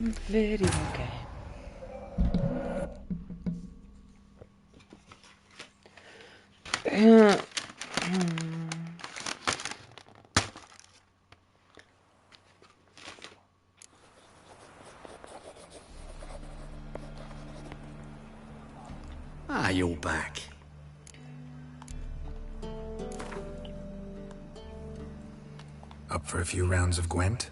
Video game. You're back. Up for a few rounds of Gwent?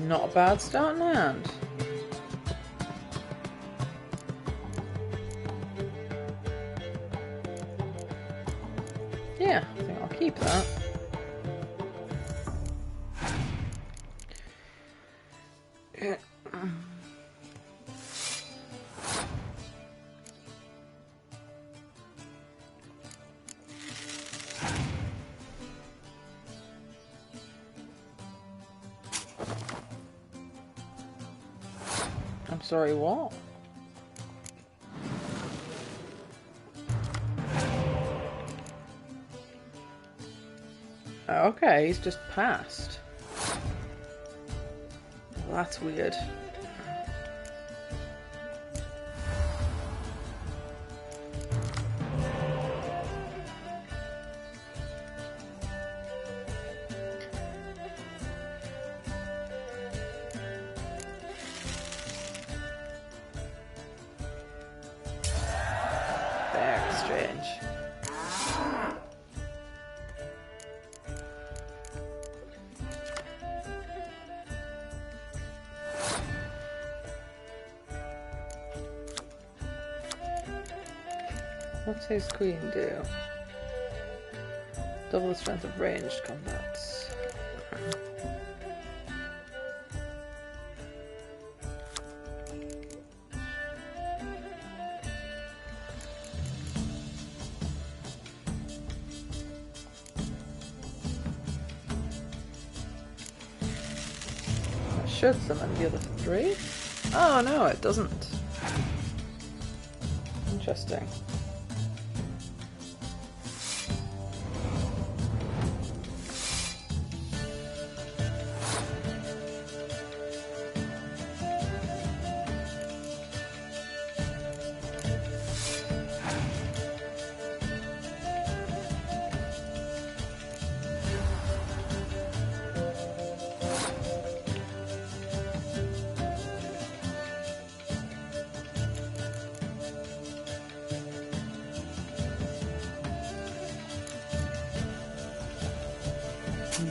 Not a bad start in hand. Yeah, I think I'll keep that. I'm sorry, what? Okay, he's just passed. Well, that's weird. Very strange. What's his queen do? Double the strength of ranged combats. That should summon the other three. Oh no, it doesn't. Interesting.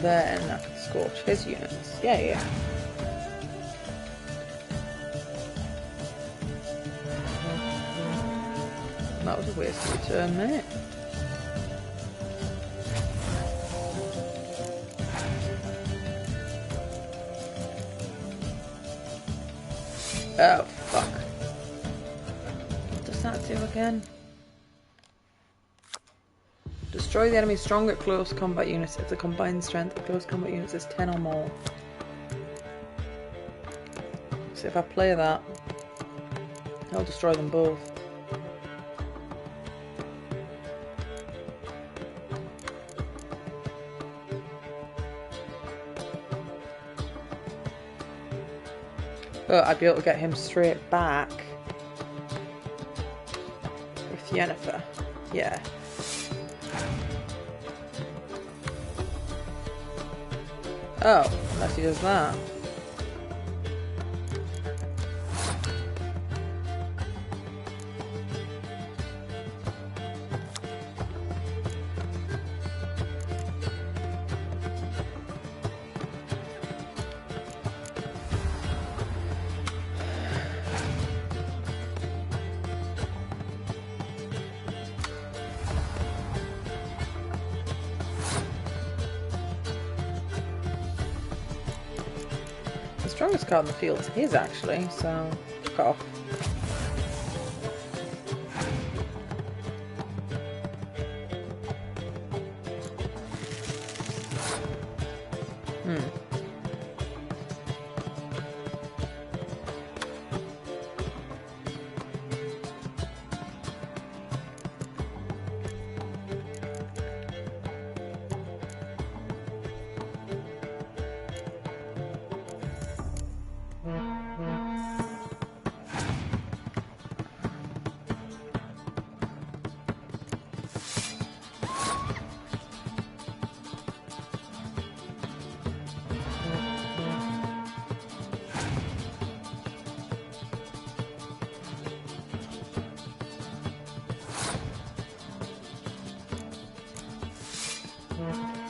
Then I can scorch his units. Yeah. That was a waste of your turn, mate. Oh, fuck. What does that do again? Destroy the enemy's stronger close combat units if the combined strength of close combat units is 10 or more. So if I play that, I'll destroy them both. But I'd be able to get him straight back. Yennefer. Yeah. Oh, unless he does that. The strongest card in the field is his, actually, so fuck off.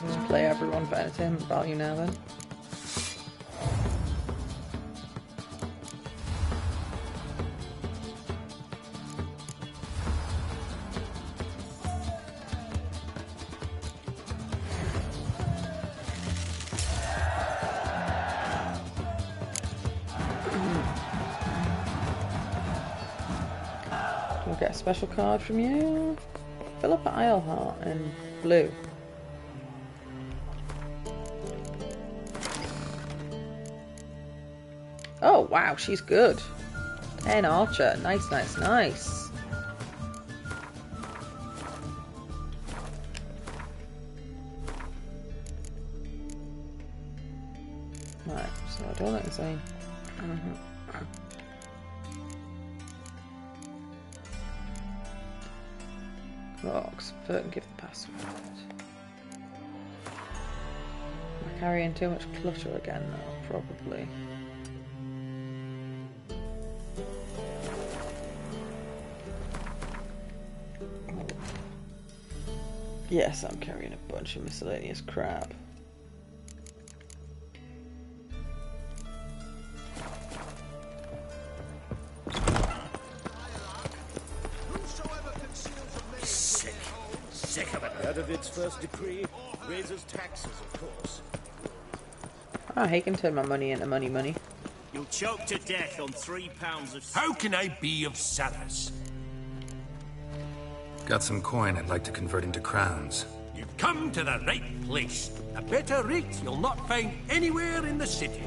Just play everyone for entertainment value now then. We'll get a special card from you. Philippa Eilhart in blue. Oh wow, she's good. 10 Archer. Nice, nice, nice. Right, so I don't like the same. Box. Convert gift password. Am I carrying too much clutter again though? Probably. Yes, I'm carrying a bunch of miscellaneous crap. Sick of it. Out of its first decree, raises taxes, of course. Ah, he can turn my money into money. You'll choke to death on £3 of... How can I be of service? Got some coin I'd like to convert into crowns. You've come to the right place. A better rate you'll not find anywhere in the city.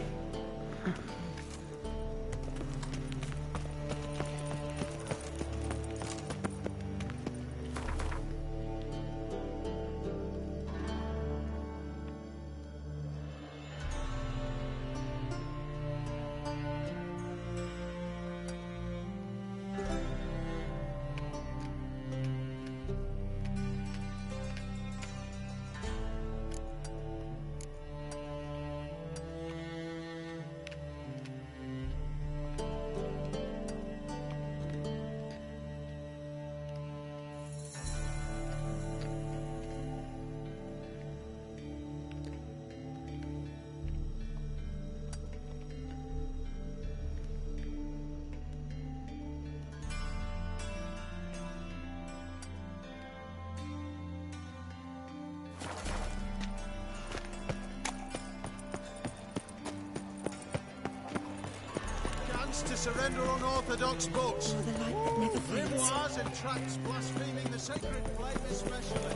To surrender unorthodox books. Oh, the light that never fades. Grimoires and tracts blaspheming the sacred flame especially.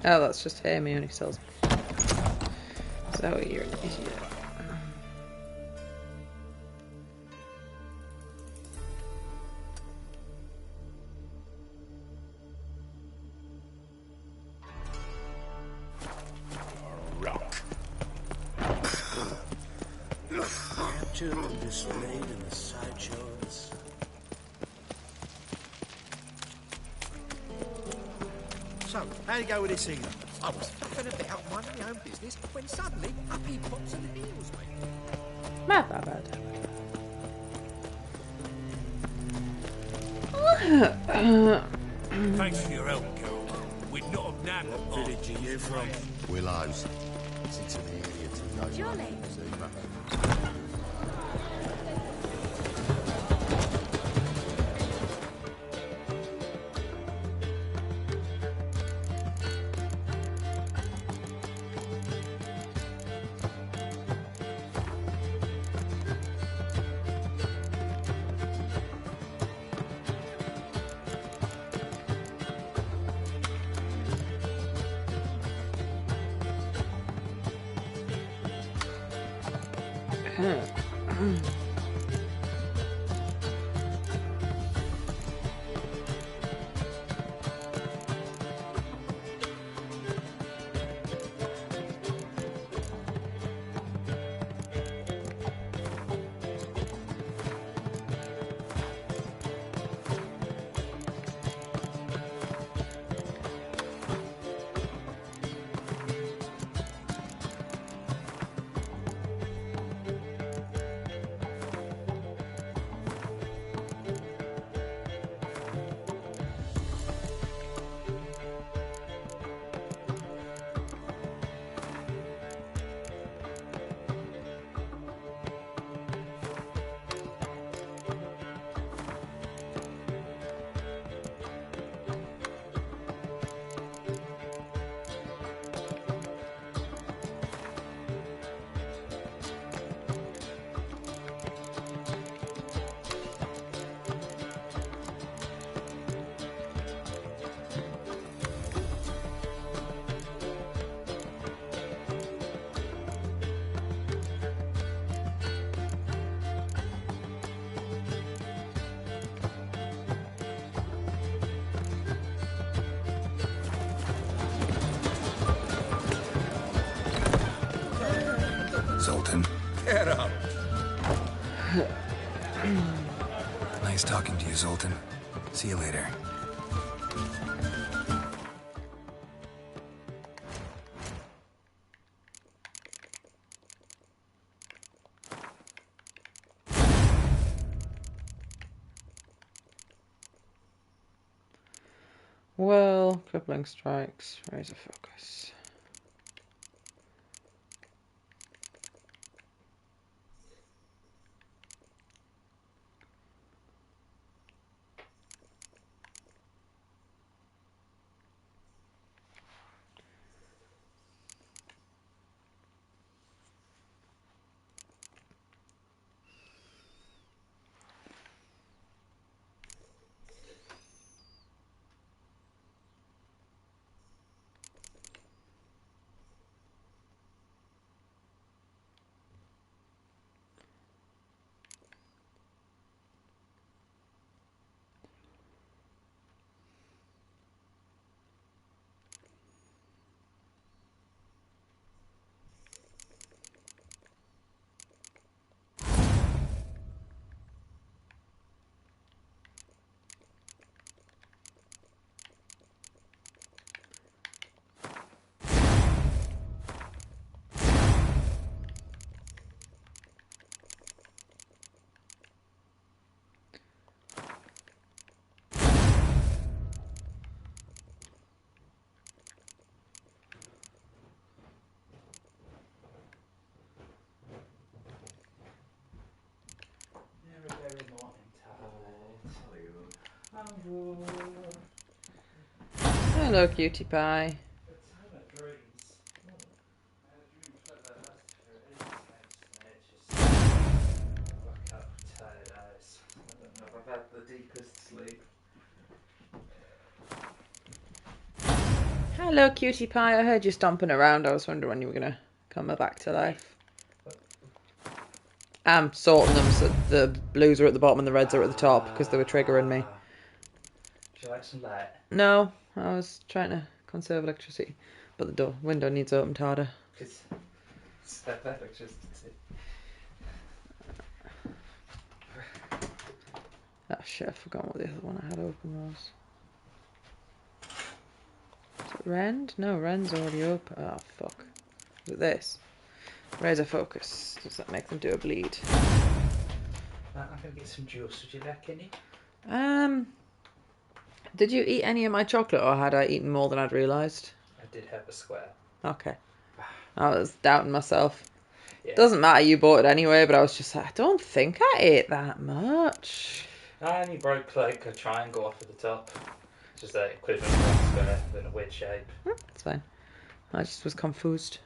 Oh, that's just him, he only sells. So you're an idiot. Captured and displayed in the sideshows. So, how you go with this healer? I was fucking about minding my own business when suddenly up he pops and heals me. Not that bad. Thanks for your help, Carol. We'd not have nabbed What the village are you from? Willows. It's into the area to know. Jolly. Zoltan. Get up. Nice talking to you, Zoltan. See you later. Well, crippling strikes, razor focus. Hello, cutie pie. Hello, cutie pie. I heard you stomping around. I was wondering when you were gonna come back to life. I'm sorting them so the blues are at the bottom and the reds are at the top because they were triggering me. Would you like some light? No, I was trying to conserve electricity, but the window needs opened harder. Because it's electricity. Oh shit, I forgot what the other one I had open was. Is it Rend? No, Rend's already open. Oh fuck. Is it this? Razor Focus. Does that make them do a bleed? I'm gonna get some juice. Would you like any? Did you eat any of my chocolate, or had I eaten more than I'd realised? I did have a square. Okay. I was doubting myself. Yeah. Doesn't matter, you bought it anyway, but I was just like, I don't think I ate that much. I only broke like a triangle off at the top. It's just that equivalent of a square in a weird shape. That's fine. I just was confused.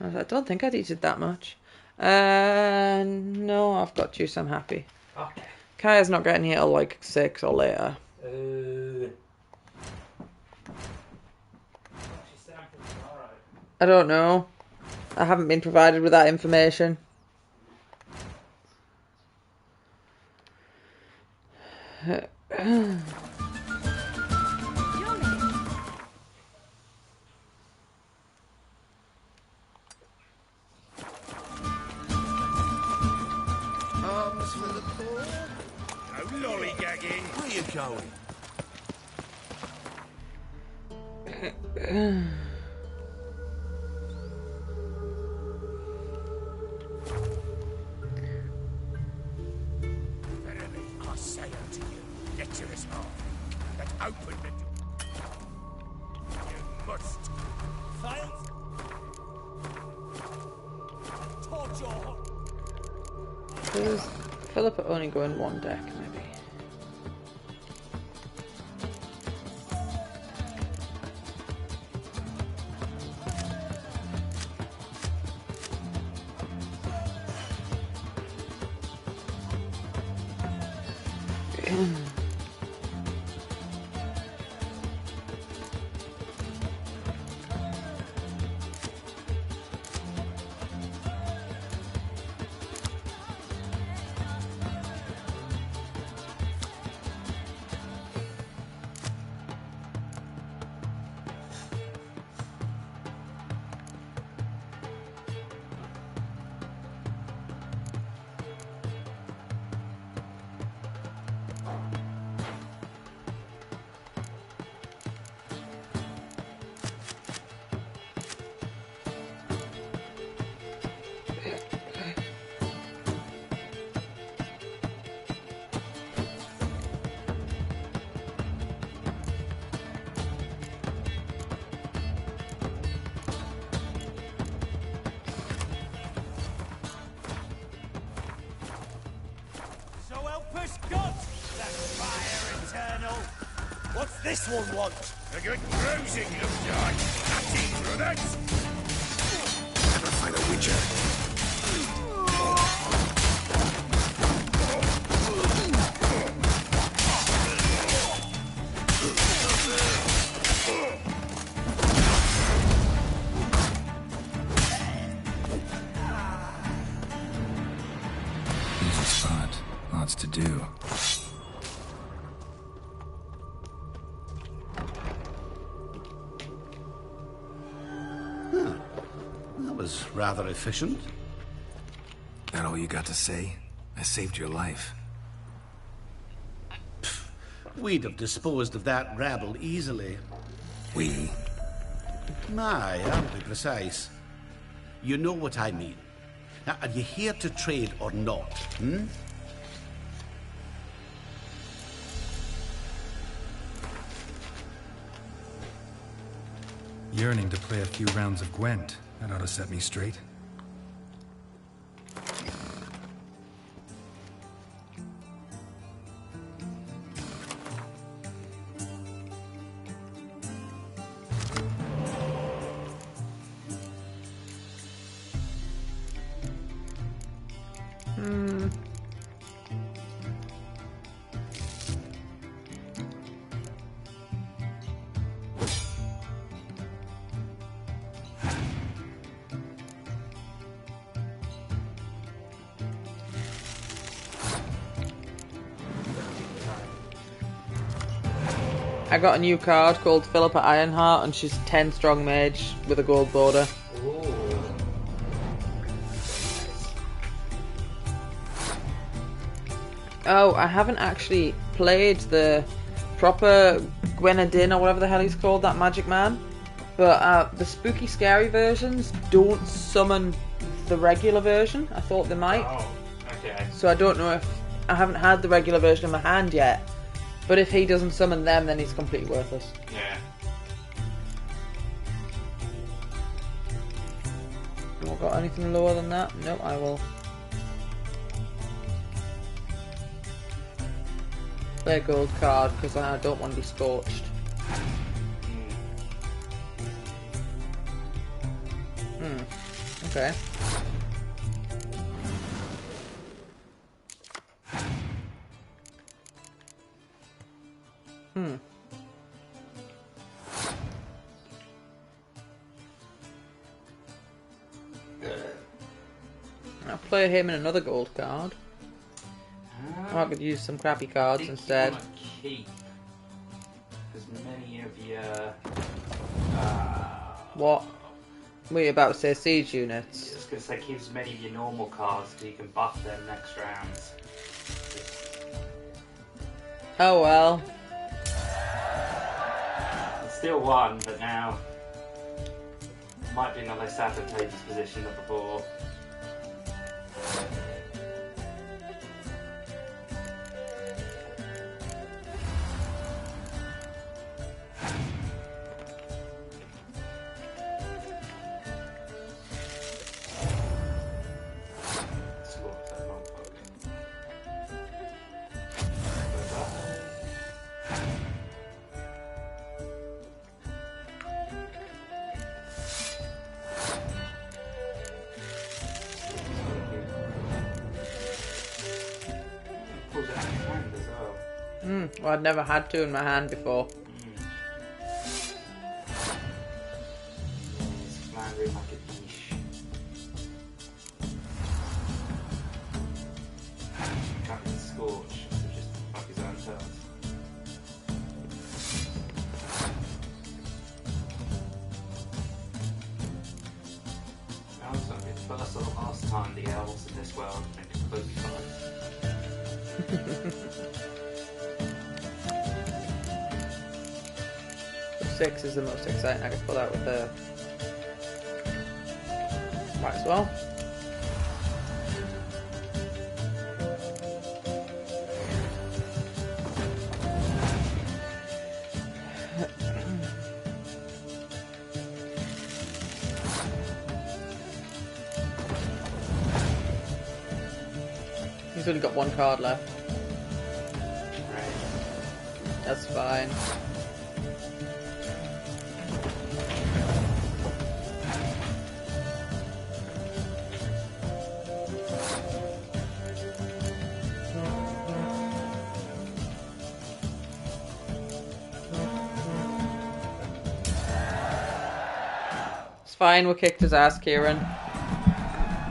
I was like, I don't think I'd eaten that much. No, I've got juice, I'm happy. Okay. Kaya's not getting here till like 6 or later. I don't know. I haven't been provided with that information. Arms for the poor. No lollygagging. Where you going? I say unto you, get to this heart, that open the door. You must. Failed. Torture. Does Philippa only go in one deck, maybe? So help us God, that fire eternal. What's this one want? A good bruising, looks like. Natty brothers. Never fight a witcher. Easy spot. Lots to do. That was rather efficient. That all you got to say? I saved your life. We'd have disposed of that rabble easily. We? My, I'll be precise. You know what I mean. Now, are you here to trade or not, hmm? Yearning to play a few rounds of Gwent. That ought to set me straight. I got a new card called Philippa Ironheart, and she's 10 strong mage with a gold border. Ooh. Oh, I haven't actually played the proper Gwenadin or whatever the hell he's called, that magic man. But the spooky, scary versions don't summon the regular version. I thought they might. Oh, okay. So I don't know if... I haven't had the regular version in my hand yet. But if he doesn't summon them, then he's completely worthless. Yeah. Have I got anything lower than that? No, I will play a gold card because I don't want to be scorched. Okay. I'll play him in another gold card. I could use some crappy cards instead. I think you want to keep as many of your... What? Were you about to say siege units? I was going to say keep as many of your normal cards so you can buff them next rounds. Oh well. It's still one, but now might be in a less advantageous position than before. Well, I'd never had two in my hand before. It's floundering like a niche. Captain Scorch, so just fuck his own turns. Now it's going to be the first or the last time the elves in this world have been completely fine. Six is the most exciting I could pull out with her. Might as well. He's only got one card left. That's fine. Fine, we kicked his ass, Kieran.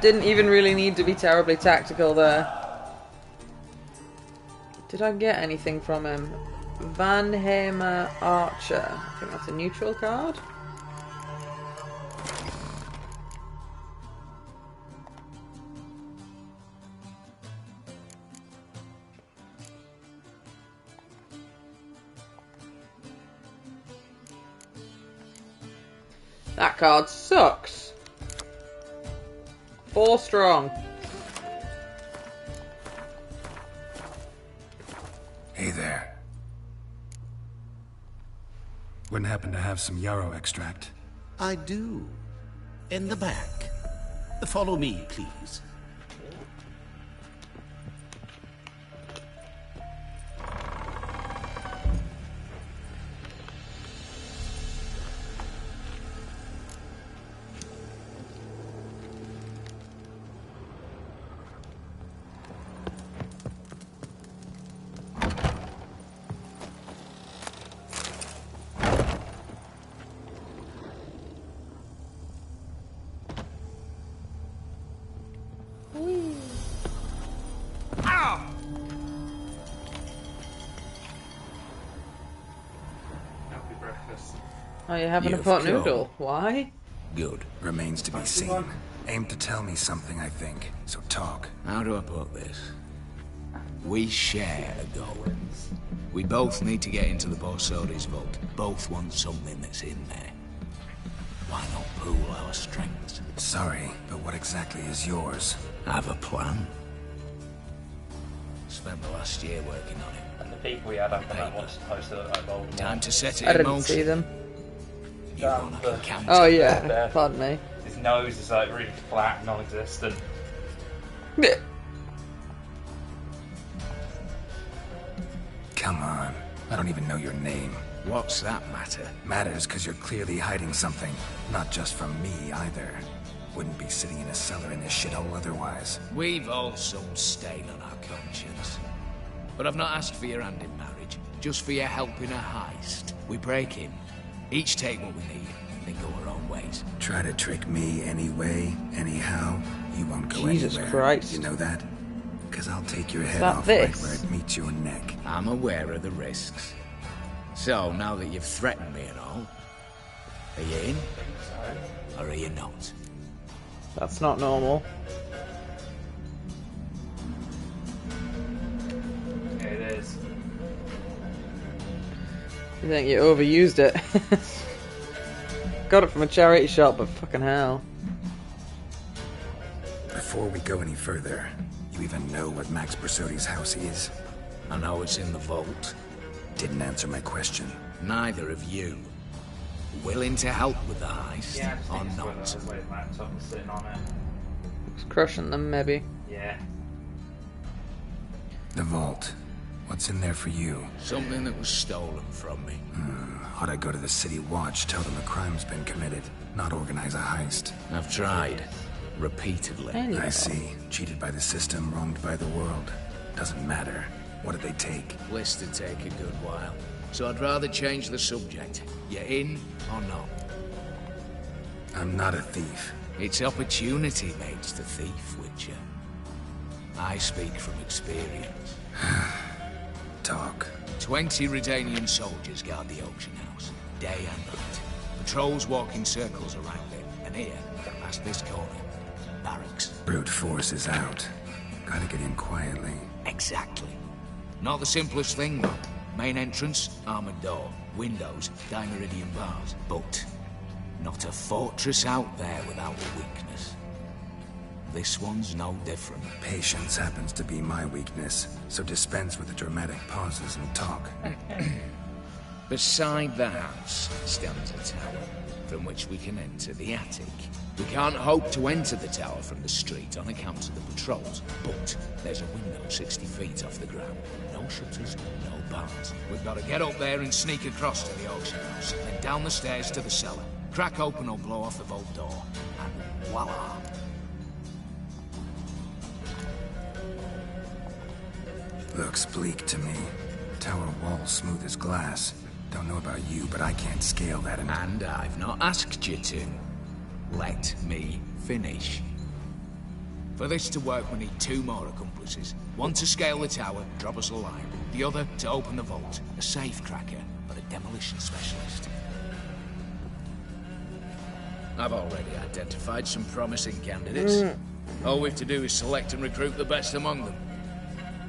Didn't even really need to be terribly tactical there. Did I get anything from him? Van Hamer Archer. I think that's a neutral card. That card sucks. 4 strong. Hey there. Wouldn't happen to have some yarrow extract? I do. In the back. Follow me, please. Oh, you're having a You've pot killed. noodle. Why? Good. Remains to be seen. Aim to tell me something, I think. So talk. How do I put this? We share a goal. We both need to get into the VODs vault. Both want something that's in there. Why not pool our strengths? Sorry, but what exactly is yours? Have a plan. Spent the last year working on it. And the people we had after that one supposed to look like Voldemort. Time to set it I in didn't motion. see them. You want to count? Oh yeah, pardon me. His nose is like really flat, non-existent. Come on. I don't even know your name. What's that matter? Matters because you're clearly hiding something. Not just from me, either. Wouldn't be sitting in a cellar in this shithole otherwise. We've all some stain on our conscience. But I've not asked for your hand in marriage, just for your help in a heist. We break in, each take what we need, then go our own ways. Try to trick me anyway, anyhow, you won't go Jesus anywhere. Christ. You know that? Because I'll take your head that off this? right where it meets your neck. I'm aware of the risks. So, now that you've threatened me and all, are you in? Or are you not? That's not normal. Yeah, it is. You think you overused it? Got it from a charity shop, but fucking hell. Before we go any further, you even know what Max Bersodi's house is? I know it's in the vault. Didn't answer my question. Neither of you. Willing to help with the heist, Yeah, I or just think not? it's where his laptop is sitting on it. It's crushing them, maybe. Yeah. The vault. What's in there for you? Something that was stolen from me. Ought I go to the City Watch, tell them a crime's been committed, not organize a heist? I've tried. Repeatedly. Anyway. I see. Cheated by the system, wronged by the world. Doesn't matter. What did they take? List to take a good while. So I'd rather change the subject. You in or not? I'm not a thief. It's opportunity makes the thief, Witcher. I speak from experience. Talk. 20 Redanian soldiers guard the auction house, day and night. Patrols walk in circles around it, and here, past this corner, barracks. Brute force is out. Gotta get in quietly. Exactly. Not the simplest thing, though. Main entrance, armored door. Windows, dimeridian bars. But not a fortress out there without a weakness. This one's no different. Patience happens to be my weakness, so dispense with the dramatic pauses and talk. Beside the house stands a tower, from which we can enter the attic. We can't hope to enter the tower from the street on account of the patrols, but there's a window 60 feet off the ground. No shutters, no bars. We've got to get up there and sneak across to the auction house, then down the stairs to the cellar. Crack open or blow off the vault door, and voila! Looks bleak to me. Tower wall smooth as glass. Don't know about you, but I can't scale that and... And I've not asked you to. Let me finish. For this to work, we need 2 more accomplices. One to scale the tower, drop us a line. The other to open the vault, a safe cracker, or a demolition specialist. I've already identified some promising candidates. All we have to do is select and recruit the best among them.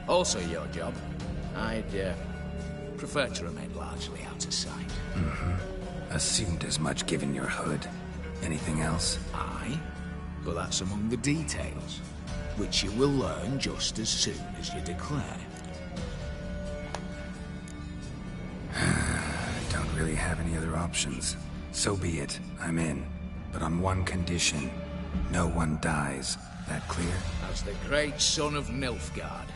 Also your job. I'd prefer to remain largely out of sight. Assumed as much given your hood. Anything else? Aye, but that's among the details, which you will learn just as soon as you declare. I don't really have any other options. So be it. I'm in. But on one condition. No one dies. That clear? As the great son of Nilfgaard.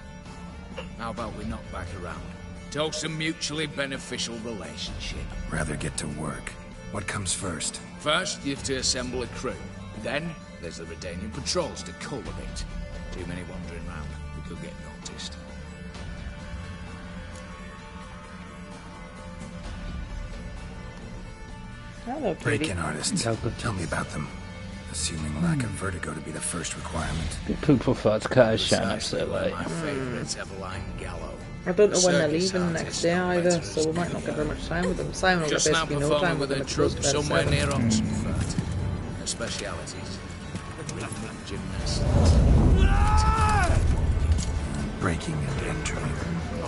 How about we knock back around? Toast a mutually beneficial relationship. Rather get to work. What comes first? First, you have to assemble a crew. Then, there's the Redanian patrols to cultivate. Too many wandering round. We could get noticed. Hello, pretty. Break-in artists. Tell me about them. Assuming lack of vertigo to be the first requirement. People thought to cut his shine up so Precisely late. my favourite Eveline Gallo. I don't know when they're Circus leaving the next artist day and either, veterans so we might not get very much time with them. Simon will get Just now basically no time performing with with them. a It troupe goes to bed somewhere 7. near Oxenford. Their specialities. Rhythmic gymnastics. Breaking and entering.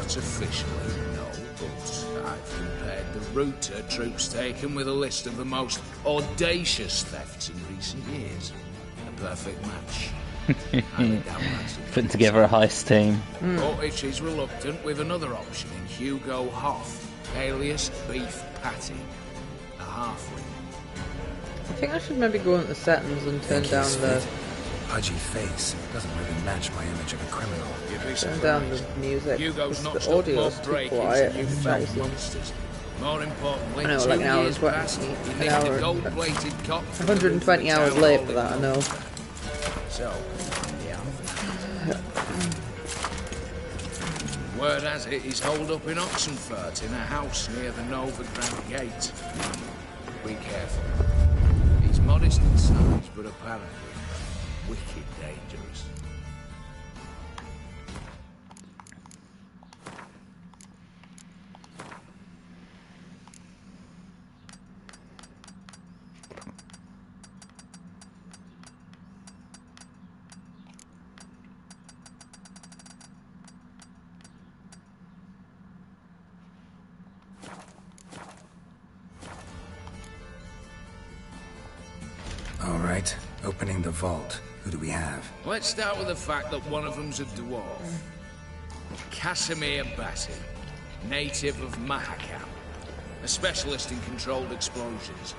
Not officially, no, but I've compared the route her troops taken with a list of the most audacious thefts in recent years. A perfect match. Putting together a heist team. But if she's reluctant, with another option in Hugo Hoff, alias Beef Patty, a halfling. I think I should maybe go into the settings and turn down the Pudgy face doesn't really match my image of a criminal. turn down the music. Hugo's not The stopped audio more is too break-ins quiet. than you felt monsters. More importantly, I know, like 2 an hour years and 20 past, he an nicked hour a and- gold-plated cop from the roof 120 of the hours town late hall for in that, I know. So, word has it he's holed up in Oxenfurt in a house near the Novigrad Gate. Be careful. He's modest in size, but apparently wicked dangerous. All right, opening the vault. Who do we have? Let's start with the fact that one of them's a dwarf. Casimir Bassi, native of Mahakam, a specialist in controlled explosions.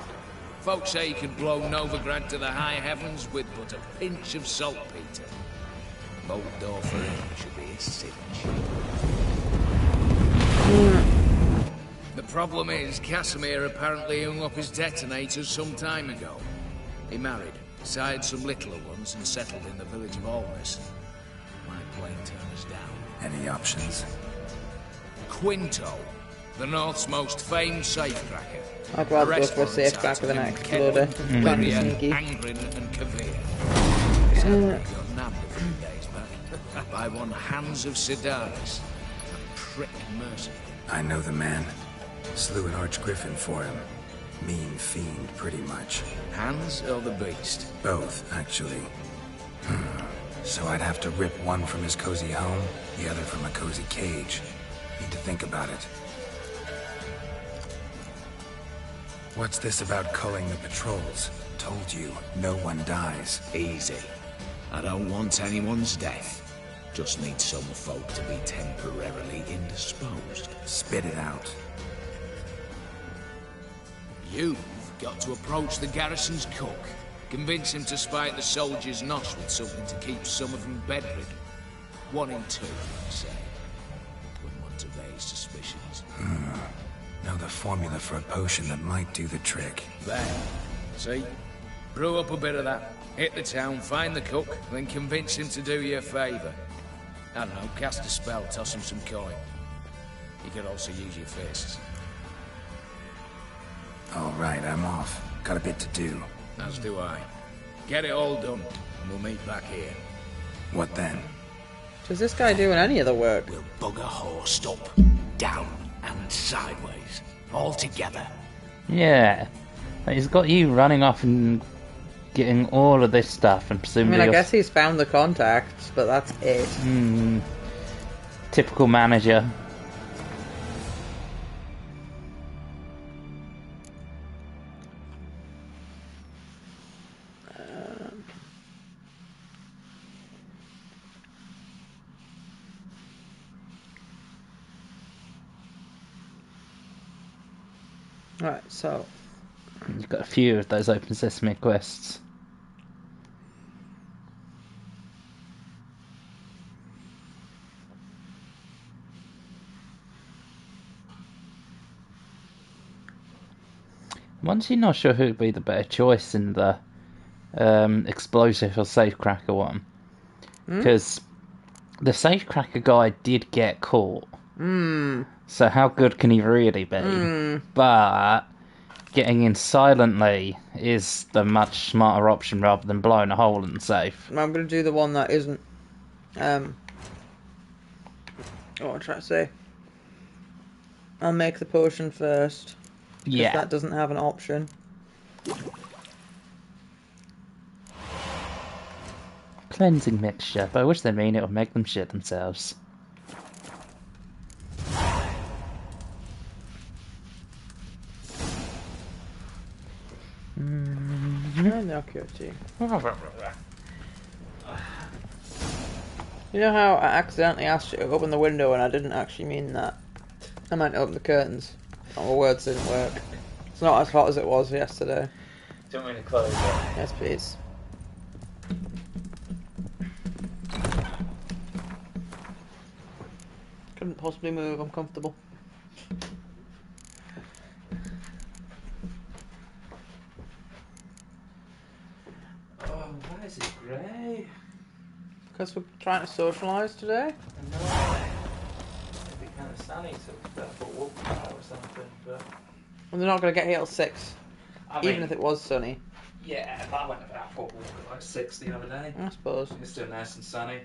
Folks say he can blow Novigrad to the high heavens with but a pinch of saltpeter. Bolt door for him should be a cinch. The problem is, Casimir apparently hung up his detonators some time ago. He married, sired some littler ones, and settled in the village of Alness. My plane turns down. Any options? Quinto, the North's most famed safecracker. I'd rather go for a safe cracker than an exploder. Trying to be sneaky. Angrin and Kavir. Sadly got nabbed a few days back by one Hans of Sedaris, a prick mercenary. I know the man. Slew an archgriffin for him. Mean fiend, pretty much. Hans or the beast? Both, actually. So I'd have to rip one from his cozy home, the other from a cozy cage. Need to think about it. What's this about culling the patrols? Told you, no one dies. Easy. I don't want anyone's death. Just need some folk to be temporarily indisposed. Spit it out. You've got to approach the garrison's cook. Convince him to spite the soldiers' nosh with something to keep some of them bedridden. 1 in 2, I'd say. Wouldn't want to raise suspicions. Know the formula for a potion that might do the trick. There. See? Brew up a bit of that. Hit the town, find the cook, then convince him to do you a favour. I don't know, cast a spell, toss him some coin. You could also use your fists. All right, I'm off. Got a bit to do. As do I. Get it all done, and we'll meet back here. What then? Is this guy doing any of the work? We'll bugger horsed up, down, and sideways. All together. Yeah. He's got you running off and getting all of this stuff and I presumably... mean, I guess he's found the contacts, but that's it. Typical manager. Right, so You've got a few of those open sesame quests. I'm honestly not sure who would be the better choice in the explosive or safecracker one. Because the safecracker guy did get caught. So how good can he really be? But getting in silently is the much smarter option rather than blowing a hole in the safe. I'm going to do the one that isn't. What am I trying to say? I'll make the potion first. Yeah. That doesn't have an option. Cleansing mixture, but I wish they mean it would make them shit themselves. No cutie. You know how I accidentally asked you to open the window and I didn't actually mean that? I meant open the curtains. Oh, my words didn't work. It's not as hot as it was yesterday. Do you want me to close it? Yes, please. Couldn't possibly move, I'm comfortable. Oh, why is it grey? Because we're trying to socialise today? No. It'd be kind of sunny, so we better put wool out or something, but... And they're not going to get here till 6. I Even mean, if it was sunny. yeah, but I went about for a walk at like 6 the other day. I suppose. It's still nice and sunny.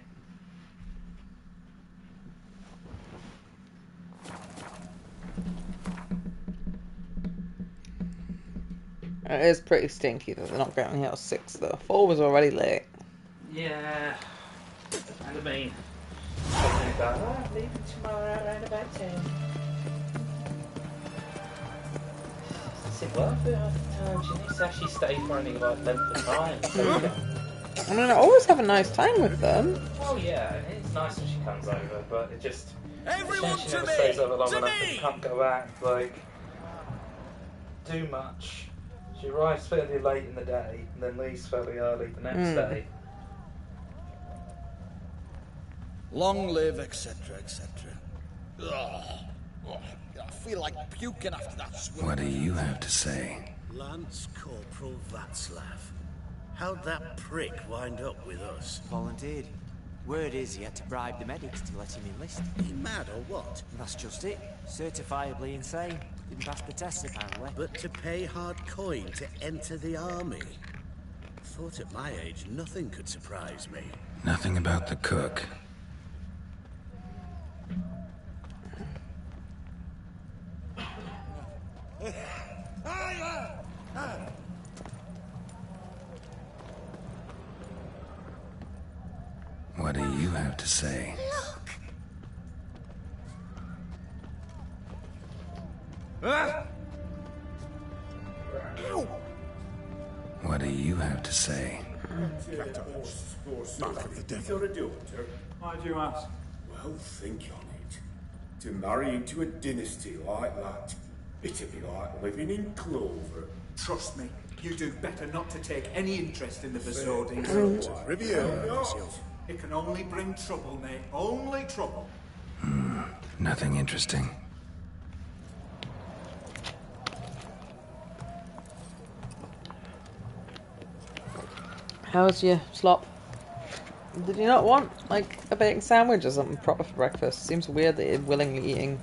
It is pretty stinky that they're not getting here till 6 though. 4 was already late. Yeah. And I mean, talking about, oh, I'm leaving tomorrow around about 10. Is it worth it half the time? She needs to actually stay for any like length of time. So I mean, I always have a nice time with them. oh yeah, it's nice when she comes over, but it just... Everyone she to never me! stays over long To enough me! to can't go out, like, too much. She arrives fairly late in the day, and then leaves fairly early the next day. Long live, etc., etc. I feel like puking after that swim. What do you have to say? Lance Corporal Václav. How'd that prick wind up with us? Volunteered. Word is he had to bribe the medics to let him enlist. He mad or what? That's just it. Certifiably insane. Didn't pass the test apparently. But to pay hard coin to enter the army? Thought at my age nothing could surprise me. Nothing about the cook. What do you have to say? What do you have to say? Mark of the devil. Why do you ask? Well, think on it. To marry into a dynasty like that, it'd be like living in clover. Trust me, you do better not to take any interest in the VODs. It can only bring trouble, mate. Only trouble. Nothing interesting. How's your slop? Did you not want, like, a bacon sandwich or something proper for breakfast? Seems weird that you're willingly eating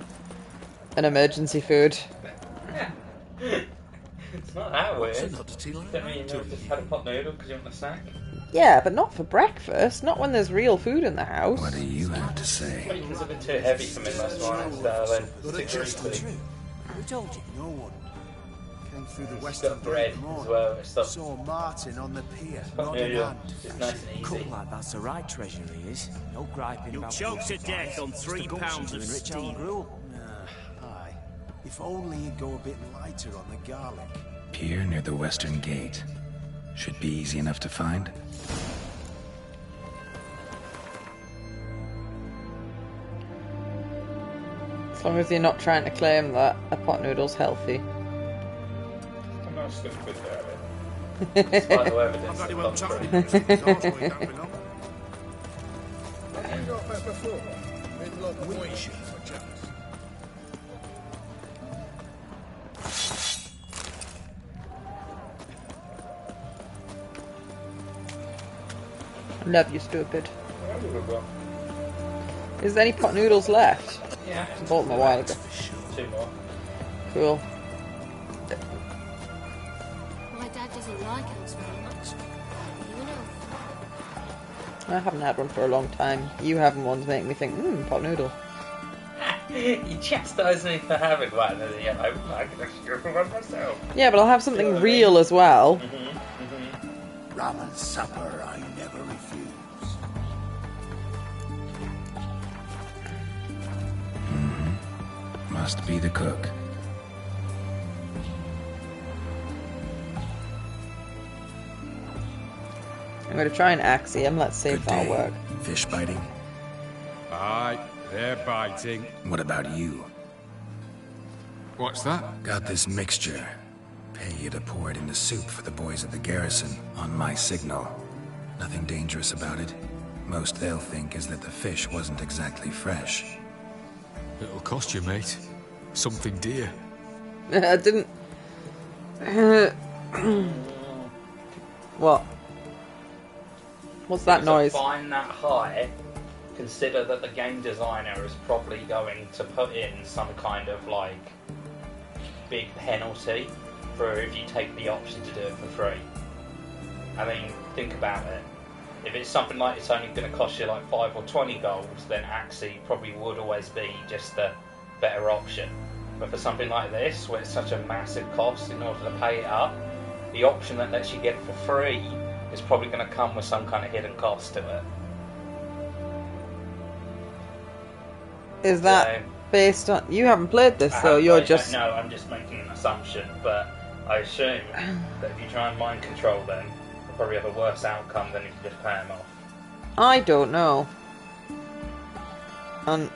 an emergency food. It's not that weird. I mean, you just had a pot noodle because you want a snack. Yeah, but not for breakfast. Not when there's real food in the house. What do you have to say? Well, it's a bit too heavy for me last night, darling. Who told you? No one. Came through the It's western got bread as well. It's stuff. Saw Martin on the pier, Pot nod in noodle. hand. It's nice and Cook easy. like that's the right treasure he is. No griping You'll about choke to supplies. death on Just 3 the gumption pounds of doing rich steam. old gruel. Aye. If only you'd go a bit lighter on the garlic. Pier near the western gate. Should be easy enough to find. As long as you're not trying to claim that a pot noodle's healthy. I'm not stupid, darling. Despite no evidence to the contrary. Have you got that before? Midlock wishing for Jones. Love you, stupid. Is there any pot noodles left? Yeah. I bought them a while ago. 2 more. Cool. My dad doesn't like us very much. You know. I haven't had one for a long time. You having one's making me think, pot noodle. You chastise me for having one, and yeah, I would like an extra for one myself. Yeah, but I'll have something real as well. Ramen supper I never refuse. Must be the cook. I'm going to try and axe him. Let's see if that'll work. Fish biting? Aye, they're biting. What about you? What's that? Got this mixture. Pay you to pour it into soup for the boys at the garrison, on my signal. Nothing dangerous about it. Most they'll think is that the fish wasn't exactly fresh. It'll cost you, mate. Something dear. I didn't... What? What's that noise? To find that high, consider that the game designer is probably going to put in some kind of, like, big penalty for if you take the option to do it for free. I mean, think about it. If it's something like it's only going to cost you like 5 or 20 gold, then Axie probably would always be just the better option. But for something like this, where it's such a massive cost in order to pay it up, the option that lets you get it for free is probably going to come with some kind of hidden cost to it. Is that based on... You haven't played this, so you're just... No, I'm just making an assumption, but I assume that if you try and mind control them, you'll probably have a worse outcome than if you just pay them off. I don't know. And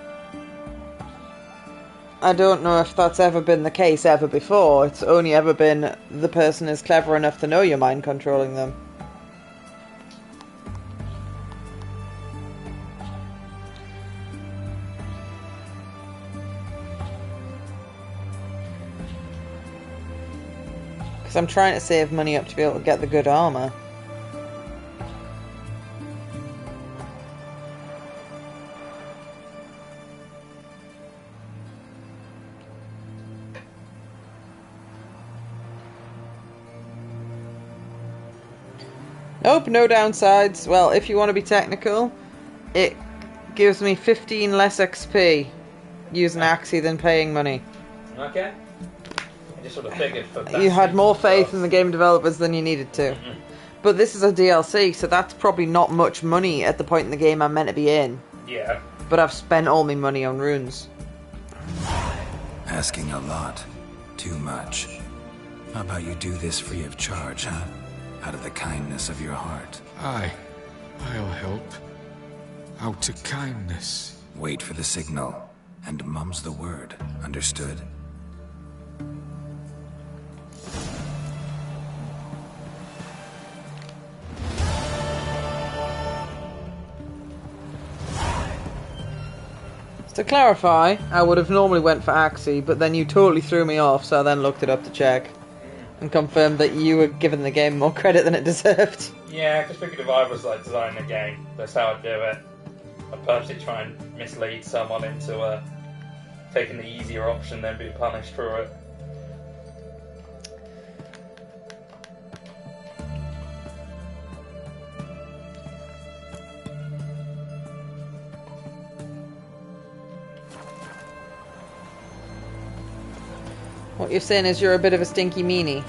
I don't know if that's ever been the case ever before. It's only ever been the person is clever enough to know you're mind controlling them. Because I'm trying to save money up to be able to get the good armor. Nope, no downsides. Well, if you want to be technical, it gives me 15 less XP using Axie than paying money. Okay. I just sort of figured for that. You had more faith in the game developers than you needed to. Mm-hmm. But this is a DLC, so that's probably not much money at the point in the game I'm meant to be in. Yeah. But I've spent all my money on runes. Asking a lot. Too much. How about you do this free of charge, huh? Out of the kindness of your heart. Aye, I'll help. Out of kindness. Wait for the signal, and mum's the word. Understood? To clarify, I would have normally went for Axie, but then you totally threw me off, so I then looked it up to check. And confirmed that you were giving the game more credit than it deserved. Yeah, I just figured if I was like designing the game, that's how I'd do it. I'd purposely try and mislead someone into taking the easier option, then being punished for it. What you're saying is you're a bit of a stinky meanie.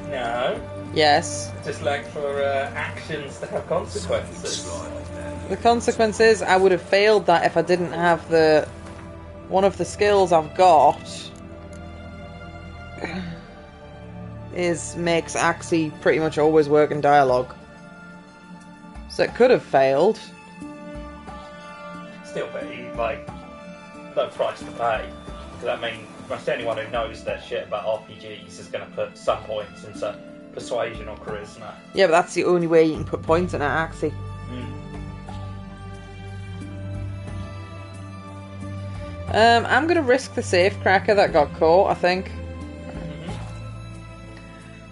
No. Yes. Just like for actions to have consequences. The consequences, I would have failed that if I didn't have the... One of the skills I've got makes Axie pretty much always work in dialogue. So it could have failed. Still be, like, no price to pay. Because I mean, most anyone who knows their shit about RPGs is going to put some points into persuasion or charisma. Yeah, but that's the only way you can put points in at Axie. I'm going to risk the safe cracker that got caught, I think.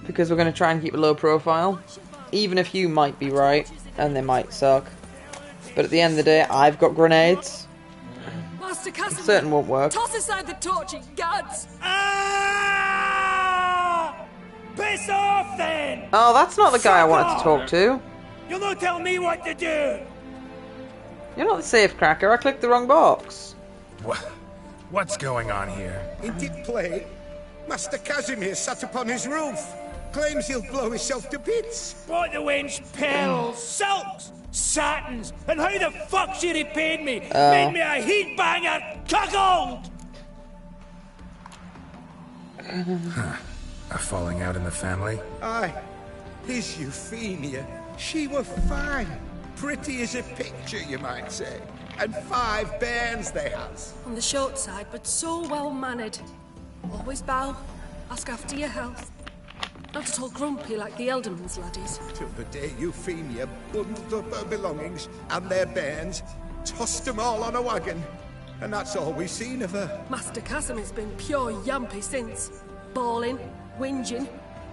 Because we're going to try and keep a low profile. Even if you might be right, and they might suck. But at the end of the day, I've got grenades. Master Casimir, Certain won't work. Toss aside the torching gods! Piss off then! Oh, that's not the guy I wanted to talk to. You'll not tell me what to do! You're not the safe cracker, I clicked the wrong box. What's going on here? Ain't it plain? Master Casimir sat upon his roof. Claims he'll blow himself to bits. What the wench pills, silks, satins, and how the fuck she repaid me? Made me a heat banger, cuckold! A falling out in the family? Aye. His Euphemia, she were fine. Pretty as a picture, you might say. And 5 bairns they has. On the short side, but so well mannered. Always bow, ask after your health. Not at all grumpy like the Elderman's laddies. Till the day Euphemia bundled up her belongings and their bairns, tossed them all on a wagon. And that's all we've seen of her. Master Casimir's been pure yampy since. Bawling, whinging.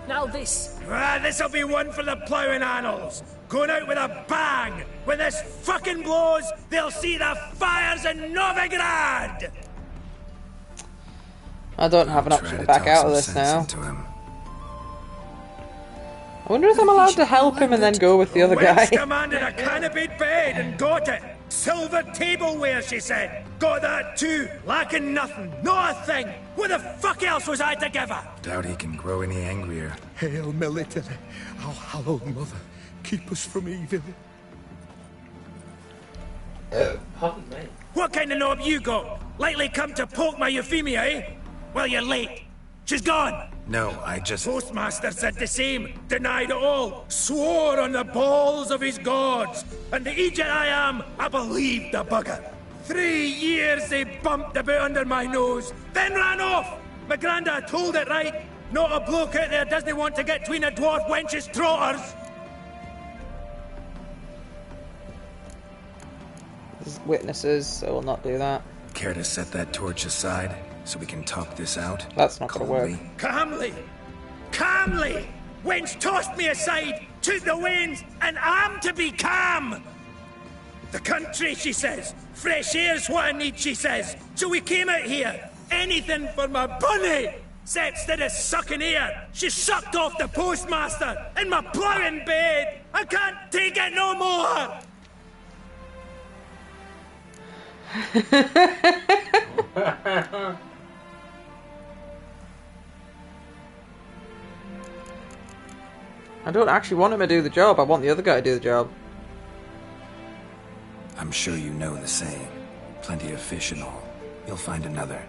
Now this. This'll be one for the ploughing annals. Going out with a bang. When this fucking blows, they'll see the fires in Novigrad. I don't have an option to back out of this now. I wonder if I'm allowed to help him and then go with the other guy. Wench demanded a canopied bed and got it. Silver tableware, she said. Got that too. Lacking nothing. Not a thing. What the fuck else was I to give her? Doubt he can grow any angrier. Hail military, our hallowed mother, keep us from evil. Pardon me. What kind of knob you got? Likely come to poke my Euphemia, eh? Well, you're late. She's gone. No, I just... Postmaster said the same. Denied it all. Swore on the balls of his gods. And the Egypt I am, I believed the bugger. 3 years they bumped a bit under my nose, then ran off. My grandad told it right. Not a bloke out there doesn't want to get between a dwarf wench's trotters. There's witnesses, so we'll not do that. Care to set that torch aside so we can talk this out? That's not gonna work. Calmly! Calmly! Wench tossed me aside, took the reins, and I'm to be calm! The country, she says. Fresh air's what I need, she says. So we came out here. Anything for my bunny! Except instead of sucking air, she sucked off the postmaster in my ploughing bed! I can't take it no more! I don't actually want him to do the job, I want the other guy to do the job. I'm sure you know the saying. Plenty of fish and all. You'll find another.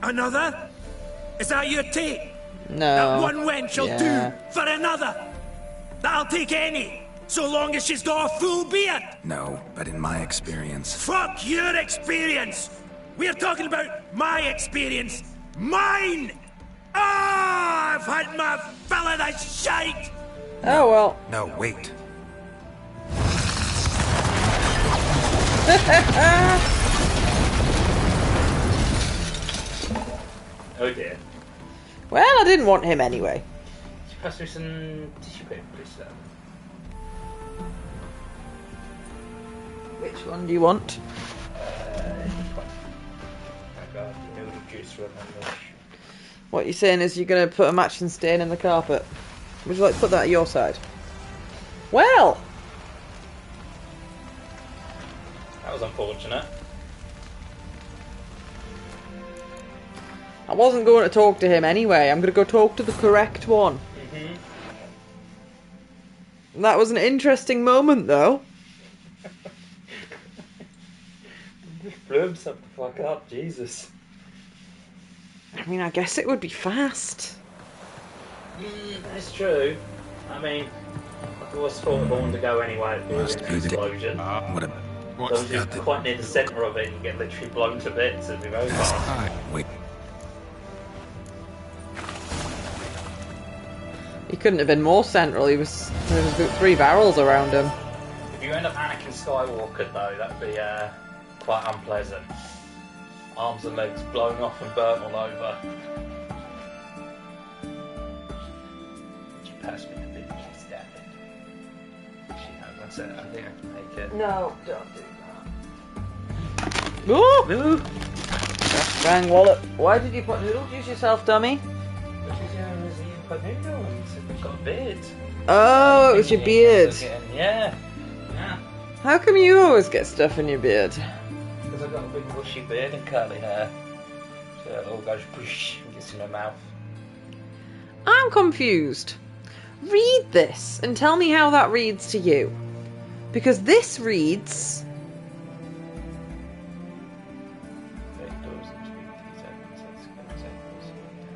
Another? Is that your take? No. That one wench will Yeah. do for another. That'll take any, so long as she's got a full beard. No, but in my experience... Fuck your experience! We're talking about my experience. Mine! Ah, I've had my fill of that shite! Oh well. No, wait. Oh dear. Well, I didn't want him anyway. Did you pass me some tissue paper, please, sir? Which one do you want? I got the noodle juice one and the... What you're saying is you're going to put a matching stain in the carpet. Would you like to put that at your side? Well! That was unfortunate. I wasn't going to talk to him anyway. I'm going to go talk to the correct one. That was an interesting moment, though. Just blew himself the fuck up, Jesus. I mean, I guess it would be fast. That's true. I mean, I always thought the one to go anyway if there was an explosion. What's Those who's quite near the centre of it, you get literally blown to bits. It'd be very fast. Wait. He couldn't have been more central. There was about 3 barrels around him. If you end up Anakin Skywalker, though, that'd be quite unpleasant. Arms and legs blown off and burnt all over. She passed me a bit, she's stabbed it. That's it. I think I can make it. No, don't do that. Ooh! Bang wallet. Why did you put noodle juice yourself, dummy? I've got a beard. Oh, it was your beard. Yeah. How come you always get stuff in your beard? Because I've got a big bushy beard and curly hair. So it all goes whoosh and gets in my mouth. I'm confused. Read this and tell me how that reads to you. Because this reads...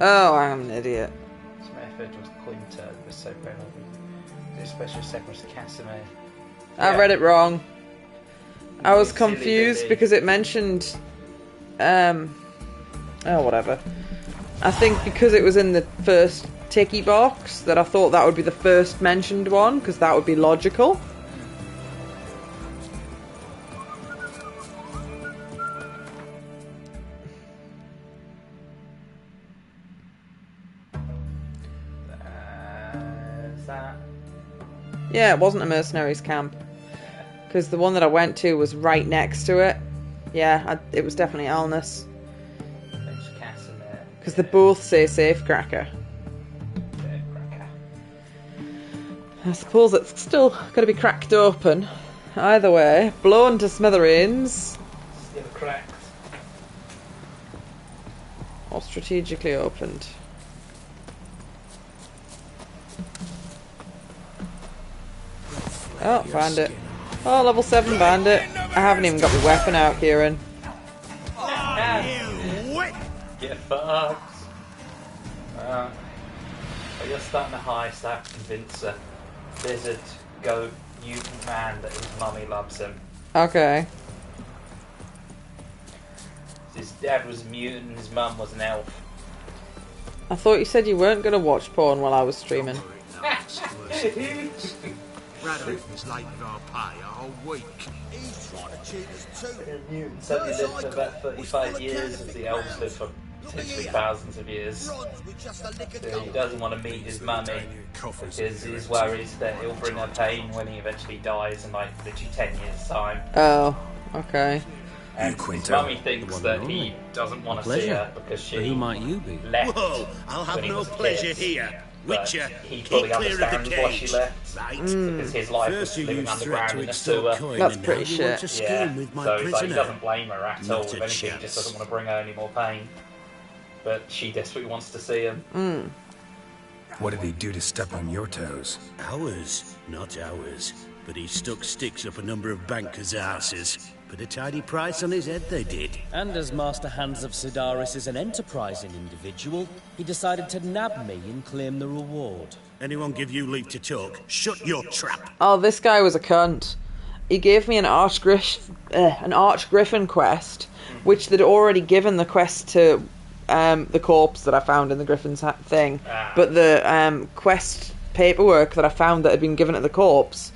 Oh, I'm an idiot. This method was coined with so The special segment was Casimir. I read it wrong. I was confused because it mentioned... oh, whatever. I think because it was in the first ticky box that I thought that would be the first mentioned one, because that would be logical. Yeah, it wasn't a mercenaries camp. Because the one that I went to was right next to it. Yeah, it was definitely Alnus. Because they both say safecracker. I suppose it's still got to be cracked open. Either way, blown to smithereens. Still cracked. Or strategically opened. Oh, bandit. Oh, level 7 bandit. I haven't even got my weapon out, Kieran. Get fucked. But you're starting to heist. I have to convince a lizard goat mutant man that his mummy loves him. Okay. His dad was a mutant and his mum was an elf. I thought you said you weren't going to watch porn while I was streaming. Radov's late with our pay a whole week. He's trying to cheat us too. The mutants only lived for about 35 years, and the elves lived for potentially thousands of years. So he doesn't want to meet his mummy because he's worried that he'll bring her pain when he eventually dies in like literally 10 years' time. Oh, okay. And his mummy thinks that he doesn't want to see her because she left. Whoa, I'll have no pleasure here. Witcher, he keep fully clear of the understands why she cage. left because his life was living underground in a sewer. That's pretty shit. Yeah, so he's like, he doesn't blame her at all. If anything, he just doesn't want to bring her any more pain. But she desperately wants to see him. What did he do to step on your toes? Ours, not ours. But he stuck sticks up a number of bankers' asses. Put a tidy price on his head, they did. And as Master Hands of Sidaris is an enterprising individual, he decided to nab me and claim the reward. Anyone give you leave to talk? Shut your trap. Oh, this guy was a cunt. He gave me an Archgriffin quest, which they'd already given the quest to the corpse that I found in the Griffin's thing. But the quest paperwork that I found that had been given to the corpse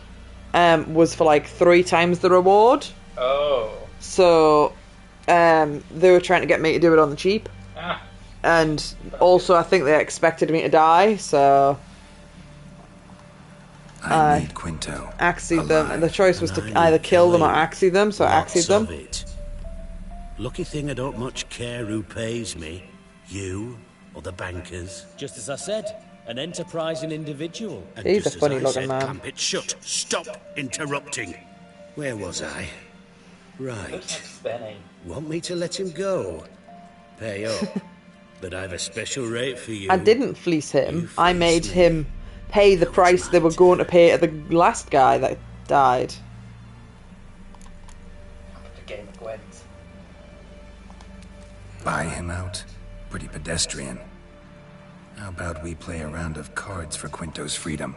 was for like 3 times the reward. Oh. So, they were trying to get me to do it on the cheap. And also, I think they expected me to die, so... I need Quinto. Axied them, and the choice was to either kill them or axie them, so I axied them. Lucky thing I don't much care who pays me. You, or the bankers. Just as I said, an enterprising individual. And he's a just as funny I looking said, man. Clamp it shut. Stop interrupting. Where was I? Right. Looks like spinning. Want me to let him go? Pay up. But I've a special rate for you. I didn't fleece him. I made him pay the price they were going to pay to the last guy that died. A game of Gwent. Buy him out? Pretty pedestrian. How about we play a round of cards for Quinto's freedom?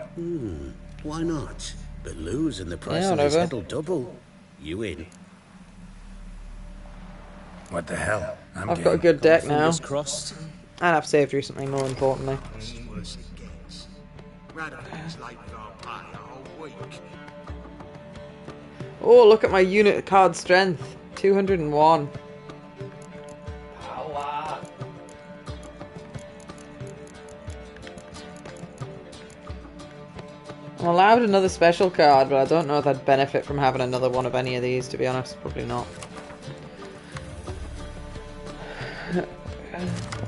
Why not? But lose and the price Yeah, of his whatever. head'll double. You in. What the hell? I've got a good deck now. Fingers crossed. And I've saved recently, more importantly. Worse it gets. Radov's late with our pay a whole week. Oh, look at my unit card strength. 201. Power. I'm allowed another special card, but I don't know if I'd benefit from having another one of any of these, to be honest. Probably not.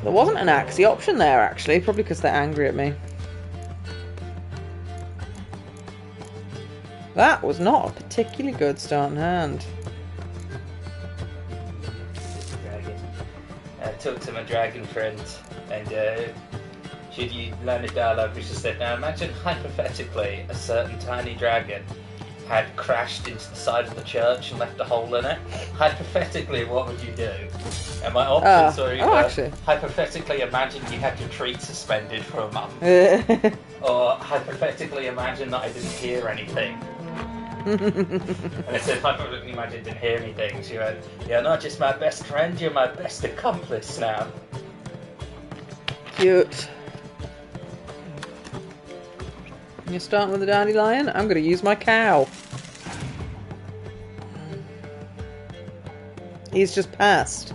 There wasn't an Axie option there, actually, probably because they're angry at me. That was not a particularly good starting hand. Dragon. Talked to my dragon friend, and should you learn a dialogue which just said, now imagine hypothetically a certain tiny dragon had crashed into the side of the church and left a hole in it, hypothetically, what would you do? And my options were either, hypothetically, imagine you had your treat suspended for a month, or hypothetically, imagine that I didn't hear anything. And I said, hypothetically, imagine I didn't hear anything. She went, "You're not just my best friend, you're my best accomplice now." Cute. You're starting with the dandelion? I'm going to use my cow. He's just passed.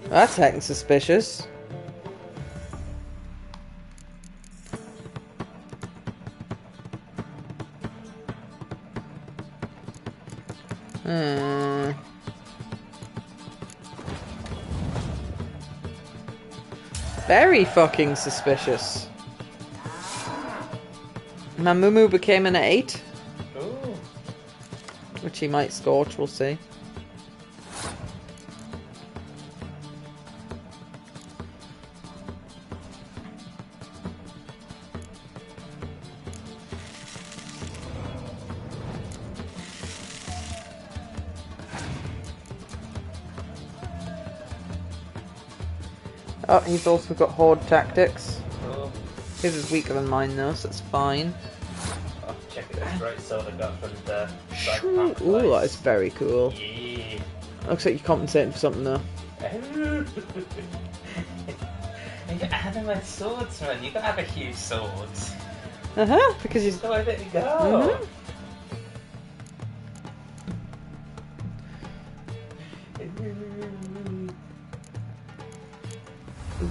That's heckin' suspicious. Very fucking suspicious. My Moo became an 8. Ooh. Which he might scorch, we'll see. Oh, he's also got horde tactics. Oh. His is weaker than mine though, so it's fine. Oh, check it out, great sword I got from the Ooh, that is very cool. Yeah. Looks like you're compensating for something though. You got adamant swordsman, you gotta have a huge sword. Because you... That's the way that you go.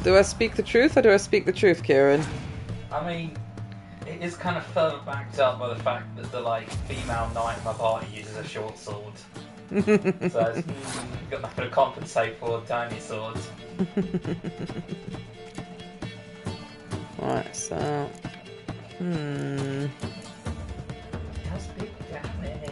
Do I speak the truth or do I speak the truth, Kieran? I mean, it is kind of further backed up by the fact that the female knight in my party uses a short sword. So it's got nothing to compensate for tiny swords. Right, so... Does big damage.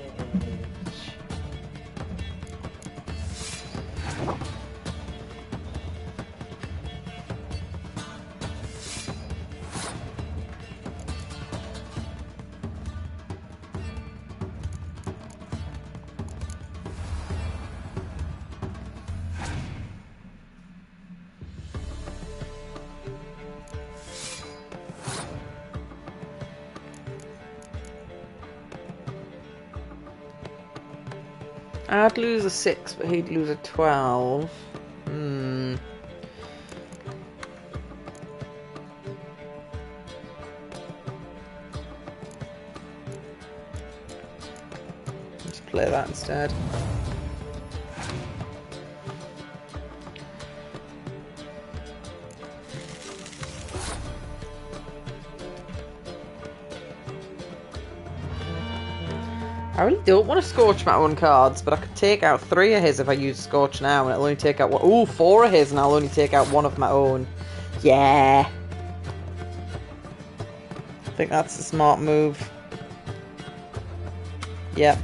I'd lose a 6, but he'd lose a 12. Just play that instead. I really don't want to scorch my own cards, but I could take out 3 of his if I use Scorch now, and it'll only take out 1. Ooh, 4 of his, and I'll only take out 1 of my own. Yeah. I think that's a smart move. Yep.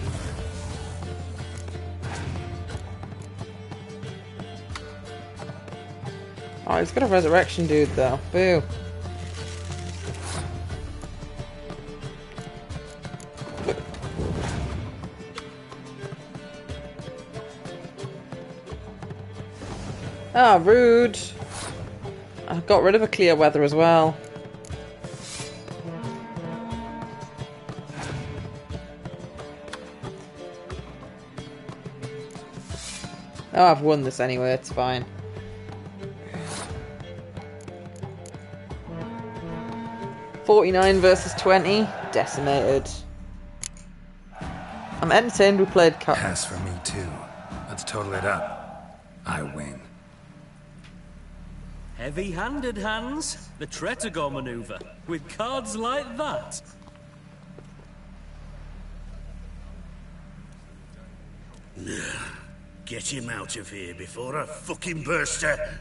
Oh, he's got a resurrection dude, though. Boo. Ah, rude. I got rid of a clear weather as well. Oh, I've won this anyway, it's fine. $49 versus 20. Decimated. I'm entertained we played Pass for me too. Let's total it up. I win. Heavy-handed, Hans. The Tretogor maneuver. With cards like that. Get him out of here before I fucking burst her.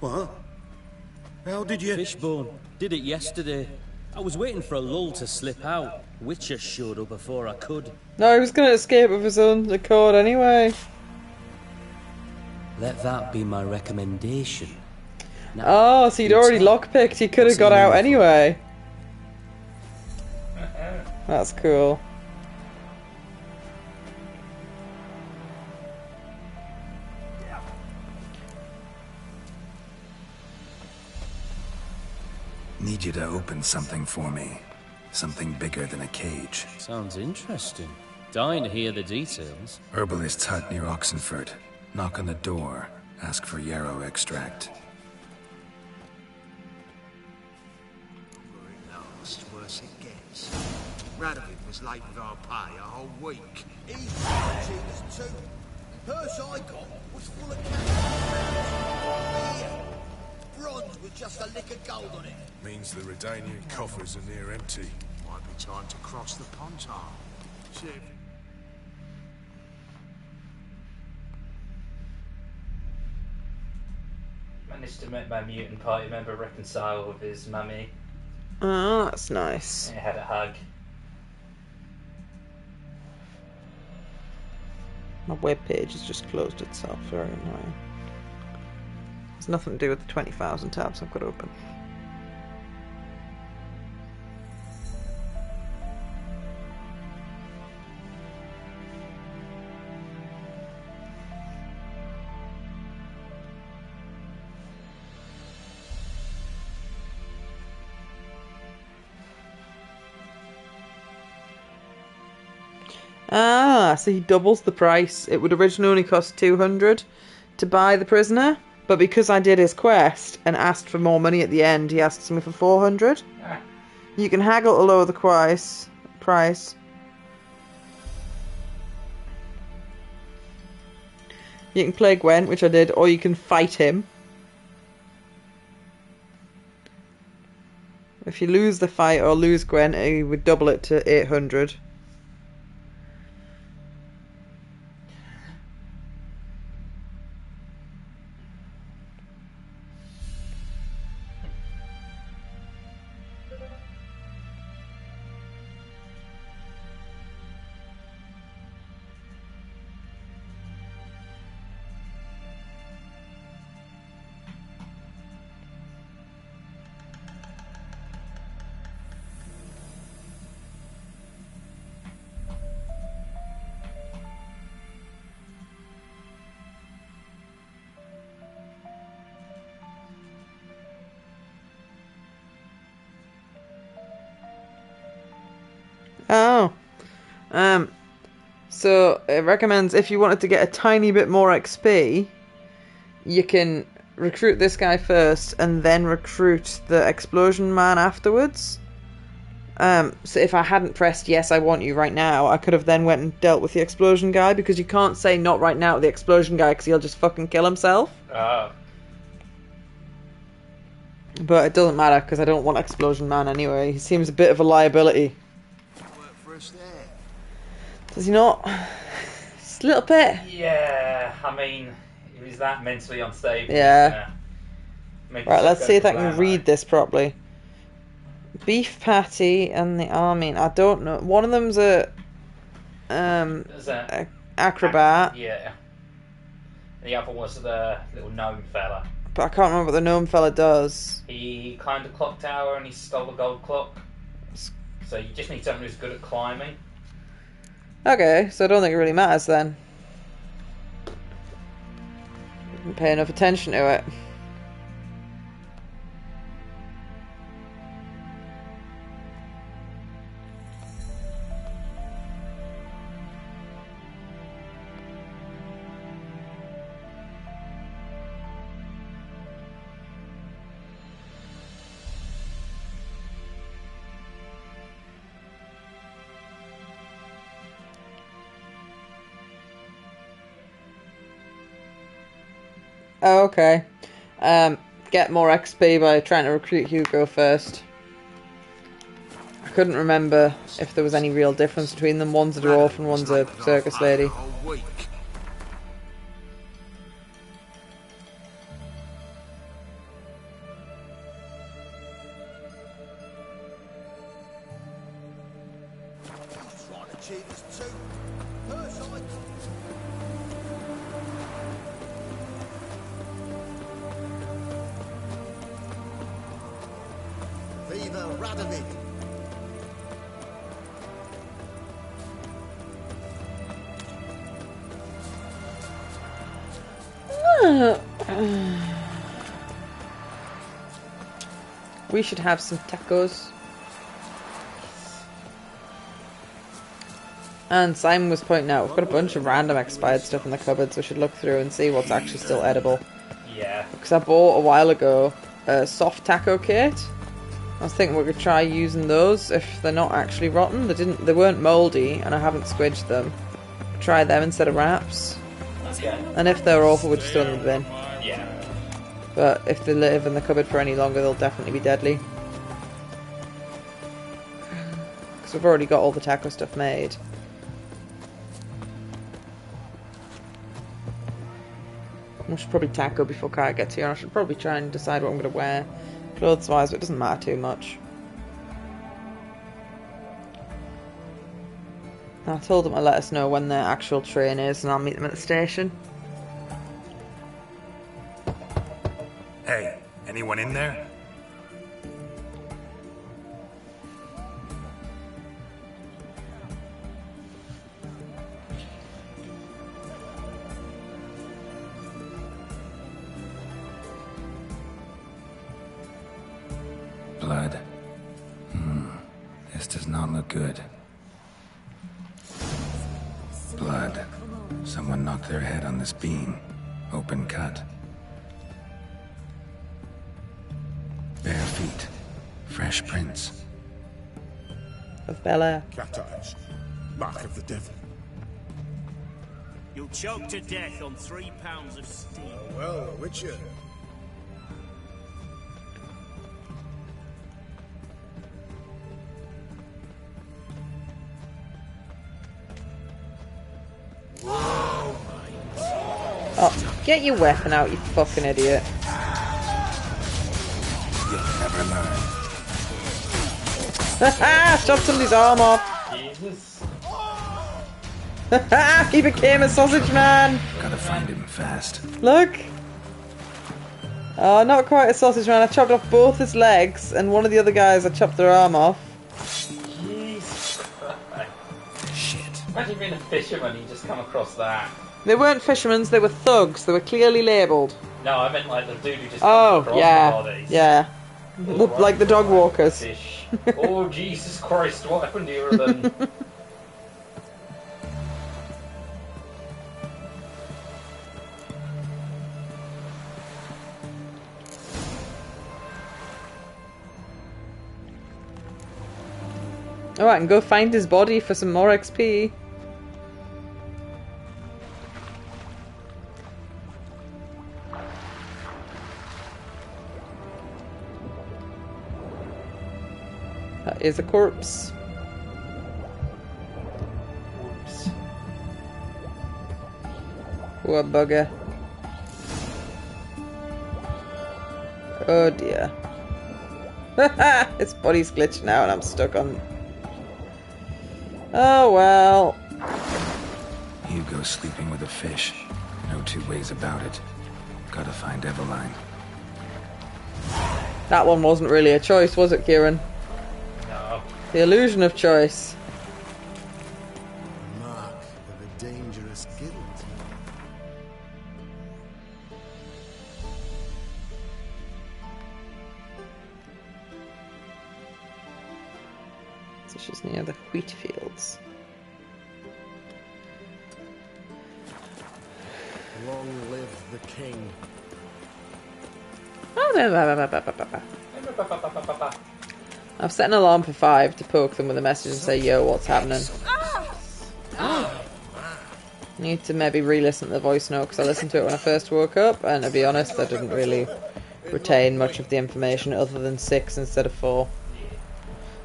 What? How did you... Fishbone. Did it yesterday. I was waiting for a lull to slip out. Witcher showed up before I could. No, he was going to escape of his own accord anyway. Let that be my recommendation. Now, oh, so you'd already lockpicked. He could have got out anyway. That's cool. Need you to open something for me. Something bigger than a cage. Sounds interesting. Dying to hear the details. Herbalist's hut near Oxenford. Knock on the door. Ask for yarrow extract. Last, worse it gets. Radovid was late with our pay a whole week. He's cheating us too. Purse I got was full of cash. Here. Bronze with just a lick of gold on it. Means the Redanian coffers are near empty. Might be time to cross the Pontar. Shiv. Managed to make my mutant party member reconcile with his mummy. Oh, that's nice. They had a hug. My webpage has just closed itself. Very annoying. It's nothing to do with the 20,000 tabs I've got open. Ah, so he doubles the price. It would originally only cost 200 to buy the prisoner, but because I did his quest and asked for more money at the end, he asks me for 400. Ah. You can haggle to lower the price. You can play Gwent, which I did, or you can fight him. If you lose the fight or lose Gwent, he would double it to 800. Oh. So it recommends if you wanted to get a tiny bit more XP, you can recruit this guy first and then recruit the explosion man afterwards. So if I hadn't pressed yes, I want you right now, I could have then went and dealt with the explosion guy, because you can't say not right now to the explosion guy because he'll just fucking kill himself. But it doesn't matter because I don't want explosion man anyway. He seems a bit of a liability. Work for us there. Does he not? Just a little bit. Yeah, I mean, he was that mentally unstable. Yeah. Right, let's see if I can read this properly. Beef patty and the army. I don't know. One of them's a acrobat. Yeah. The other was the little gnome fella. But I can't remember what the gnome fella does. He climbed a clock tower and he stole a gold clock. So you just need someone who's good at climbing. Okay, so I don't think it really matters then. Didn't pay enough attention to it. Oh, okay. Get more XP by trying to recruit Hugo first. I couldn't remember if there was any real difference between them. One's a dwarf and one's a circus lady. Viva Radovid! We should have some tacos. And Simon was pointing out, we've got a bunch of random expired stuff in the cupboards. We should look through and see what's actually still edible. Yeah. Because I bought a while ago a soft taco kit. I was thinking we could try using those if they're not actually rotten. They weren't mouldy, and I haven't squidged them. Try them instead of wraps. Okay. And if they're awful, we'll just throw them in the bin. Yeah. But if they live in the cupboard for any longer, they'll definitely be deadly. Because we've already got all the taco stuff made. I should probably taco before Kai gets here, and I should probably try and decide what I'm going to wear clothes-wise, but it doesn't matter too much. I told them to let us know when their actual train is, and I'll meet them at the station. Hey, anyone in there? Blood. This does not look good. Blood. Someone knocked their head on this beam. Open cut. Bare feet. Fresh prints. Of Bel-Air. Cat eyes. Mark of the devil. You'll choke to death on 3 pounds of steam. Oh, well, a witcher. Oh, get your weapon out, you fucking idiot. You'll never learn. Haha! Chopped somebody's arm off. Jesus. Haha! He became a sausage man! Gotta find him fast. Look! Oh, not quite a sausage man. I chopped off both his legs, and one of the other guys I chopped their arm off. Jesus Christ. Shit. Imagine being a fisherman, you just come across that. They weren't fishermen, they were thugs. They were clearly labelled. No, I meant like the dude who just Oh, comes across yeah. bodies. Yeah. Like the dog walkers. Fish. Oh, Jesus Christ, what happened to you then? Alright, and go find his body for some more XP. That is a corpse. Whoops. What a bugger. Oh dear. His body's glitched now and I'm stuck on... Oh well. Hugo's sleeping with a fish. No two ways about it. Gotta find Eveline. That one wasn't really a choice, was it, Kieran? No. The illusion of choice. Mark of a dangerous guild. So she's near the wheat fields. Long live the king. I've set an alarm for 5 to poke them with a message and say, yo, what's happening? Need to maybe re-listen to the voice note because I listened to it when I first woke up, and to be honest, I didn't really retain much of the information other than 6 instead of 4.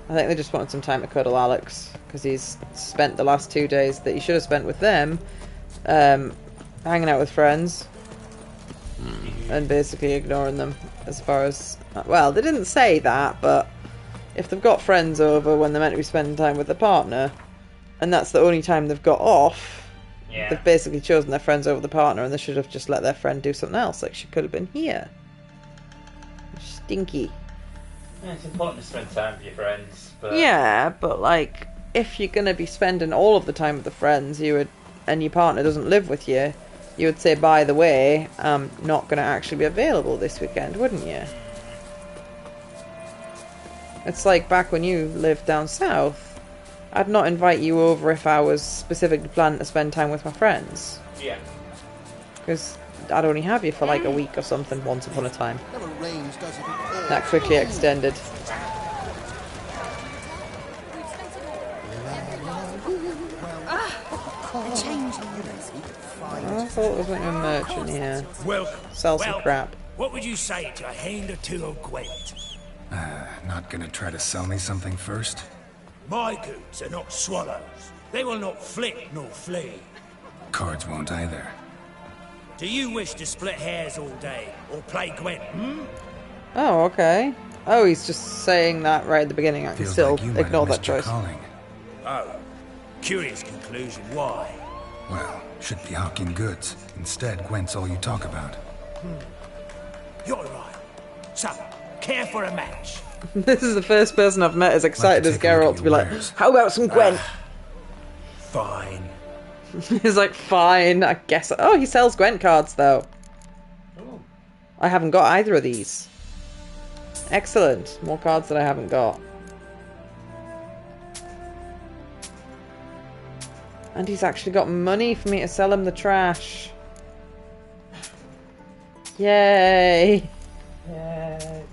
I think they just wanted some time to cuddle Alex because he's spent the last 2 days that he should have spent with them hanging out with friends and basically ignoring them as far as... Well, they didn't say that, but if they've got friends over when they're meant to be spending time with their partner and that's the only time they've got off, Yeah. they've basically chosen their friends over the partner and they should have just let their friend do something else, like she could have been here. Stinky. Yeah, it's important to spend time with your friends, but... Yeah, but like, if you're going to be spending all of the time with the friends, and your partner doesn't live with you, you would say, by the way, I'm not going to actually be available this weekend, wouldn't you? It's like back when you lived down south. I'd not invite you over if I was specifically planning to spend time with my friends. Yeah. Because I'd only have you for like a week or something once upon a time. That quickly extended. I thought there was like a merchant here. Sell some crap. What would you say to a hand or two of Gwent? Not gonna try to sell me something first? My goods are not swallows. They will not flit nor flee. Cards won't either. Do you wish to split hairs all day, or play Gwent, Oh, okay. Oh, he's just saying that right at the beginning. I can Feels still like you might ignore have that missed your choice. calling. Oh, curious conclusion. Why? Well, should be hawking goods. Instead, Gwent's all you talk about. You're right. So, care for a match? This is the first person I've met as excited as Geralt to be like, how about some Gwent? Fine. He's like, fine, I guess. Oh, he sells Gwent cards, though. Ooh. I haven't got either of these. Excellent. More cards that I haven't got. And he's actually got money for me to sell him the trash. Yay! Yay.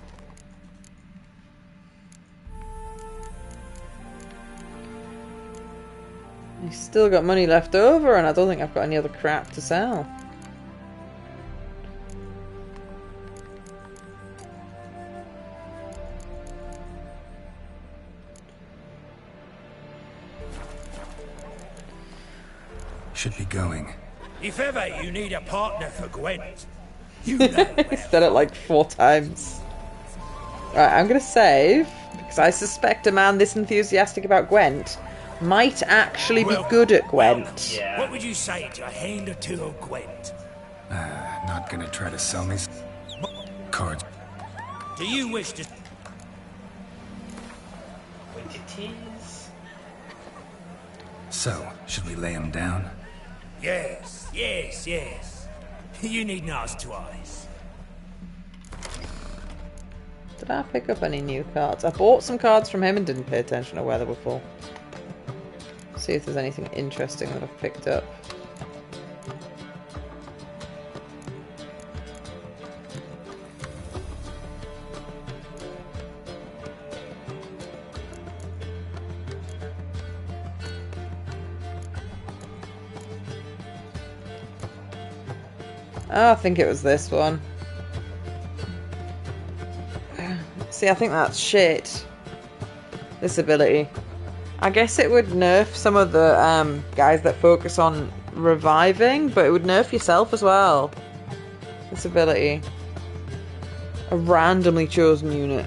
He's still got money left over, and I don't think I've got any other crap to sell. Should be going. If ever you need a partner for Gwent, you know He said it like 4 times. Right, I'm gonna save, because I suspect a man this enthusiastic about Gwent might actually be good at Gwent. Yeah. What would you say to a hand or two of Gwent? Not gonna try to sell me cards. Do you wish to... What it is? So, should we lay him down? Yes, yes, yes. You needn't ask twice. Did I pick up any new cards? I bought some cards from him and didn't pay attention to where they were for. See if there's anything interesting that I've picked up. Oh, I think it was this one. See, I think that's shit. This ability. I guess it would nerf some of the guys that focus on reviving, but it would nerf yourself as well. This ability. A randomly chosen unit.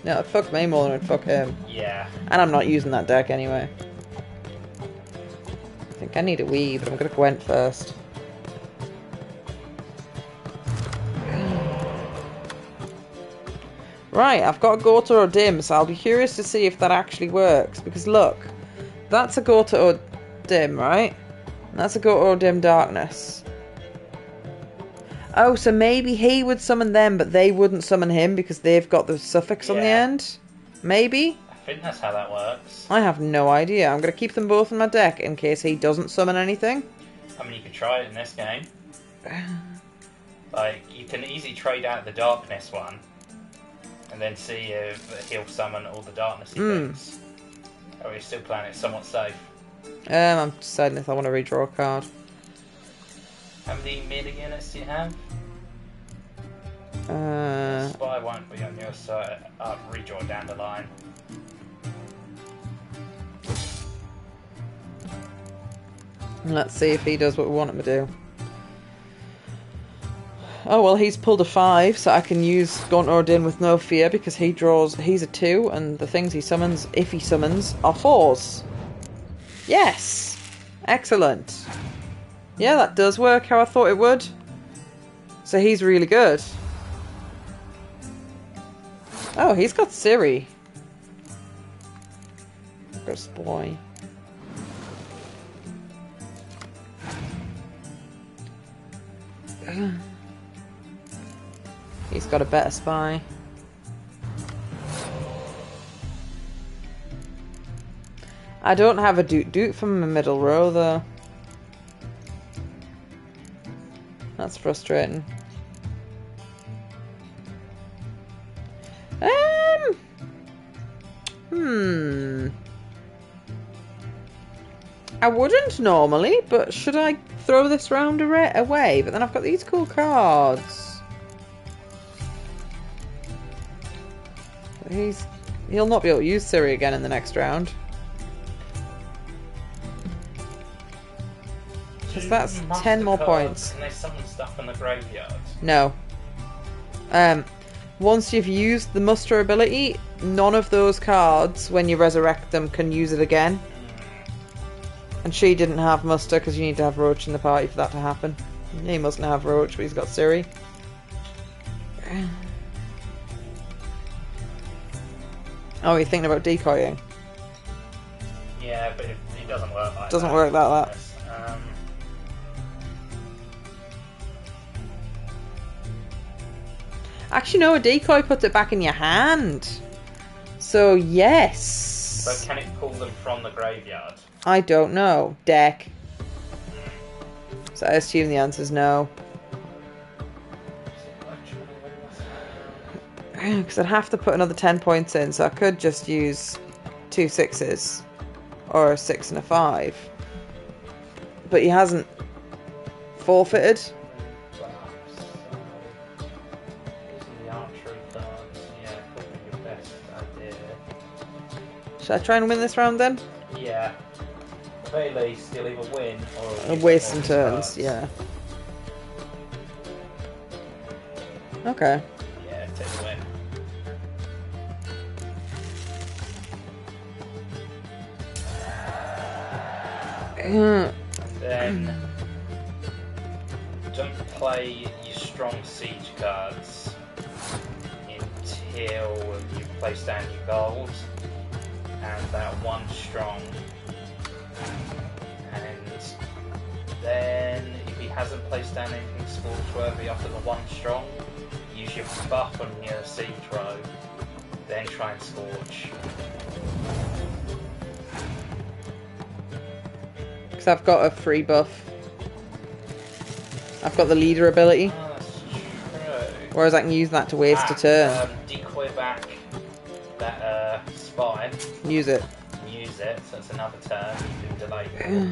No, it'd fuck me more than it'd fuck him. Yeah. And I'm not using that deck anyway. I think I need a Wii, but I'm gonna Gwent first. Right, I've got a Gorta or Dim, so I'll be curious to see if that actually works. Because look, that's a Gorta or Dim, right? And that's a Gorta or Dim Darkness. Oh, so maybe he would summon them, but they wouldn't summon him because they've got the suffix on the end? Maybe? I think that's how that works. I have no idea. I'm going to keep them both in my deck in case he doesn't summon anything. I mean, you could try it in this game. Like, you can easily trade out the darkness one, and then see if he'll summon all the darkness things. Or you're still playing it somewhat safe. I'm deciding if I want to redraw a card. How many melee units do you have? Spy won't be on your side. Redraw down the line. Let's see if he does what we want him to do. Oh well, he's pulled a 5, so I can use Gaunt Ordin with no fear because he's a 2, and the things he summons, if he summons, are 4s. Yes! Excellent. Yeah, that does work how I thought it would. So he's really good. Oh, he's got Ciri. secret spy. He's got a better spy. I don't have a doot from the middle row though. That's frustrating. I wouldn't normally, but should I throw this round away? But then I've got these cool cards. He'll not be able to use Siri again in the next round. Because that's 10 more points. Can they summon stuff from the graveyard? No. Once you've used the muster ability, none of those cards, when you resurrect them, can use it again. And she didn't have muster because you need to have Roach in the party for that to happen. He mustn't have Roach, but he's got Siri. Oh, you're thinking about decoying? Yeah, but it doesn't work like that. Doesn't work like that. Actually, no, a decoy puts it back in your hand. So, yes. But can it pull them from the graveyard? I don't know. Deck. So I assume the answer is no. Because I'd have to put another 10 points in, so I could just use 2 6s. Or a 6 and a 5. But he hasn't forfeited. Should I try and win this round then? Yeah. At very least, he'll either win or waste some turns, yeah. Okay. Yeah, take the win. Then don't play your strong siege cards until you've placed down your gold. And that 1 strong, and then if he hasn't placed down anything scorch-worthy after the 1 strong, use your buff on your siege row, then try and scorch. Because I've got a free buff. I've got the leader ability. Oh, that's true. Whereas I can use that to waste a turn. Decoy back that spy. Use it. Use it, so it's another turn. You can delay it.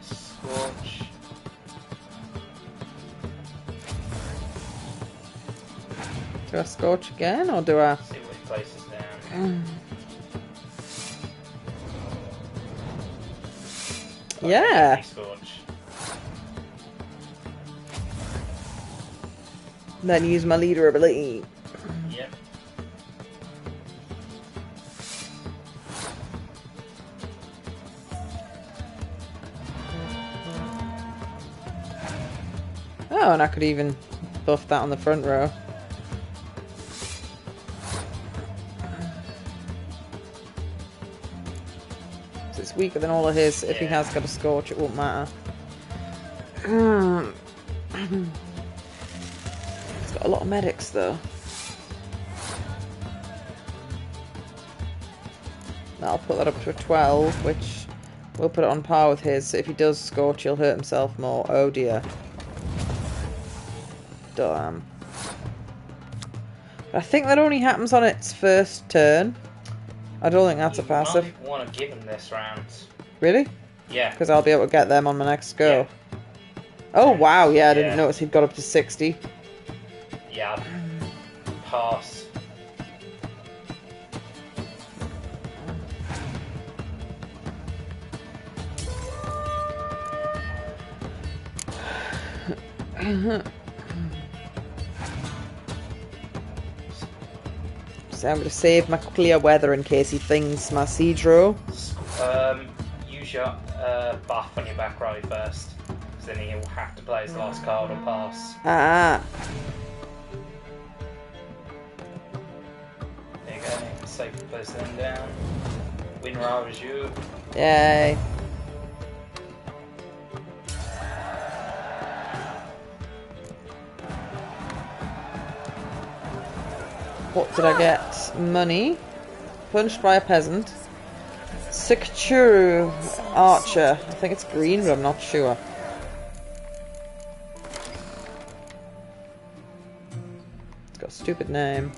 Scorch. Do I scorch again, or do I? See what he places down. Yeah. Then use my leader ability. Yep. Oh, and I could even buff that on the front row. It's weaker than all of his. If he has got a scorch, it won't matter. It's got a lot of medics though. I'll put that up to a 12, which we'll put it on par with his. So if he does scorch, he'll hurt himself more. Oh dear. Damn. But I think that only happens on its first turn. I don't think that's a passive. You might want to give him this round. Really? Yeah. Because I'll be able to get them on my next go. Yeah. Oh wow, yeah, I didn't notice he'd got up to 60. Yeah. Pass. So I'm going to save my clear weather in case he thinks my siege row. Use your buff on your back row first, because then he'll have to play his last card or pass. Ah. There you go. Safely place them down. Winrow is you. Yay. What did I get? Money. Punched by a peasant. Sikchuru Archer. I think it's green, but I'm not sure. It's got a stupid name.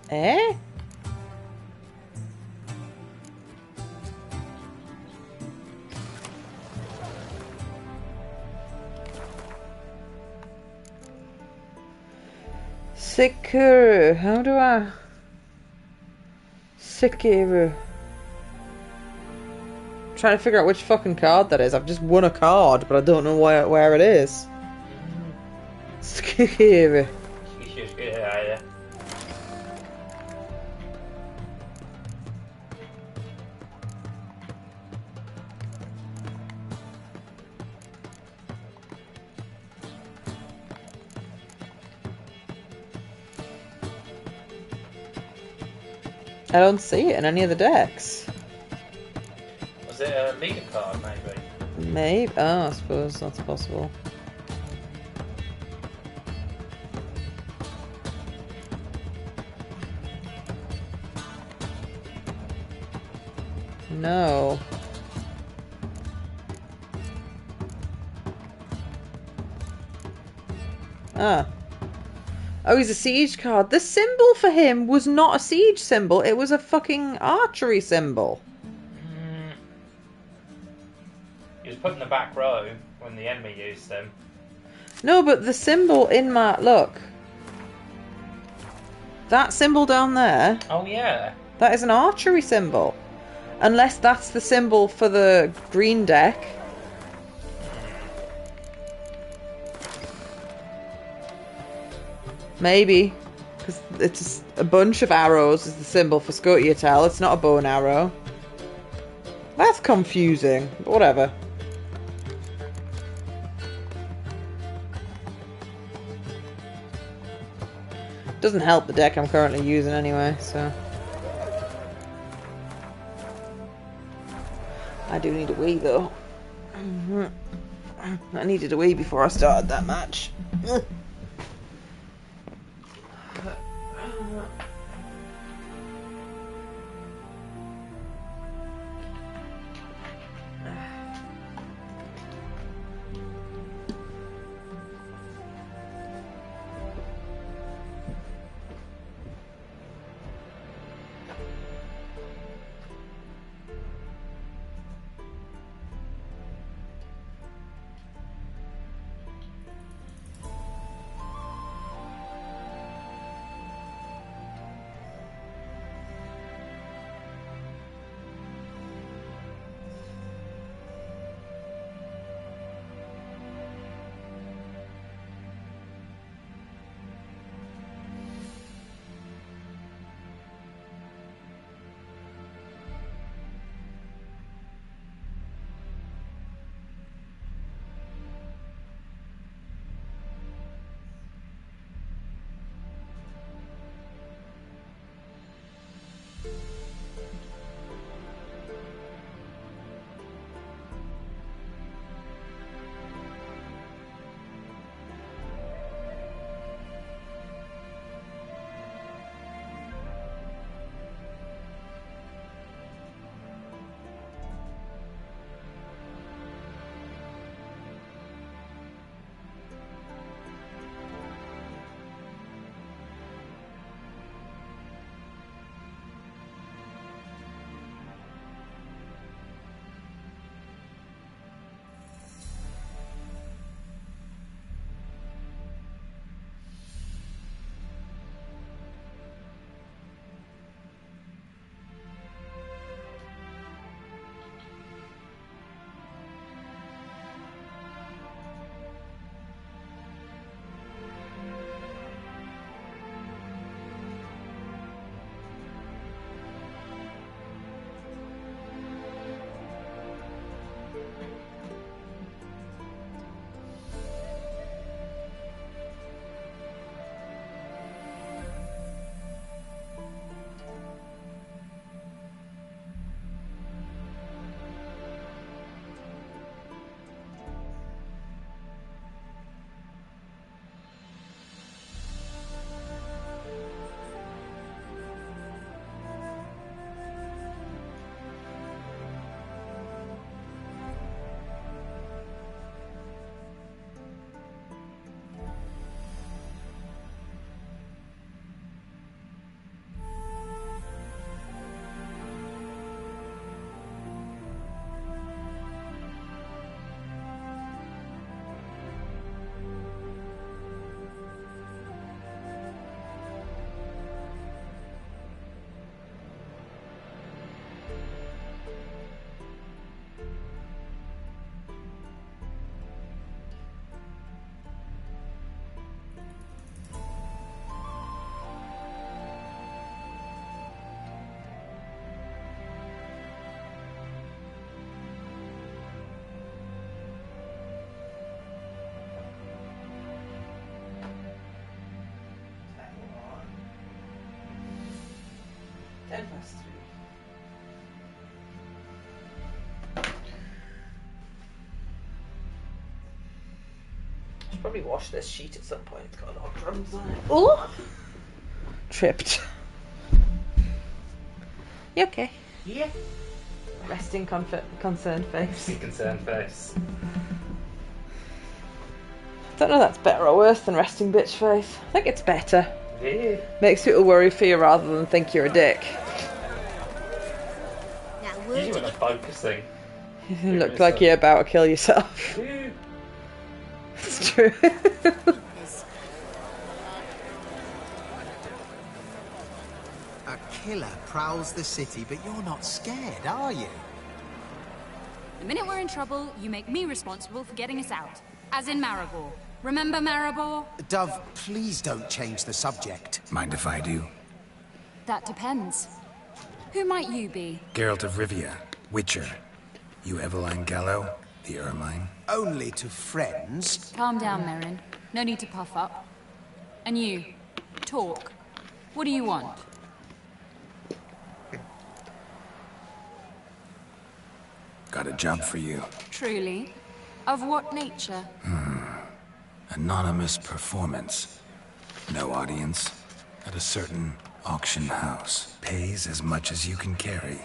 Eh? Sekuru. How do I... Sekuru. Trying to figure out which fucking card that is. I've just won a card, but I don't know where it is. Sekuru. Yeah. I don't see it in any of the decks. Was it a leader card, maybe? Maybe. Oh, I suppose that's possible. No. Ah. Oh, he's a siege card. The symbol for him was not a siege symbol. It was a fucking archery symbol. He was put in the back row when the enemy used them. No, but the symbol in my... Look. That symbol down there... Oh, yeah. That is an archery symbol. Unless that's the symbol for the green deck. Maybe. Because it's a bunch of arrows is the symbol for Scotiatel. It's not a bow and arrow. That's confusing. But whatever. Doesn't help the deck I'm currently using anyway, so... I do need a wee though. I needed a wee before I started that match. Pass through. I should probably wash this sheet at some point. It's got a lot of crumbs on it. Oh! Tripped. You okay? Yeah. Resting concerned face. Concerned face. I don't know if that's better or worse than resting bitch face. I think it's better. Yeah. Makes people worry for you rather than think you're a dick. You were focusing. You look like you're about to kill yourself. It's true. A killer prowls the city, but you're not scared, are you? The minute we're in trouble, you make me responsible for getting us out. As in Maribor. Remember Maribor? Dove, please don't change the subject. Mind if I do? That depends. Who might you be? Geralt of Rivia, Witcher. You Eveline Gallo, the Ermine? Only to friends. Calm down, Merrin. No need to puff up. And you, talk. What do you want? Got a job for you. Truly? Of what nature? Anonymous performance. No audience. At a certain auction house. Pays as much as you can carry.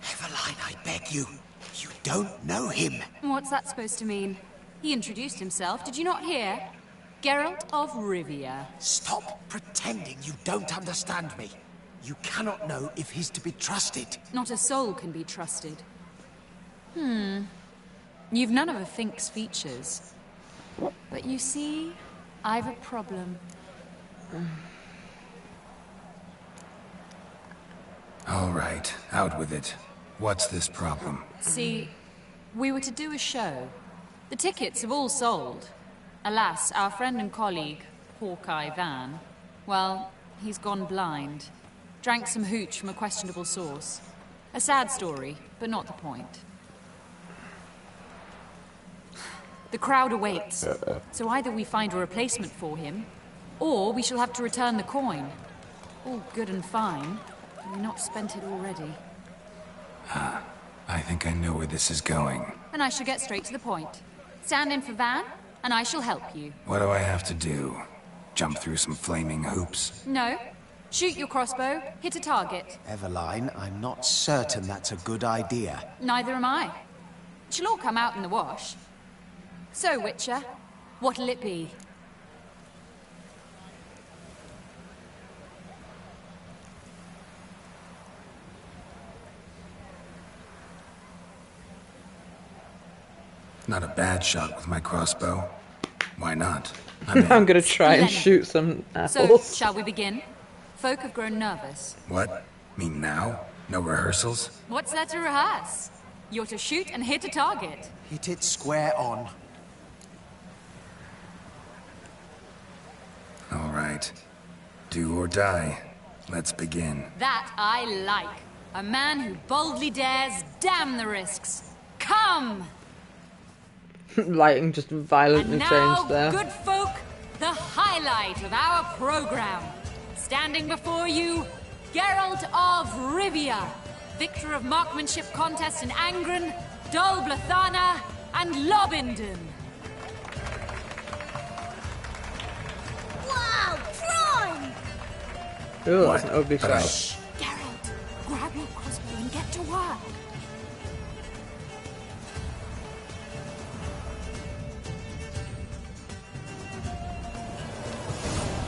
Eveline, I beg you. You don't know him. What's that supposed to mean? He introduced himself, did you not hear? Geralt of Rivia. Stop pretending you don't understand me. You cannot know if he's to be trusted. Not a soul can be trusted. You've none of a Fink's features. But you see, I've a problem. All right, out with it. What's this problem? See, we were to do a show. The tickets have all sold. Alas, our friend and colleague, Hawkeye Van, well, he's gone blind. Drank some hooch from a questionable source. A sad story, but not the point. The crowd awaits, so either we find a replacement for him, or we shall have to return the coin. All good and fine, but we've not spent it already. I think I know where this is going. And I shall get straight to the point. Stand in for Van, and I shall help you. What do I have to do? Jump through some flaming hoops? No. Shoot your crossbow, hit a target. Eveline, I'm not certain that's a good idea. Neither am I. It shall all come out in the wash. So, Witcher, what'll it be? Not a bad shot with my crossbow. Why not? I'm gonna try and shoot some apples. So, shall we begin? Folk have grown nervous. What? Mean now? No rehearsals? What's there to rehearse? You're to shoot and hit a target. Hit it square on. All right. Do or die. Let's begin. That I like. A man who boldly dares, damn the risks. Come! Lighting just violently And now, changed there. good folk, the highlight of our program. Standing before you, Geralt of Rivia, victor of marksmanship contests in Angren, Dol Blathana, and Lobindon. Wow, prime! Ooh, that's an ugly shot. Shh! Geralt, grab your crossbow and get to work.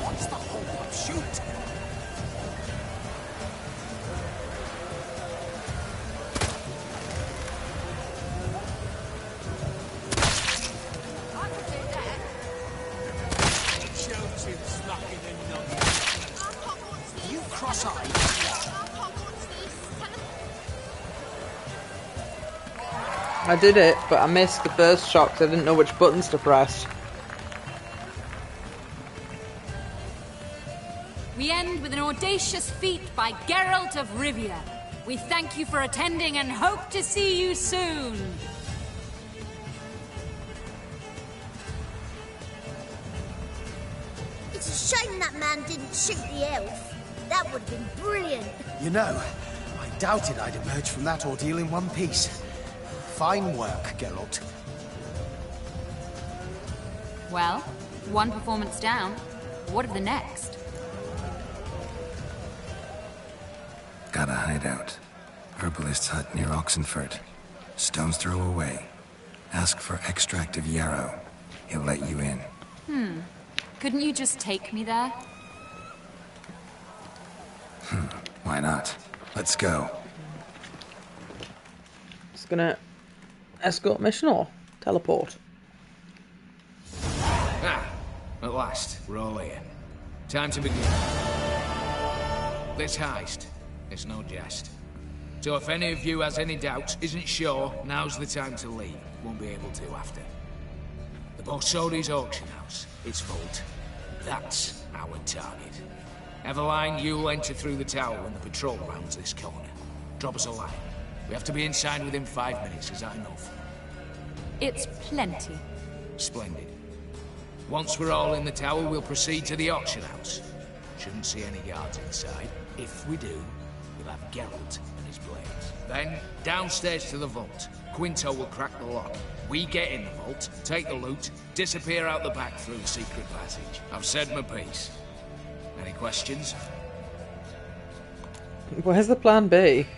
What's the hold up? Shoot! You cross-eyed. I did it, but I missed the first shot because I didn't know which buttons to press. We end with an audacious feat by Geralt of Rivia. We thank you for attending and hope to see you soon. It's a shame that man didn't shoot the elf. That would have been brilliant. You know, I doubted I'd emerge from that ordeal in one piece. Fine work, Geralt. Well, one performance down. What of the next? Got a hideout. Herbalist's hut near Oxenford. Stone's throw away. Ask for extract of yarrow. He'll let you in. Couldn't you just take me there? Why not? Let's go. It's gonna escort mission or teleport? At last, we're all here. Time to begin. This heist, it's no jest. So if any of you has any doubts, isn't sure, now's the time to leave. Won't be able to after. The Borsodi's auction house, its vault. That's our target. Eveline, you'll enter through the tower when the patrol rounds this corner. Drop us a line. We have to be inside within 5 minutes, is that enough? It's plenty. Splendid. Once we're all in the tower, we'll proceed to the auction house. Shouldn't see any guards inside. If we do, we'll have Geralt and his blades. Then, downstairs to the vault. Quinto will crack the lock. We get in the vault, take the loot, disappear out the back through the secret passage. I've said my piece. Any questions? Where's the plan B?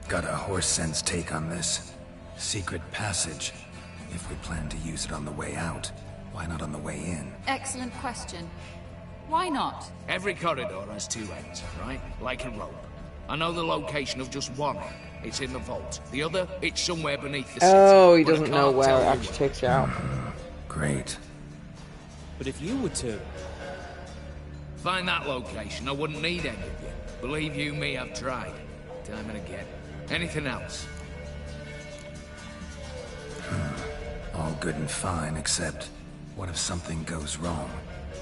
Got a horse sense take on this. Secret passage. If we plan to use it on the way out, why not on the way in? Excellent question. Why not? Every corridor has two ends, right? Like a rope. I know the location of just one end. It's in the vault. The other, it's somewhere beneath the city. Oh, he But I doesn't know can't where tell it you actually takes you out. Great. But if you were to... Find that location, I wouldn't need any of you. Believe you me, I've tried. Time and again. Anything else? All good and fine, except what if something goes wrong?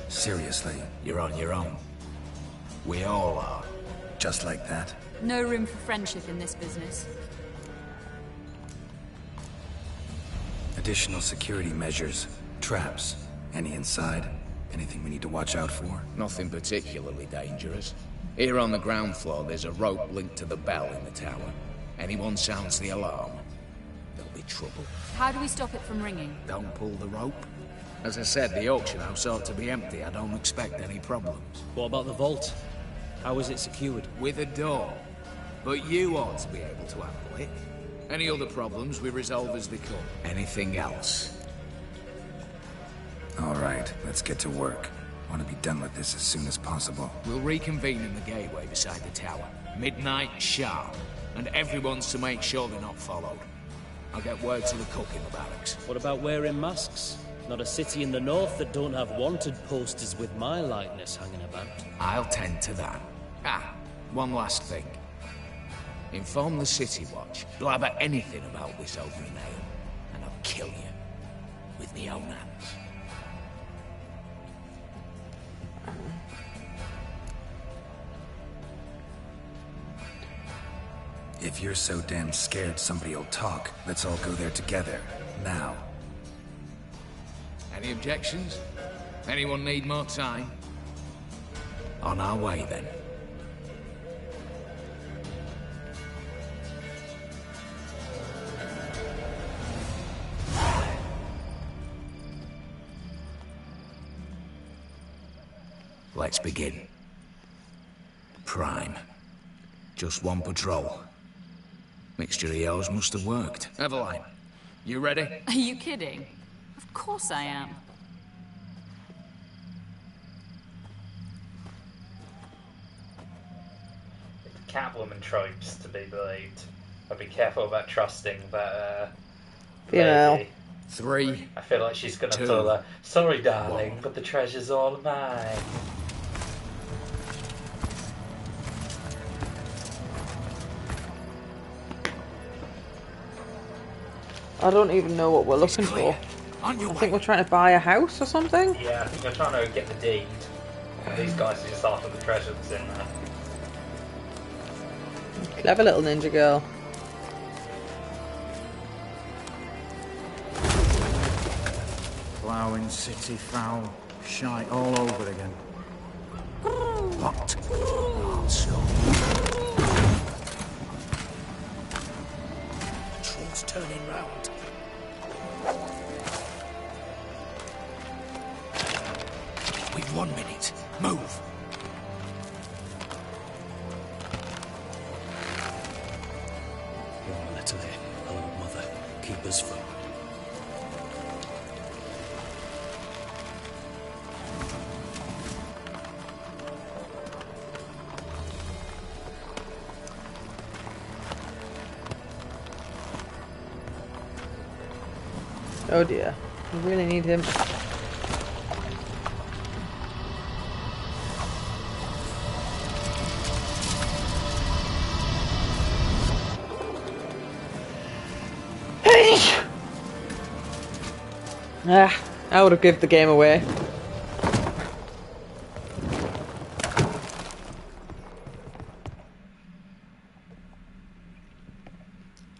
Seriously. You're on your own. We all are. Just like that? No room for friendship in this business. Additional security measures. Traps. Any inside? Anything we need to watch out for? Nothing particularly dangerous. Here on the ground floor, there's a rope linked to the bell in the tower. Anyone sounds the alarm, there'll be trouble. How do we stop it from ringing? Don't pull the rope. As I said, the auction house ought to be empty. I don't expect any problems. What about the vault? How is it secured? With a door. But you ought to be able to handle it. Any other problems, we resolve as they come. Anything else? All right, let's get to work. Want to be done with this as soon as possible. We'll reconvene in the gateway beside the tower. Midnight sharp. And everyone's to make sure they're not followed. I'll get word to the cook in the barracks. What about wearing masks? Not a city in the north that don't have wanted posters with my likeness hanging about. I'll tend to that. One last thing. Inform the City Watch. Blabber anything about this over an ale, and I'll kill you. With me own hands. If you're so damn scared somebody'll talk, let's all go there together. Now. Any objections? Anyone need more time? On our way, then. Let's begin. Prime. Just one patrol. Mixture of yours must have worked. Eveline, you ready? Are you kidding? Of course I am. Catwoman tropes to be believed. I'd be careful about trusting that Female. 3. I feel like she's gonna 2, pull a sorry darling, but the treasure's all mine. I don't even know what we're looking for. I think we're trying to buy a house or something? Yeah, I think they're trying to get the deed. And these guys are just after the treasure that's in there. Clever little ninja girl. Ploughing city fowl, Shite all over again. What? Oh, so. Troll's turning round. We've 1 minute. Move. One letter there. Hello, Mother. Keep us from. Oh dear. We really need him. I would have given the game away.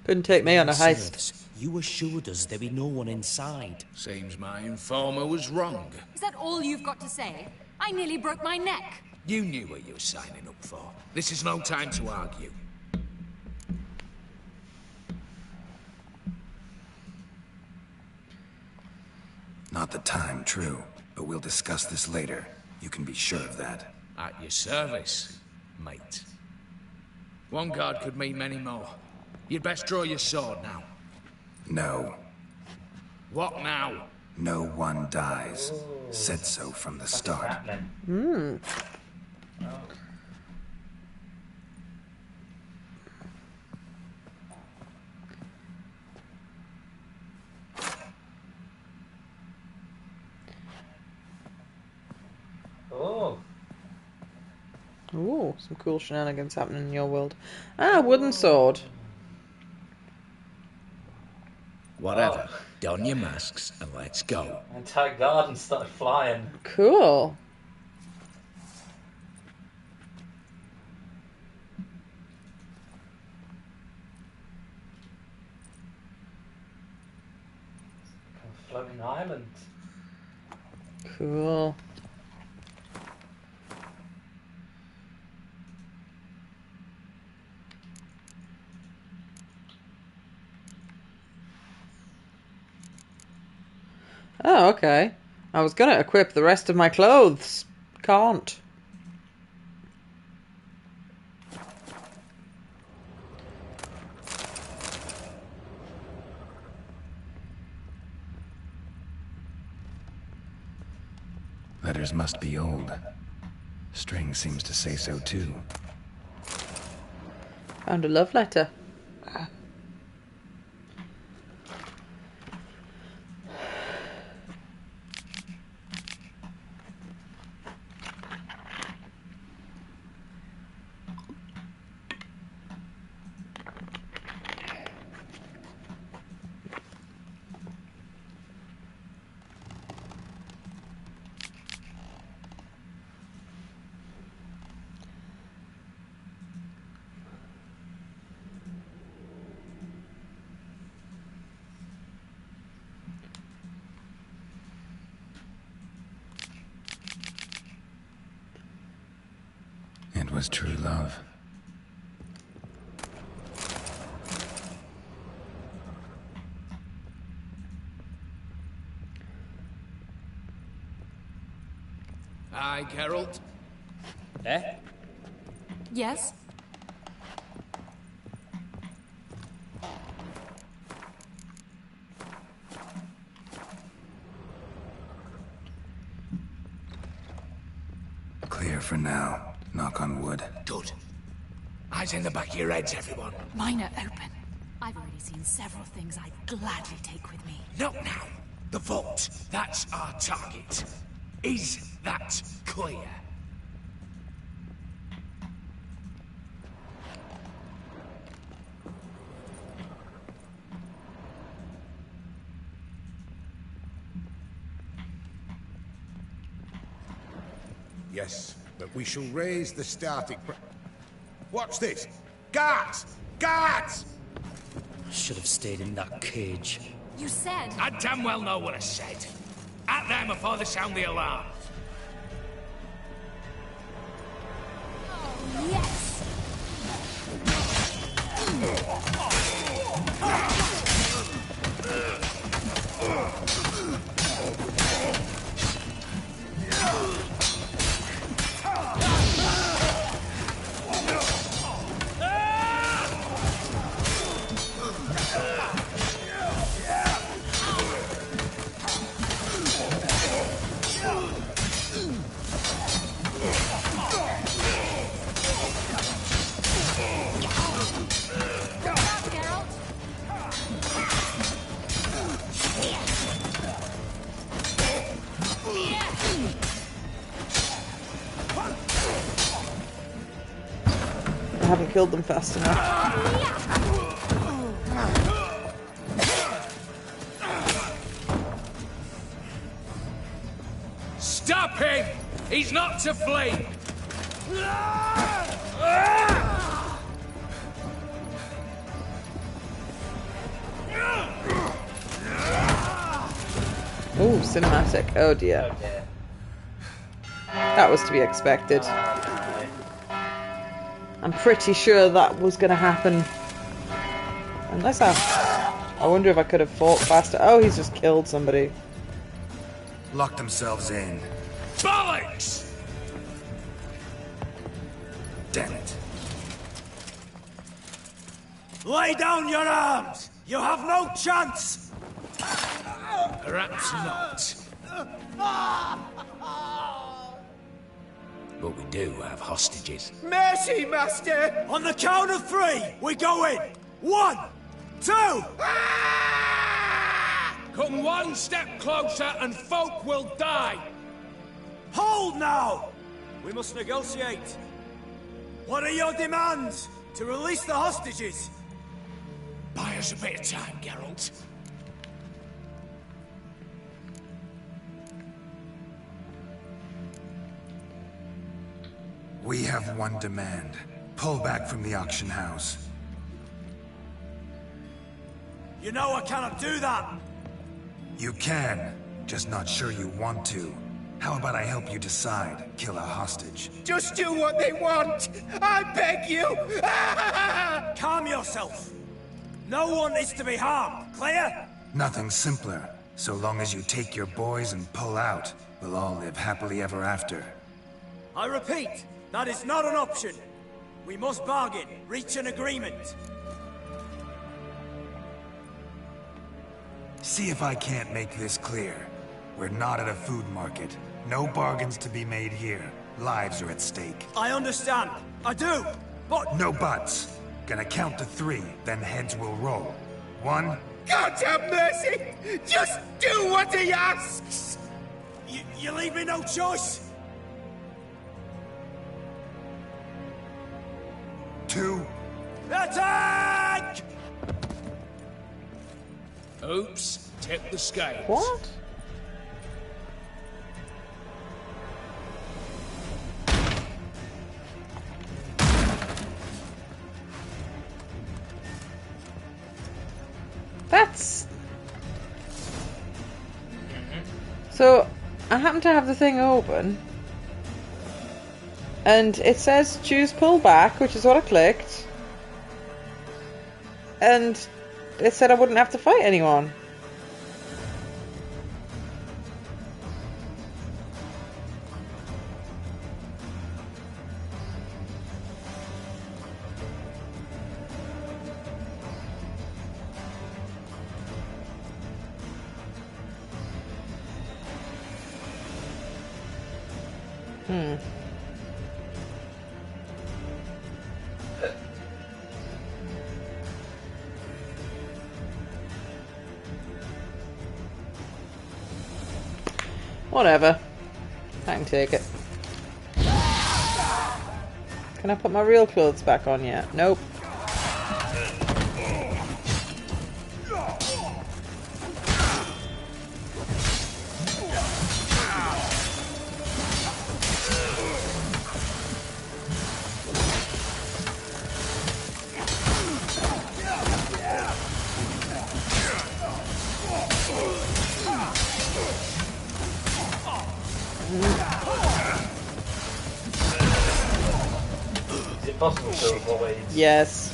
Couldn't take me on a heist. You assured us there be no one inside. Seems my informer was wrong. Is that all you've got to say? I nearly broke my neck. You knew what you were signing up for. This is no time to argue. Not the time, true. But we'll discuss this later. You can be sure of that. At your service, mate. One guard could mean many more. You'd best draw your sword now. No. What now? No one dies. Said so from the start. Hmm. Oh. Ooh, some cool shenanigans happening in your world. Ah, wooden sword. Whatever. Don your masks and let's go. The entire garden started flying. Cool. Floating island. Cool. Oh, okay. I was gonna equip the rest of my clothes. Can't. Letters must be old. String seems to say so too. Found a love letter. It was true love. Aye, Geralt. Eh? Yes? Clear for now. Knock on wood. Good. Eyes in the back of your heads, everyone. Mine are open. I've already seen several things I'd gladly take with me. Not now. The vault. That's our target. Is that clear? Yes, but we shall raise the starting Watch this! Guards! Guards! Should have stayed in that cage. You said... I damn well know what I said. At them before they sound the alarm. I haven't killed them fast enough. Stop him! He's not to blame! Oh, cinematic. Oh dear. That was to be expected. I'm pretty sure that was going to happen. Unless I wonder if I could have fought faster. Oh, he's just killed somebody. Locked themselves in. Bollocks! Damn it. Lay down your arms! You have no chance! Perhaps not. But we do have hostages. Mercy, Master! On the count of 3, we go in! 1, 2! Come one step closer and folk will die! Hold now! We must negotiate. What are your demands? To release the hostages? Buy us a bit of time, Geralt. We have one demand. Pull back from the auction house. You know I cannot do that! You can, just not sure you want to. How about I help you decide? Kill a hostage. Just do what they want! I beg you! Calm yourself! No one is to be harmed, clear? Nothing simpler. So long as you take your boys and pull out, we'll all live happily ever after. I repeat, that is not an option. We must bargain, reach an agreement. See if I can't make this clear. We're not at a food market. No bargains to be made here. Lives are at stake. I understand. I do. But... No buts. Gonna count to 3, then heads will roll. 1... God have mercy! Just do what he asks! You leave me no choice? 2... Attack! Oops, tip the scales. What? That's... So, I happen to have the thing open. And it says choose pullback, which is what I clicked. And it said I wouldn't have to fight anyone. Whatever. I can take it. Can I put my real clothes back on yet? Nope. it possible to avoid? Yes.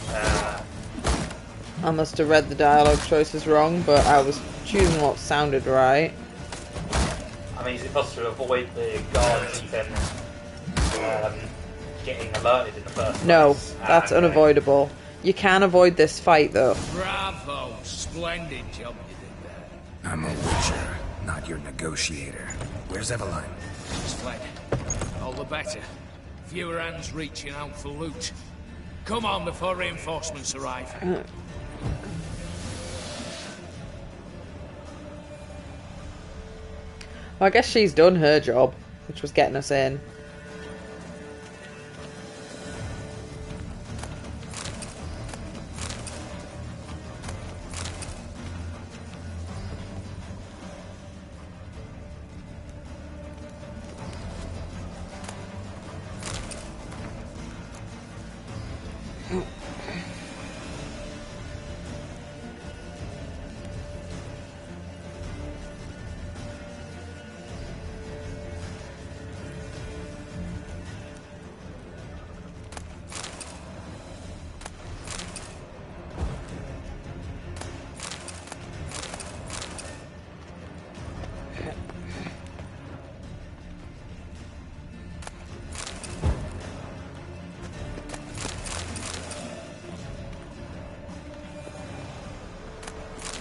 I must have read the dialogue choices wrong, but I was choosing what sounded right. I mean, is it possible to avoid the guards even getting alerted in the first place? No, that's unavoidable. You can avoid this fight, though. Bravo! Splendid job you did there. I'm a witcher, not your negotiator. Where's Eveline? She's fled. All the better. Fewer hands reaching out for loot. Come on before reinforcements arrive. Well, I guess she's done her job, which was getting us in.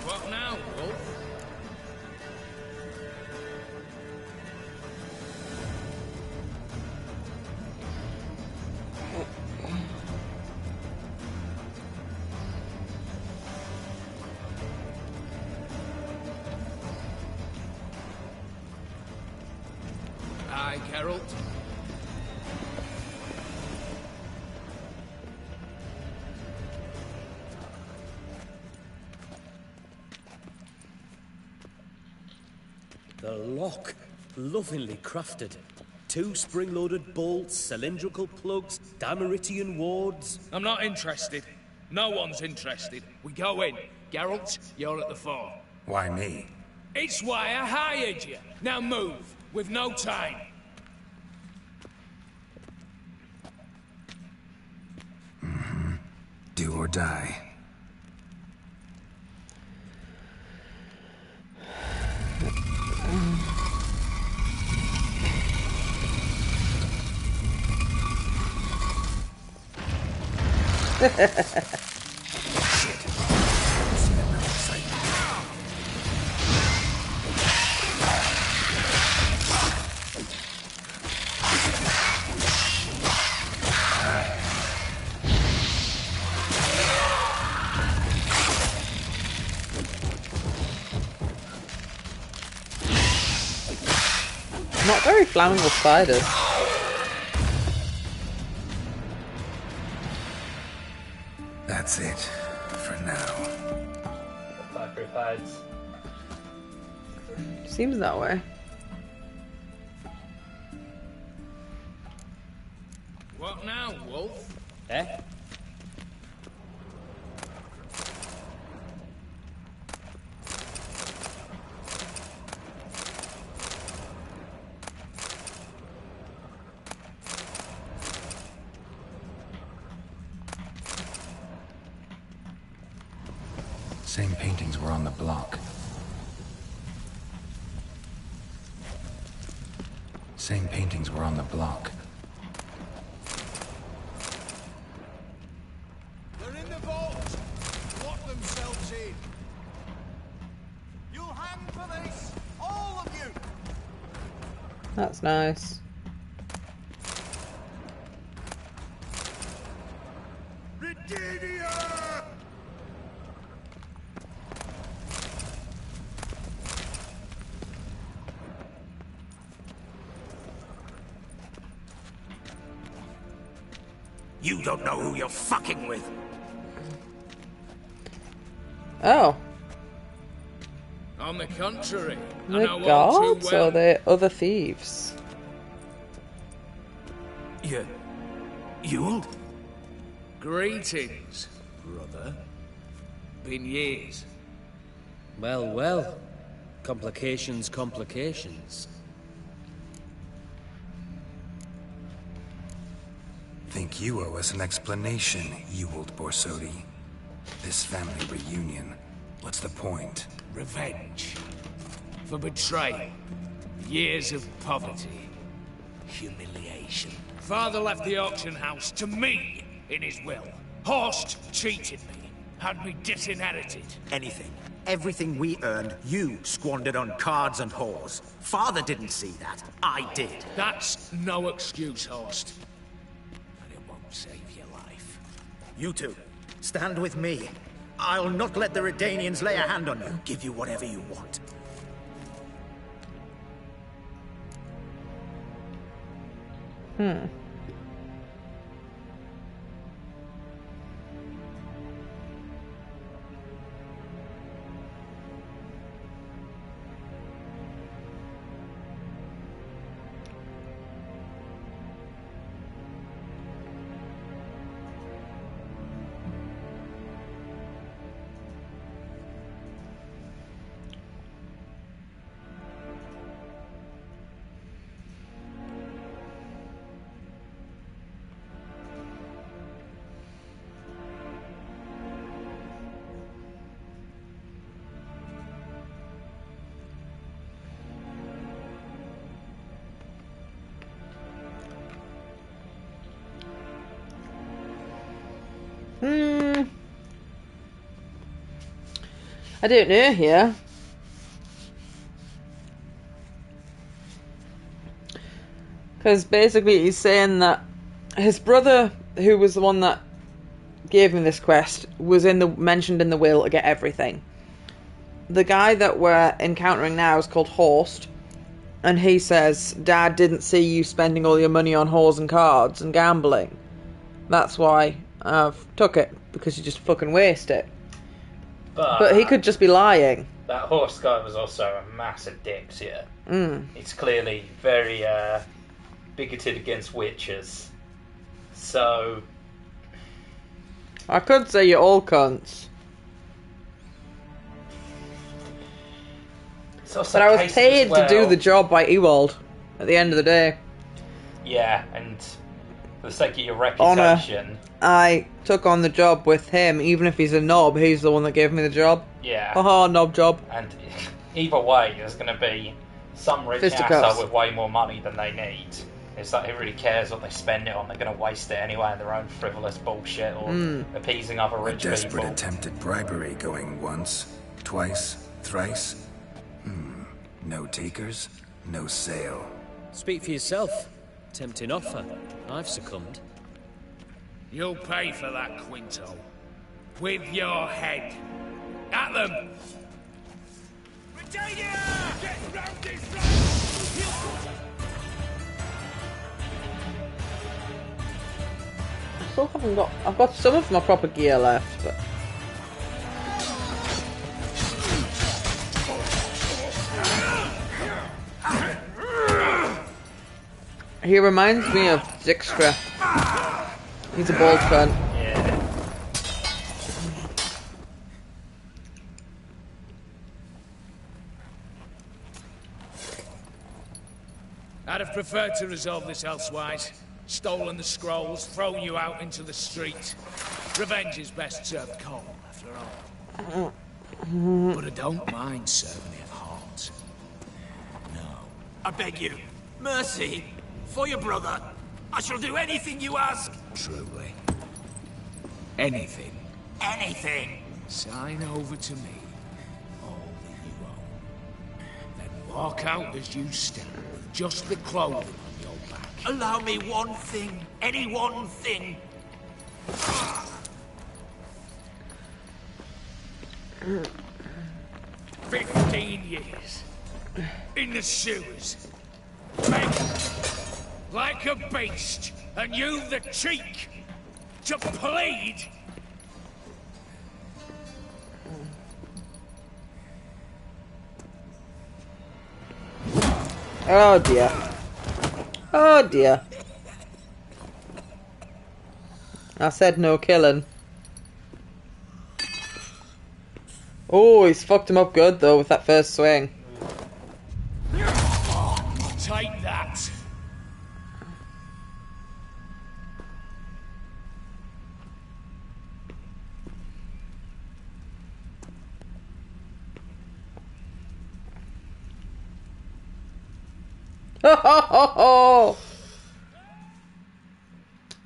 What now, Wolf? Aye, Geralt. The lock. Lovingly crafted. 2 spring-loaded bolts, cylindrical plugs, Dameritian wards. I'm not interested. No one's interested. We go in. Geralt, you're at the fore. Why me? It's why I hired you. Now move. We've no time. Do or die. Not very flammable spiders. That's it, for now. Five pads. Seems that way. What now, Wolf? Eh? Same paintings were on the block. Same paintings were on the block. They're in the vault! Lock themselves in! You'll hang for this! All of you! That's nice. Redeemia! You don't know who you're fucking with. Oh. On the contrary, I The know all too guards well. or the other thieves? You? Greetings, brother. Been years. Well, well. Complications, complications. think you owe us an explanation, you old Borsodi. This family reunion, what's the point? Revenge. For betrayal. Years of poverty. Humiliation. Father left the auction house to me in his will. Horst cheated me. Had me disinherited. Anything. Everything we earned, you squandered on cards and whores. Father didn't see that. I did. That's no excuse, Horst. And it won't save your life. You two, stand with me. I'll not let the Redanians lay a hand on you. Give you whatever you want. I don't know here. Because basically he's saying that his brother, who was the one that gave him this quest, was mentioned in the will to get everything. The guy that we're encountering now is called Horst, and he says, Dad didn't see you spending all your money on whores and cards and gambling. That's why I've took it, because you just fucking waste it. But he could just be lying. That horse guy was also a massive dick to you. He's clearly very bigoted against witches. So... I could say you're all cunts. But I was paid to do the job by Ewald at the end of the day. Yeah, and for the sake of your reputation... I took on the job with him, even if he's a knob, he's the one that gave me the job. Yeah. Haha, knob job. And either way, there's going to be some rich asshole with way more money than they need. It's like, who really cares what they spend it on? They're going to waste it anyway in their own frivolous bullshit or appeasing other rich people. A desperate attempt at bribery going once, twice, thrice. No takers, no sale. Speak for yourself. Tempting offer. I've succumbed. You'll pay for that, Quinto. With your head. At them! Britannia! Get round this road! I still haven't got... I've got some of my proper gear left, but... He reminds me of Dijkstra. He's a bald cunt. Yeah. I'd have preferred to resolve this elsewise. Stolen the scrolls, thrown you out into the street. Revenge is best served cold, after all. But I don't mind serving it hot. No. I beg you, mercy, for your brother. I shall do anything you ask. Truly. Anything. Anything. Sign over to me all that you own. Then walk out as you stand with just the clothing on your back. Allow me one thing. Any one thing. 15 years. In the sewers. Begging. Like a beast. And you the cheek to plead. Oh dear. Oh dear. I said no killing. Oh, he's fucked him up good though with that first swing. Take that.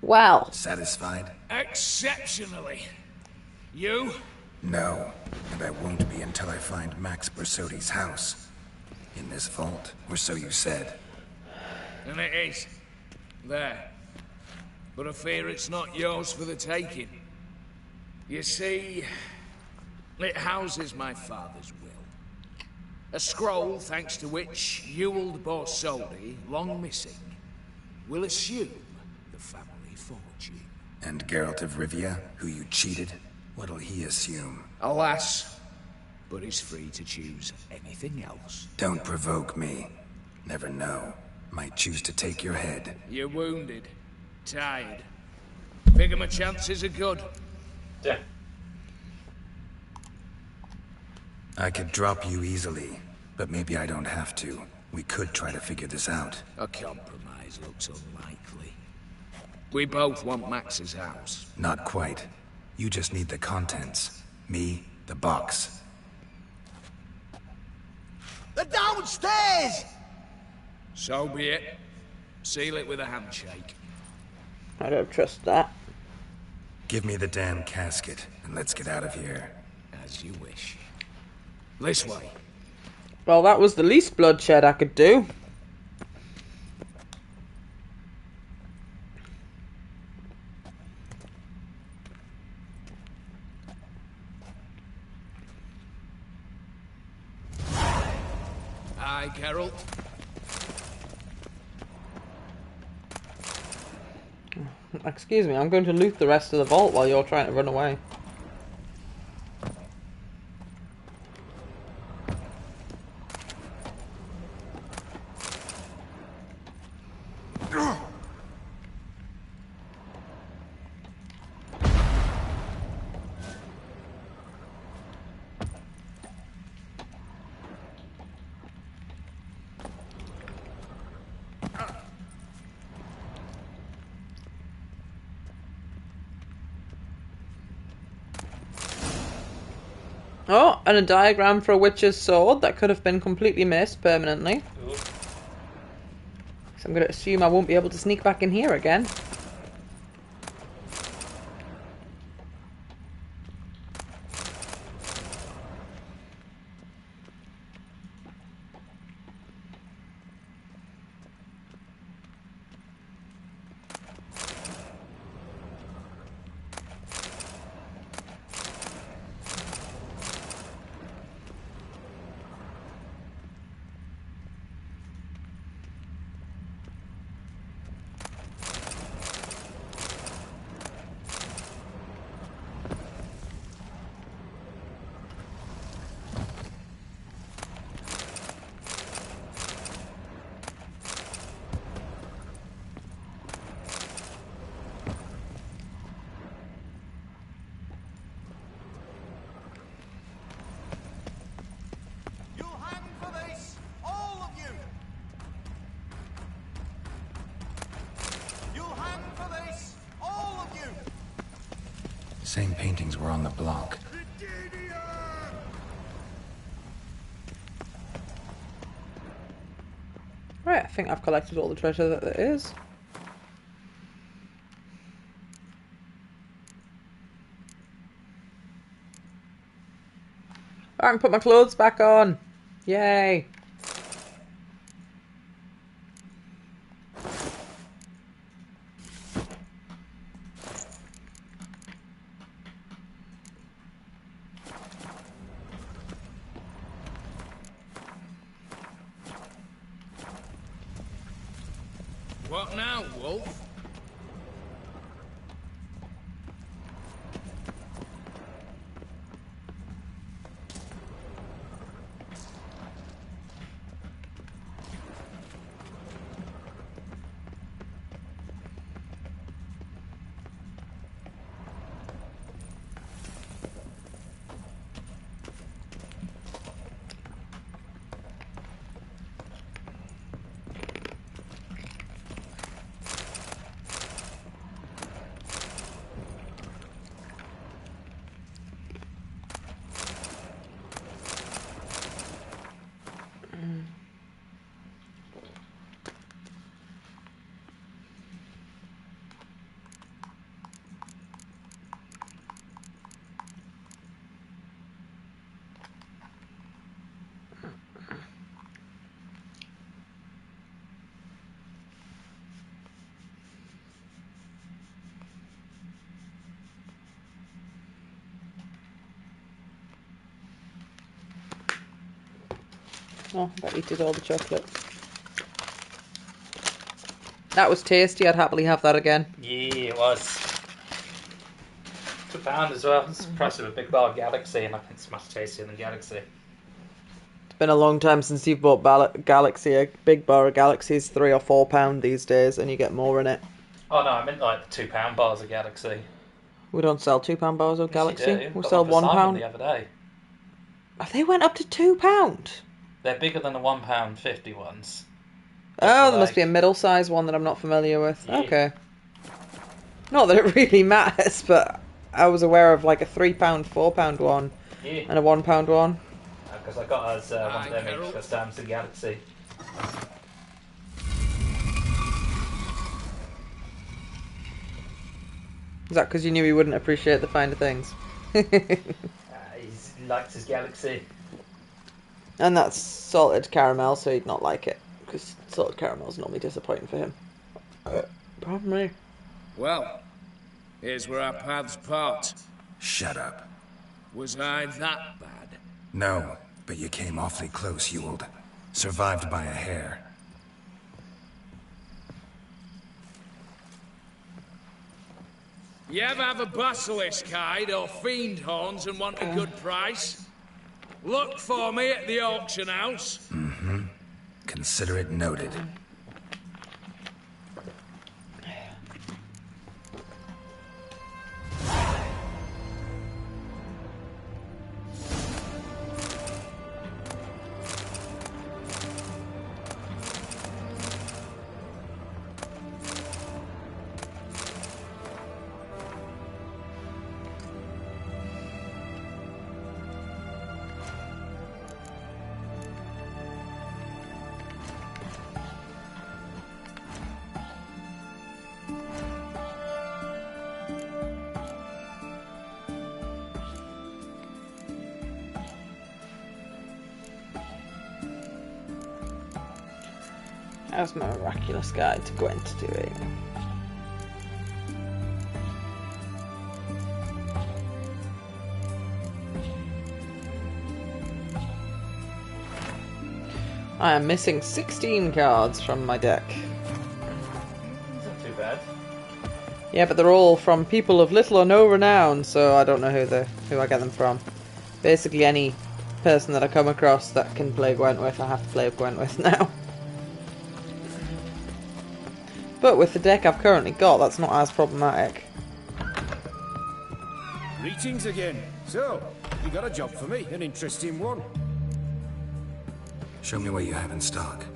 Well. Satisfied? Exceptionally. You? No, and I won't be until I find Max Bersodi's house. In this vault, or so you said. And it is. There. But I fear it's not yours for the taking. You see, it houses my father's will. A scroll thanks to which Ewald Borsodi, long missing, will assume the family fortune. And Geralt of Rivia, who you cheated, what'll he assume? Alas, but he's free to choose anything else. Don't provoke me. Never know. Might choose to take your head. You're wounded. Tired. Figure my chances are good. Yeah. I could drop you easily, but maybe I don't have to. We could try to figure this out. A compromise looks unlikely. We both want Max's house. Not quite. You just need the contents. Me, the box. They're downstairs! So be it. Seal it with a handshake. I don't trust that. Give me the damn casket, and let's get out of here. As you wish. This way. Well, that was the least bloodshed I could do. Aye, Geralt. Excuse me, I'm going to loot the rest of the vault while you're trying to run away. Oh, and a diagram for a witch's sword that could have been completely missed permanently. So I'm going to assume I won't be able to sneak back in here again. Same paintings were on the block. Right, I think I've collected all the treasure that there is. I can put my clothes back on. Yay. What now, Wolf? Oh, I bet he did all the chocolate. That was tasty. I'd happily have that again. Yeah, it was. £2 as well. It's the price of a big bar of Galaxy, and I think it's much tastier than Galaxy. It's been a long time since you've bought Galaxy. A big bar of Galaxy is £3 or £4 these days, and you get more in it. Oh no, I meant like the £2 bars of Galaxy. We don't sell £2 bars of Galaxy. Yes, you do. We Got sell one for Simon £1. the other day. Oh, they went up to £2. They're bigger than the £1.50 ones. Oh, there must be a middle-sized one that I'm not familiar with. Yeah. Okay. Not that it really matters, but I was aware of like a £3, £4 one Yeah. and a £1 one. Because I got us one of them each for Samsung Galaxy. Is that because you knew he wouldn't appreciate the finer things? He likes his Galaxy. And that's salted caramel, so he'd not like it. Because salted caramel's normally disappointing for him. Pardon me. Well, here's where our paths part. Shut up. Was I that bad? No, but you came awfully close, Ewald. Survived by a hair. You ever have a basilisk hide or fiend horns and want a good price? Look for me at the auction house. Mm-hmm. Consider it noted. How's my miraculous guide to Gwent doing? I am missing 16 cards from my deck. It's not too bad. Yeah, but they're all from people of little or no renown, so I don't know who I get them from. Basically, any person that I come across that can play Gwent with, I have to play Gwent with now. But with the deck I've currently got, that's not as problematic. Greetings again. So, you got a job for me, an interesting one. Show me what you have in stock.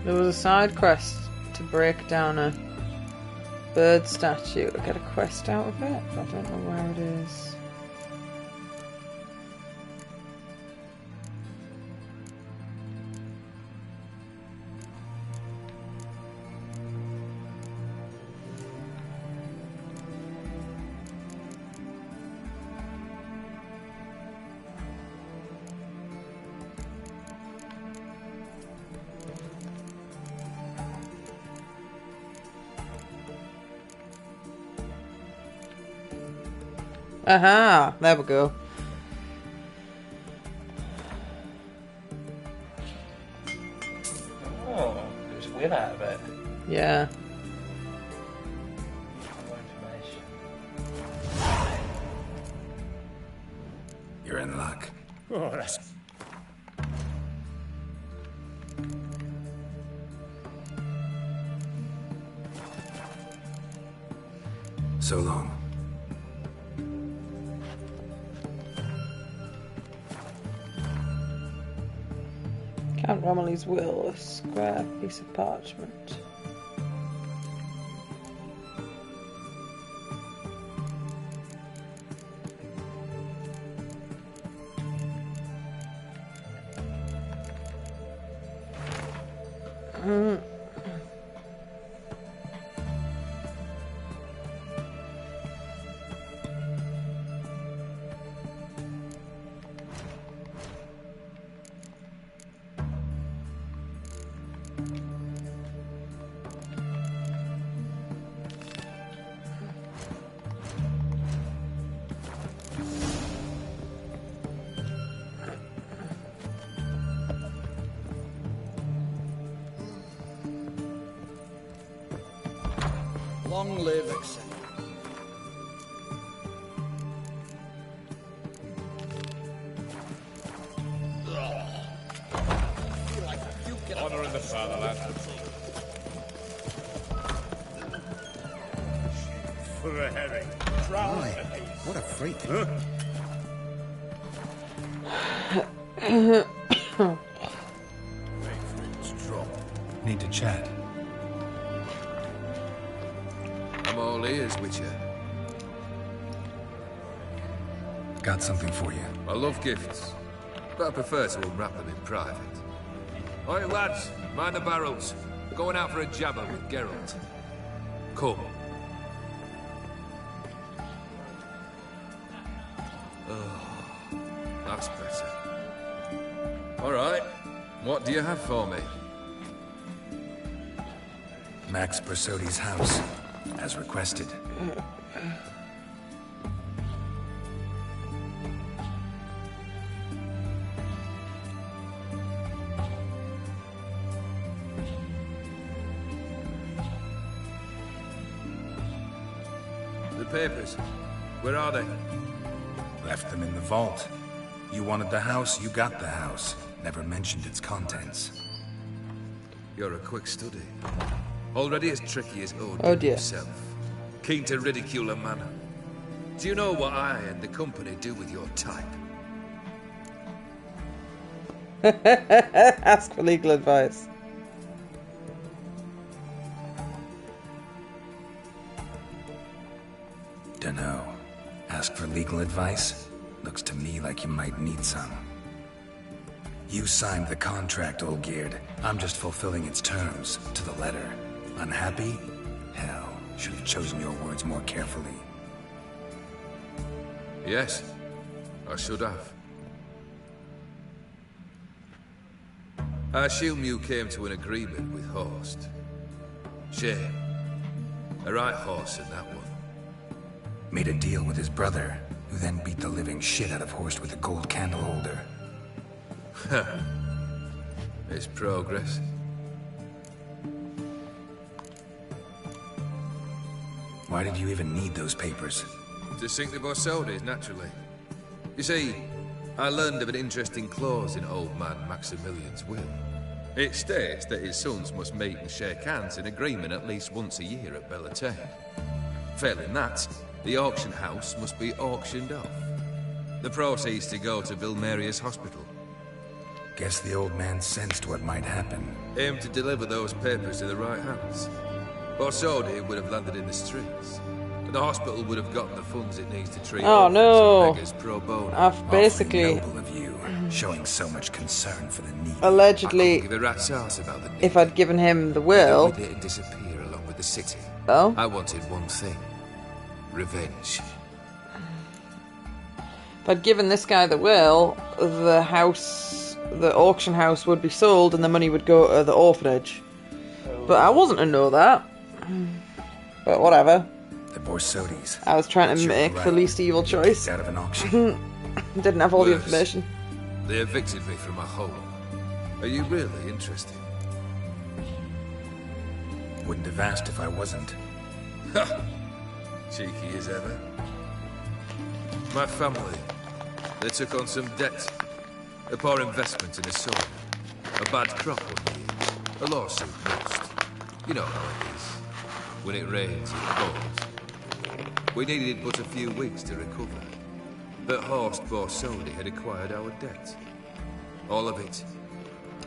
There was a side quest to break down a bird statue to get a quest out of it, but I don't know where it is. Aha! There we go. Oh, there's a will out of it. Yeah. More information. You're in luck. Oh, that's... So long. Count Romilly's will, a square piece of parchment. Long live Excel. Honor in the fatherland. For a herring. Right. What a freak. Need to chat. I'm all ears, Witcher. Got something for you. I love gifts, but I prefer to unwrap them in private. Oi, lads, mind the barrels. Going out for a jabber with Geralt. Come. Oh, that's better. All right, what do you have for me? Max Bersodi's house, as requested. The papers, where are they? Left them in the vault. You wanted the house, you got the house. Never mentioned its contents. You're a quick study. Already as tricky as Odin Oh dear. himself. Keen to ridicule a man. Do you know what I and the company do with your type? Ask for legal advice. Dunno. Ask for legal advice? Looks to me like you might need some. You signed the contract, Olgierd. I'm just fulfilling its terms, to the letter. Unhappy? Hell, should have chosen your words more carefully. Yes, I should have. I assume you came to an agreement with Horst. Shame. A right horse in that one. Made a deal with his brother, who then beat the living shit out of Horst with a gold candle holder. It's progress. Why did you even need those papers? To sink the VODs, naturally. You see, I learned of an interesting clause in old man Maximilian's will. It states that his sons must meet and shake hands in agreement at least once a year at Bellatane. Failing that, the auction house must be auctioned off. The proceeds to go to Vilmeria's hospital. Guess the old man sensed what might happen. Aim to deliver those papers to the right hands. Borsodi would have landed in the streets. And the hospital would have gotten the funds it needs to treat Oh orphans no! and beggars pro bono. I've basically Noble of you, showing so much concern for the needy. allegedly, Give a rat's ass about the if I'd given him the will, with it and disappear along with the city. Oh? I wanted one thing. Revenge. if I'd given this guy the will, the house, the auction house would be sold and the money would go to the orphanage. But I wasn't to know that. But whatever. The Borsodis. I was trying to You're make the right. least evil choice. Out of an auction. Didn't have all the Worse. information. They evicted me from my home. Are you really interested? Wouldn't have asked if I wasn't. Ha! Cheeky as ever. My family, they took on some debt. A poor investment in a soil. A bad crop one year. A lawsuit lost. You know how it is. When it rains, it pours. We needed but a few weeks to recover. But Horst Borsodi had acquired our debt. All of it.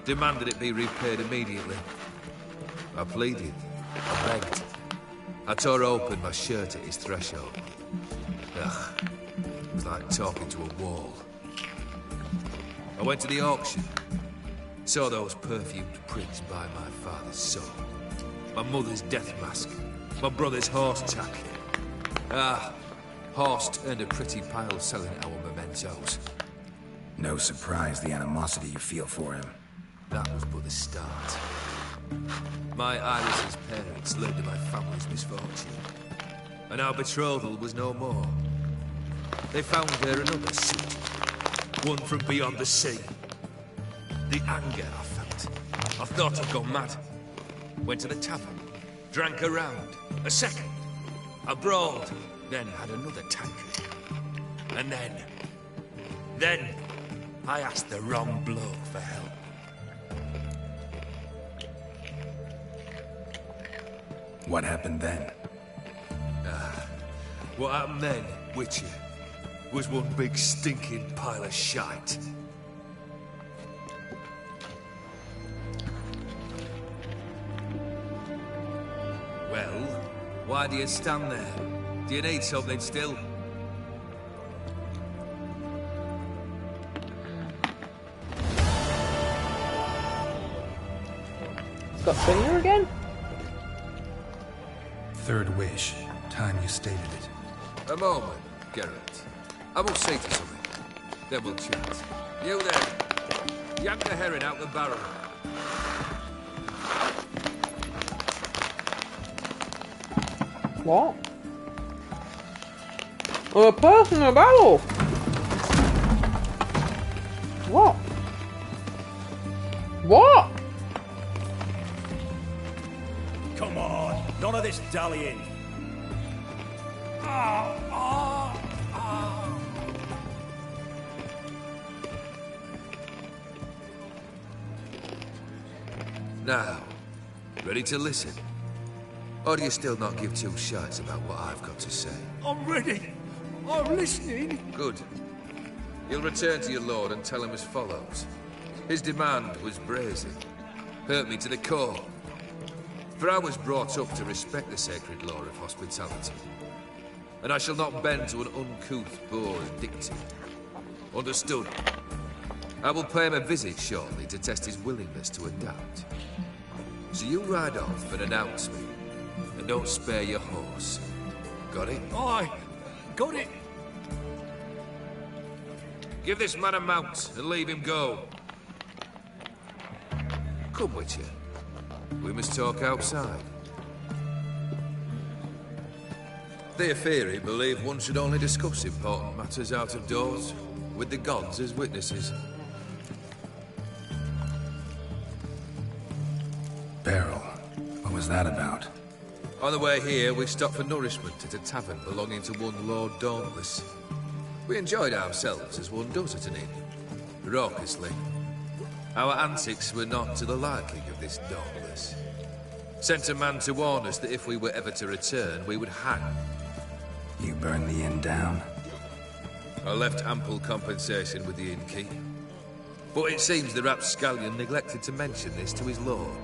Demanded it be repaid immediately. I pleaded. I begged. I tore open my shirt at his threshold. Ugh. It was like talking to a wall. I went to the auction. Saw those perfumed pricks buy my father's soul. My mother's death mask. My brother's horse tack. Ah, Horst earned a pretty pile selling our mementos. No surprise the animosity you feel for him. That was but the start. My Iris's parents learned of my family's misfortune. And our betrothal was no more. They found there another suit. One from beyond the sea. The anger I felt. I thought I'd gone mad. Went to the tavern. Drank a round. A second. I brawled. Then had another tankard. And then I asked the wrong bloke for help. What happened then? What happened then, Witcher, was one big stinking pile of shite. Well, why do you stand there? Do you need something still? It's got finger again? Third wish. Time you stated it. A moment, Geralt. I must say to something. Then we'll chat. You there. Yank the herring out the barrel. What? A person in a barrel! What? What? Come on, none of this dallying. Now, ready to listen? Or do you still not give two shits about what I've got to say? I'm ready. I'm listening. Good. You'll return to your lord and tell him as follows. His demand was brazen. Hurt me to the core. For I was brought up to respect the sacred law of hospitality. And I shall not bend to an uncouth boor's dictate. Understood? I will pay him a visit shortly to test his willingness to adapt. So you ride off and announce me. And don't spare your horse. Got it? Aye, got it. Give this man a mount and leave him go. Come, Witcher. We must talk outside. Theophary believe one should only discuss important matters out of doors, with the gods as witnesses. Beryl. What was that about? On the way here, we stopped for nourishment at a tavern belonging to one Lord Dauntless. We enjoyed ourselves as one does at an inn, raucously. Our antics were not to the liking of this Dauntless. Sent a man to warn us that if we were ever to return, we would hang. You burned the inn down? I left ample compensation with the innkeep. But it seems the rapscallion neglected to mention this to his lord.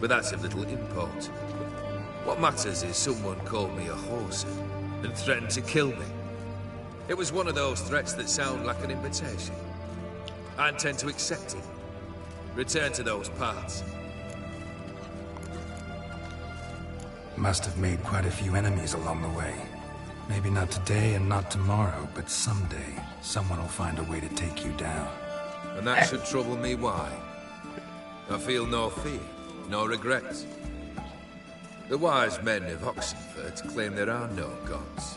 But that's of little import. What matters is someone called me a horse and threatened to kill me. It was one of those threats that sound like an invitation. I intend to accept it. Return to those parts. Must have made quite a few enemies along the way. Maybe not today and not tomorrow, but someday, someone will find a way to take you down. And that should trouble me why? I feel no fear, no regrets. The wise men of Oxenfurt claim there are no gods.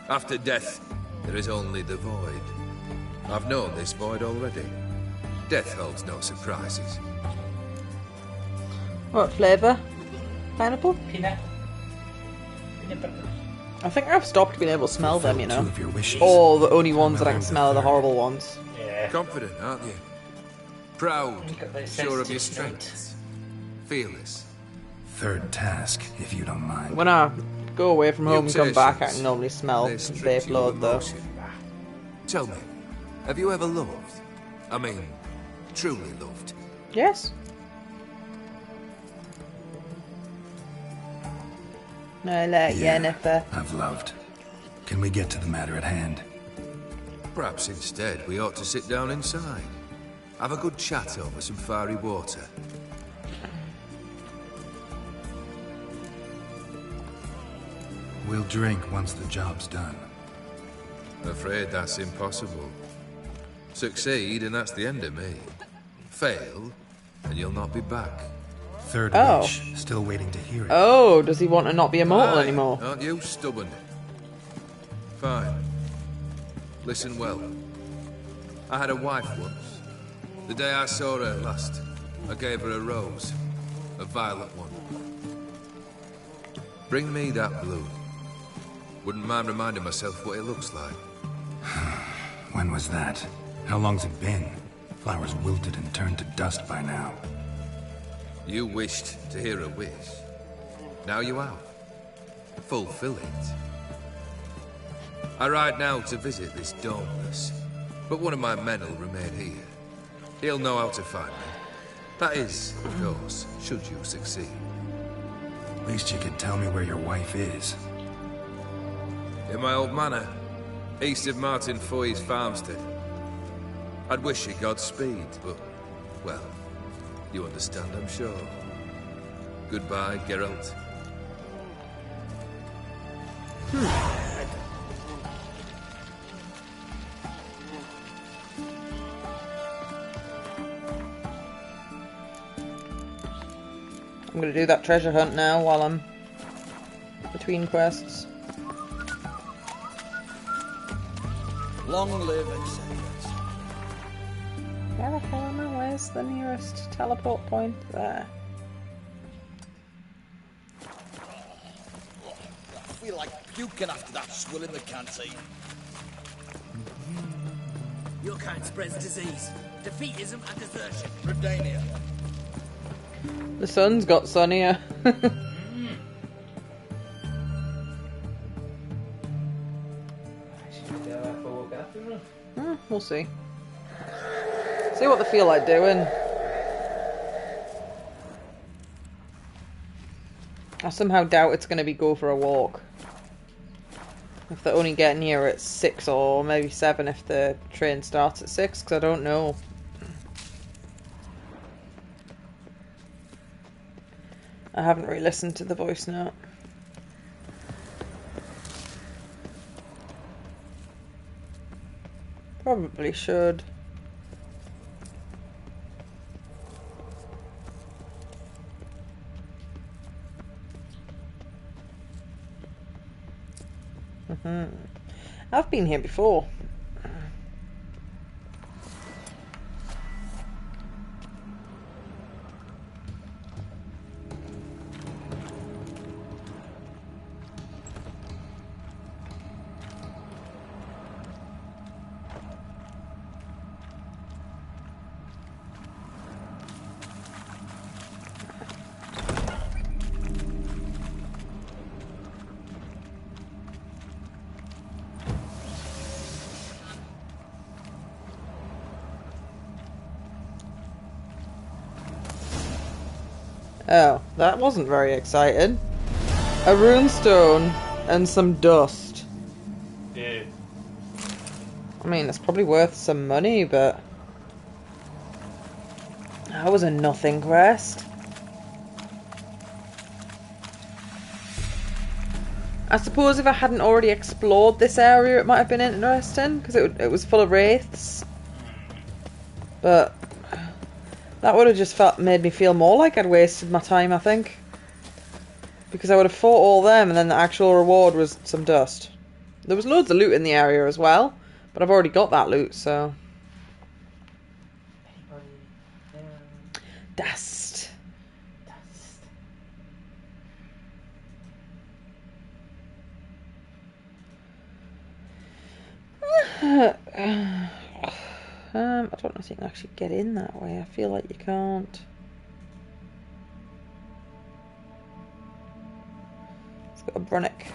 After death, there is only the void. I've known this void already. Death holds no surprises. What flavour? Pineapple? Pineapple. I think I've stopped being able to smell them, you know. Two of your wishes. Or the only ones that I can smell are the horrible ones. Yeah. Confident, aren't you? Proud, sure of your strengths. Fearless. Third task, if you don't mind. When I go away from home and come back, I Mutations. can normally smell They vape strip you load of though. emotion. Tell me, have you ever loved? I mean, truly loved? Yes. I like Yennefer. I've loved. Can we get to the matter at hand? Perhaps instead we ought to sit down inside. Have a good chat over some fiery water. We'll drink once the job's done. Afraid that's impossible. Succeed and that's the end of me. Fail and you'll not be back. Third Oh. wish, still waiting to hear it. Oh, does he want to not be immortal Aye, anymore? Aren't you stubborn? Fine. Listen well. I had a wife once. The day I saw her last, I gave her a rose. A violet one. Bring me that blue. Wouldn't mind reminding myself what it looks like. When was that? How long's it been? Flowers wilted and turned to dust by now. You wished to hear a wish. Now you have. Fulfill it. I ride now to visit this Dauntless, but one of my men will remain here. He'll know how to find me. That is, of course, should you succeed. At least you could tell me where your wife is. In my old manor, east of Martin Foy's farmstead. I'd wish you Godspeed, but, well, you understand, I'm sure. Goodbye, Geralt. I'm gonna do that treasure hunt now while I'm between quests. Long live Exodus. Where the hell am I? Where's the nearest teleport point? There. I feel like puking after that swill in the canteen. Your kind spreads disease, defeatism and desertion. Redania. The sun's got sunnier. We'll see. See what they feel like doing. I somehow doubt it's going to be go for a walk. If they're only getting here at 6 or maybe 7 if the train starts at 6, because I don't know. I haven't really listened to the voice note. Probably should. I've been here before. Oh, that wasn't very exciting. A runestone and some dust. Yeah. I mean, it's probably worth some money, but that was a nothing quest. I suppose if I hadn't already explored this area, it might have been interesting, because it was full of wraiths. But that would have just made me feel more like I'd wasted my time, I think. Because I would have fought all them, and then the actual reward was some dust. There was loads of loot in the area as well, but I've already got that loot, so... Dust. I don't know if you can actually get in that way. I feel like you can't. It's got a Brunnick.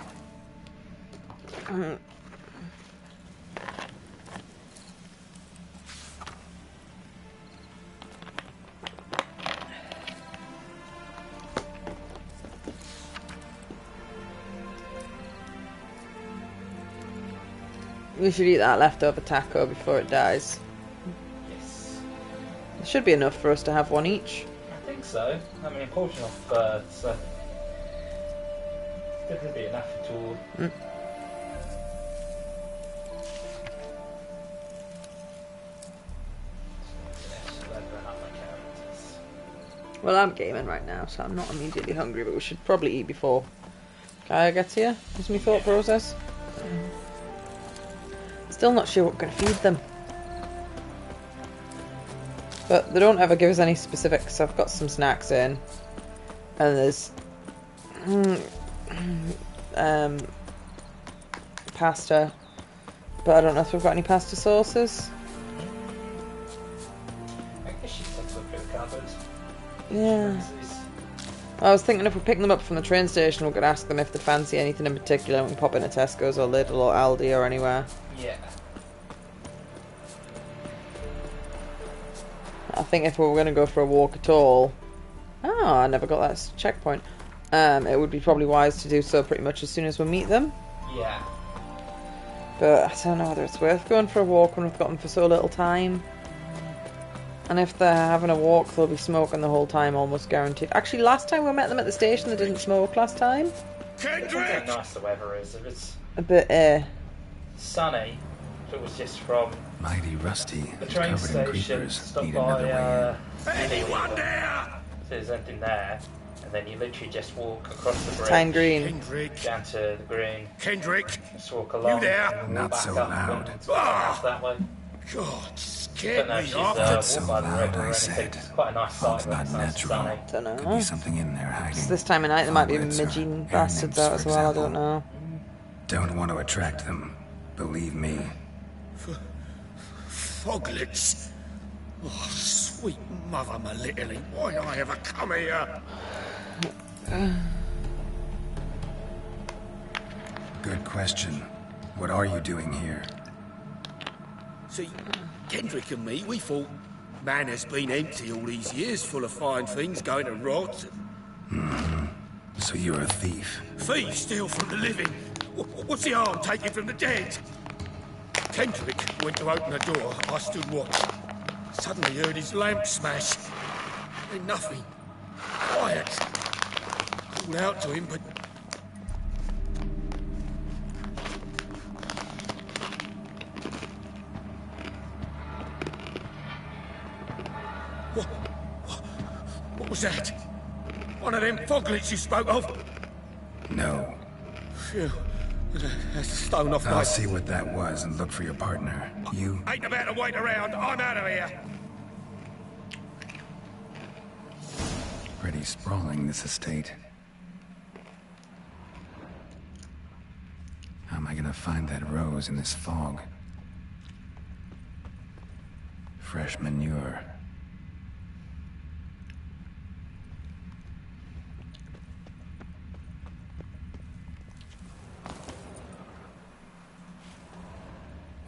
We should eat that leftover taco before it dies. Yes. It should be enough for us to have one each. I think so. I mean, a portion of third, so there could be enough at all. Well, I'm gaming right now, so I'm not immediately hungry, but we should probably eat before Kaya gets here. Is my thought process. Still not sure what we're going to feed them. But they don't ever give us any specifics. I've got some snacks in. And there's... pasta. But I don't know if we've got any pasta sauces. I guess she takes up the cupboards. Yeah. I was thinking if we pick them up from the train station, we could ask them if they fancy anything in particular, and we can pop in a Tesco's or Lidl or Aldi or anywhere. Yeah. I think if we were going to go for a walk at all... Oh, I never got that checkpoint. It would be probably wise to do so pretty much as soon as we meet them. Yeah. But I don't know whether it's worth going for a walk when we've got them for so little time. And if they're having a walk, they'll be smoking the whole time, almost guaranteed. Actually, last time we met them at the station, they didn't smoke last time. Kendrick! How nice the weather is. If it's A bit, sunny, if it was just from mighty rusty, the train covered in station, creepers. stop Need by another way anyone there! If there's anything there, and then you literally just walk across the bridge. Tyne Green. Down to the green. Kendrick! Just walk along. You there? And Not walk so back up loud. and to the house that way. God, Don't scared know if me she's off. Not so walked by the loud, river or I anything. said. It's quite a nice sight It's when not it's nice and natural. sunny. Don't know. Could be something in there hiding. This time of night, there might be Foglets or midging air bastards nymphs, out as for well, I example. don't know. Don't want to attract them. Believe me. Foglets. Oh, sweet mother, my little, why did I ever come here? Good question. What are you doing here? See, Kendrick and me, we thought man has been empty all these years, full of fine things going to rot. So you're a thief. Thieves steal from the living. What's the harm taking from the dead? Kendrick went to open the door. I stood watch. Suddenly heard his lamp smash. Then nothing. Quiet. Called out to him, but... What was that? One of them foglets you spoke of? No. Phew. That's a stone off I'll my... see what that was and look for your partner. You... Ain't about to wait around. I'm out of here. Pretty sprawling, this estate. How am I gonna find that rose in this fog? Fresh manure.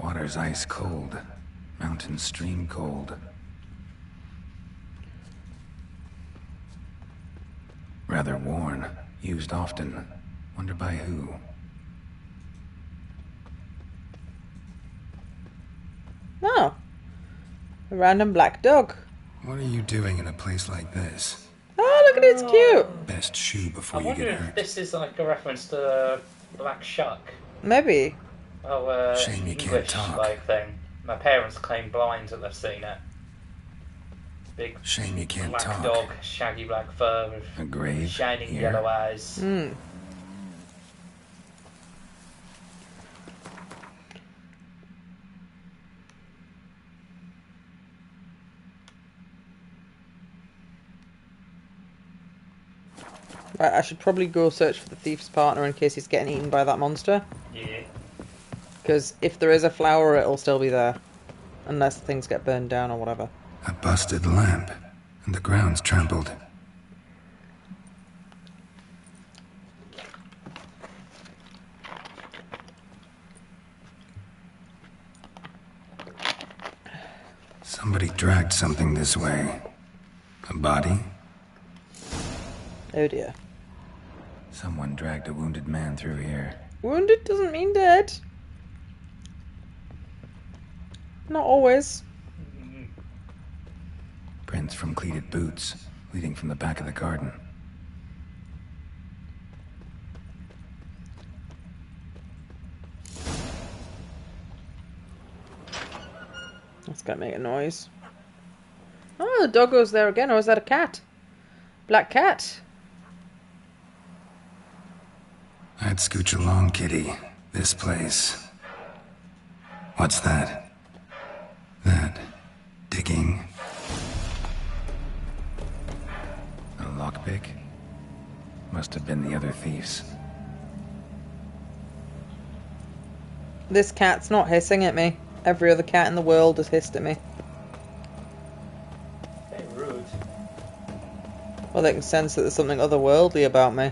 Water's ice cold. Mountain stream cold. Rather worn. Used often. Wonder by who? Oh. A random black dog. What are you doing in a place like this? Oh, look at it, it's cute. Best shoe I before you wonder get if hurt. this is like a reference to Black Shuck. Maybe. Oh, Shame you can't English talk. like thing. My parents claim blind that they've seen it. Big Shame you can't black talk. dog, shaggy black fur with A grave shining here? yellow eyes. Right, I should probably go search for the thief's partner in case he's getting eaten by that monster. Yeah. Because if there is a flower, it'll still be there. Unless things get burned down or whatever. A busted lamp, and the ground's trampled. Somebody dragged something this way. A body? Oh dear. Someone dragged a wounded man through here. Wounded doesn't mean dead. Not always. Prints from cleated boots, leading from the back of the garden. That's gonna make a noise. Oh, the doggo's there again, or is that a cat? Black cat. I'd scooch along, kitty. This place. What's that? That. Digging. A lockpick? Must have been the other thieves. This cat's not hissing at me. Every other cat in the world has hissed at me. Very rude. Well, they can sense that there's something otherworldly about me.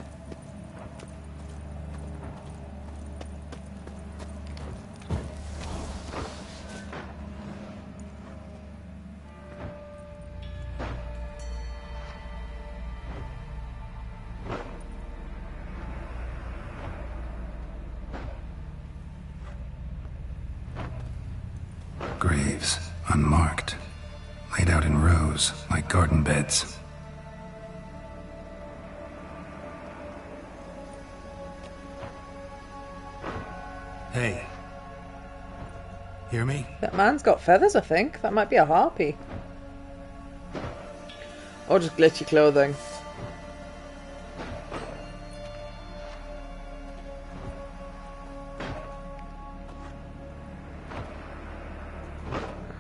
Graves, unmarked. Laid out in rows, like garden beds. Hey. Hear me? That man's got feathers, I think. That might be a harpy. Or just glitchy clothing.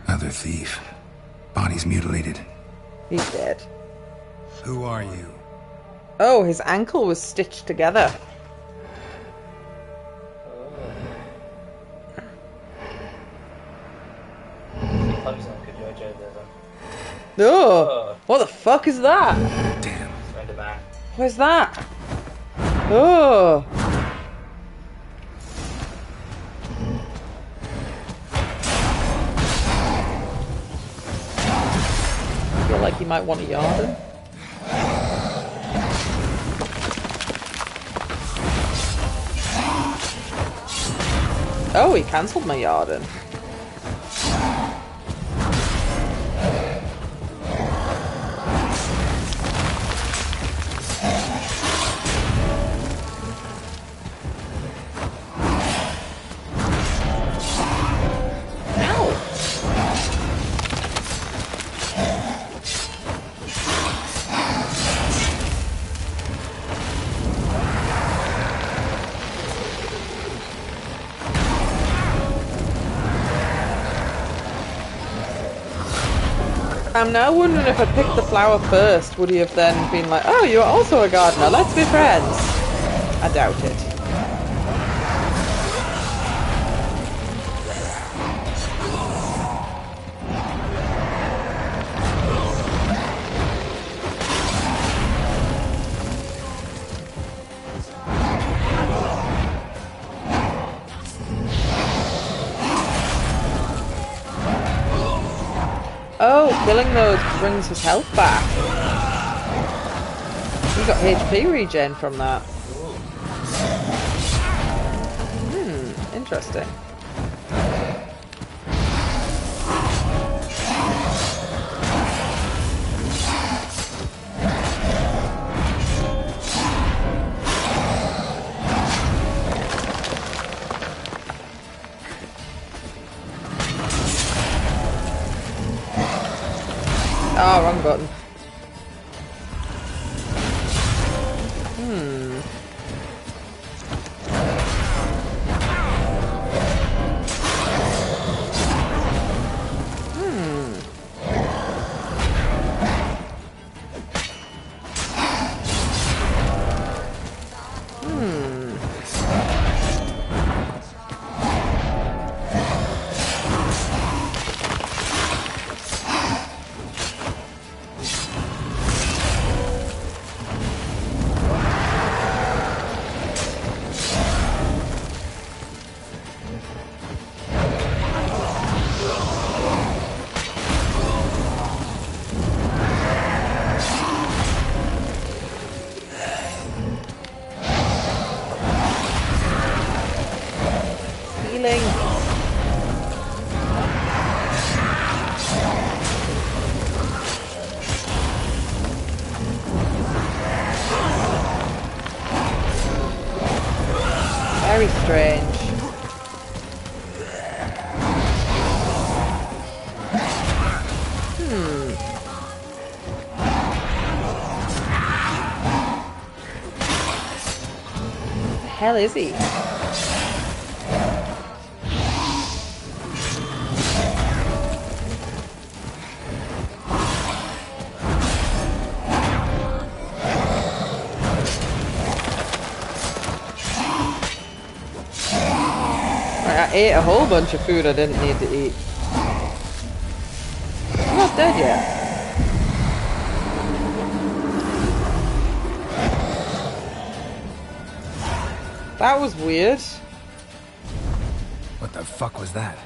Other thief. Body's mutilated. He's dead. Who are you? Oh, his ankle was stitched together. Oh, what the fuck is that? Damn. Where's that? Oh. I feel like you might want a Yarden. Oh, he cancelled my Yarden. I'm now wondering if I picked the flower first, would he have then been like, oh, you're also a gardener, let's be friends? I doubt it. Oh, killing those brings his health back. He got HP regen from that. Interesting. Oh, wrong button. Healing. Very strange. The hell is he? I ate a whole bunch of food I didn't need to eat. I'm not dead yet. That was weird. What the fuck was that?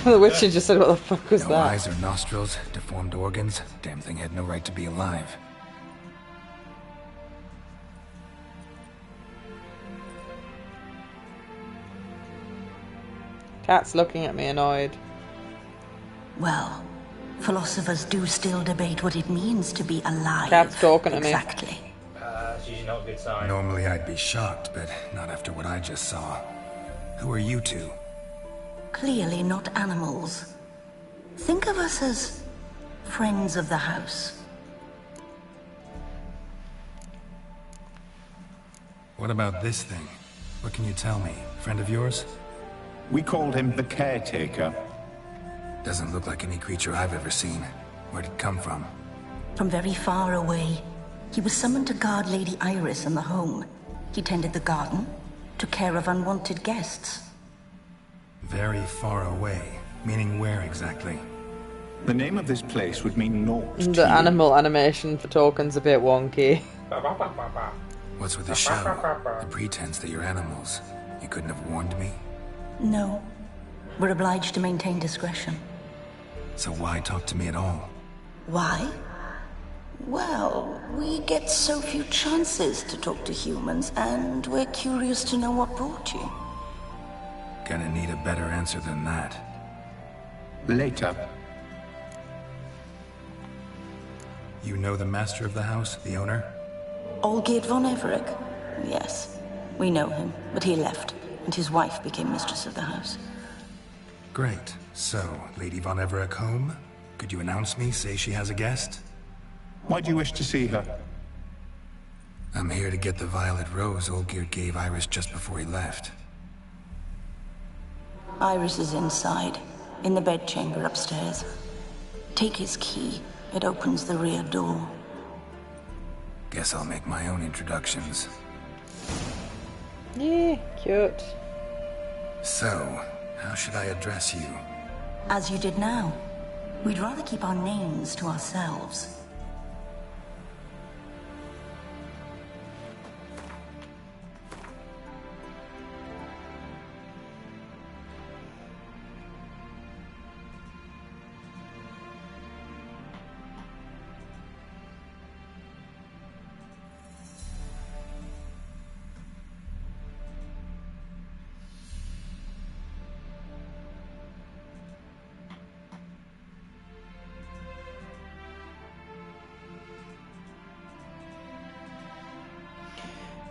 The Witcher just said, what the fuck was No that? eyes or nostrils, deformed organs. Damn thing had no right to be alive. Cat's looking at me annoyed. Well, philosophers do still debate what it means to be alive. Cat's talking to me. Exactly. That's usually not a good sign. Normally I'd be shocked, but not after what I just saw. Who are you two? Clearly not animals. Think of us as friends of the house. What about this thing? What can you tell me? Friend of yours? We called him the Caretaker. Doesn't look like any creature I've ever seen. Where'd it come from? From very far away. He was summoned to guard Lady Iris and the home. He tended the garden, took care of unwanted guests. Very far away. Meaning where exactly? The name of this place would mean naught to The you. animal animation for Tolkien's a bit wonky. What's with the show? The pretense that you're animals. You couldn't have warned me? No. We're obliged to maintain discretion. So why talk to me at all? Why? Well, we get so few chances to talk to humans, and we're curious to know what brought you. Gonna need a better answer than that. Later. You know the master of the house, the owner? Olgierd von Everec? Yes. We know him, but he left, and his wife became mistress of the house. Great. So, Lady von Everec home? Could you announce me, say she has a guest? Why do you wish to see her? I'm here to get the violet rose Olgierd gave Iris just before he left. Iris is inside, in the bedchamber upstairs. Take his key. It opens the rear door. Guess I'll make my own introductions. Yeah, cute. So, how should I address you? As you did now. We'd rather keep our names to ourselves.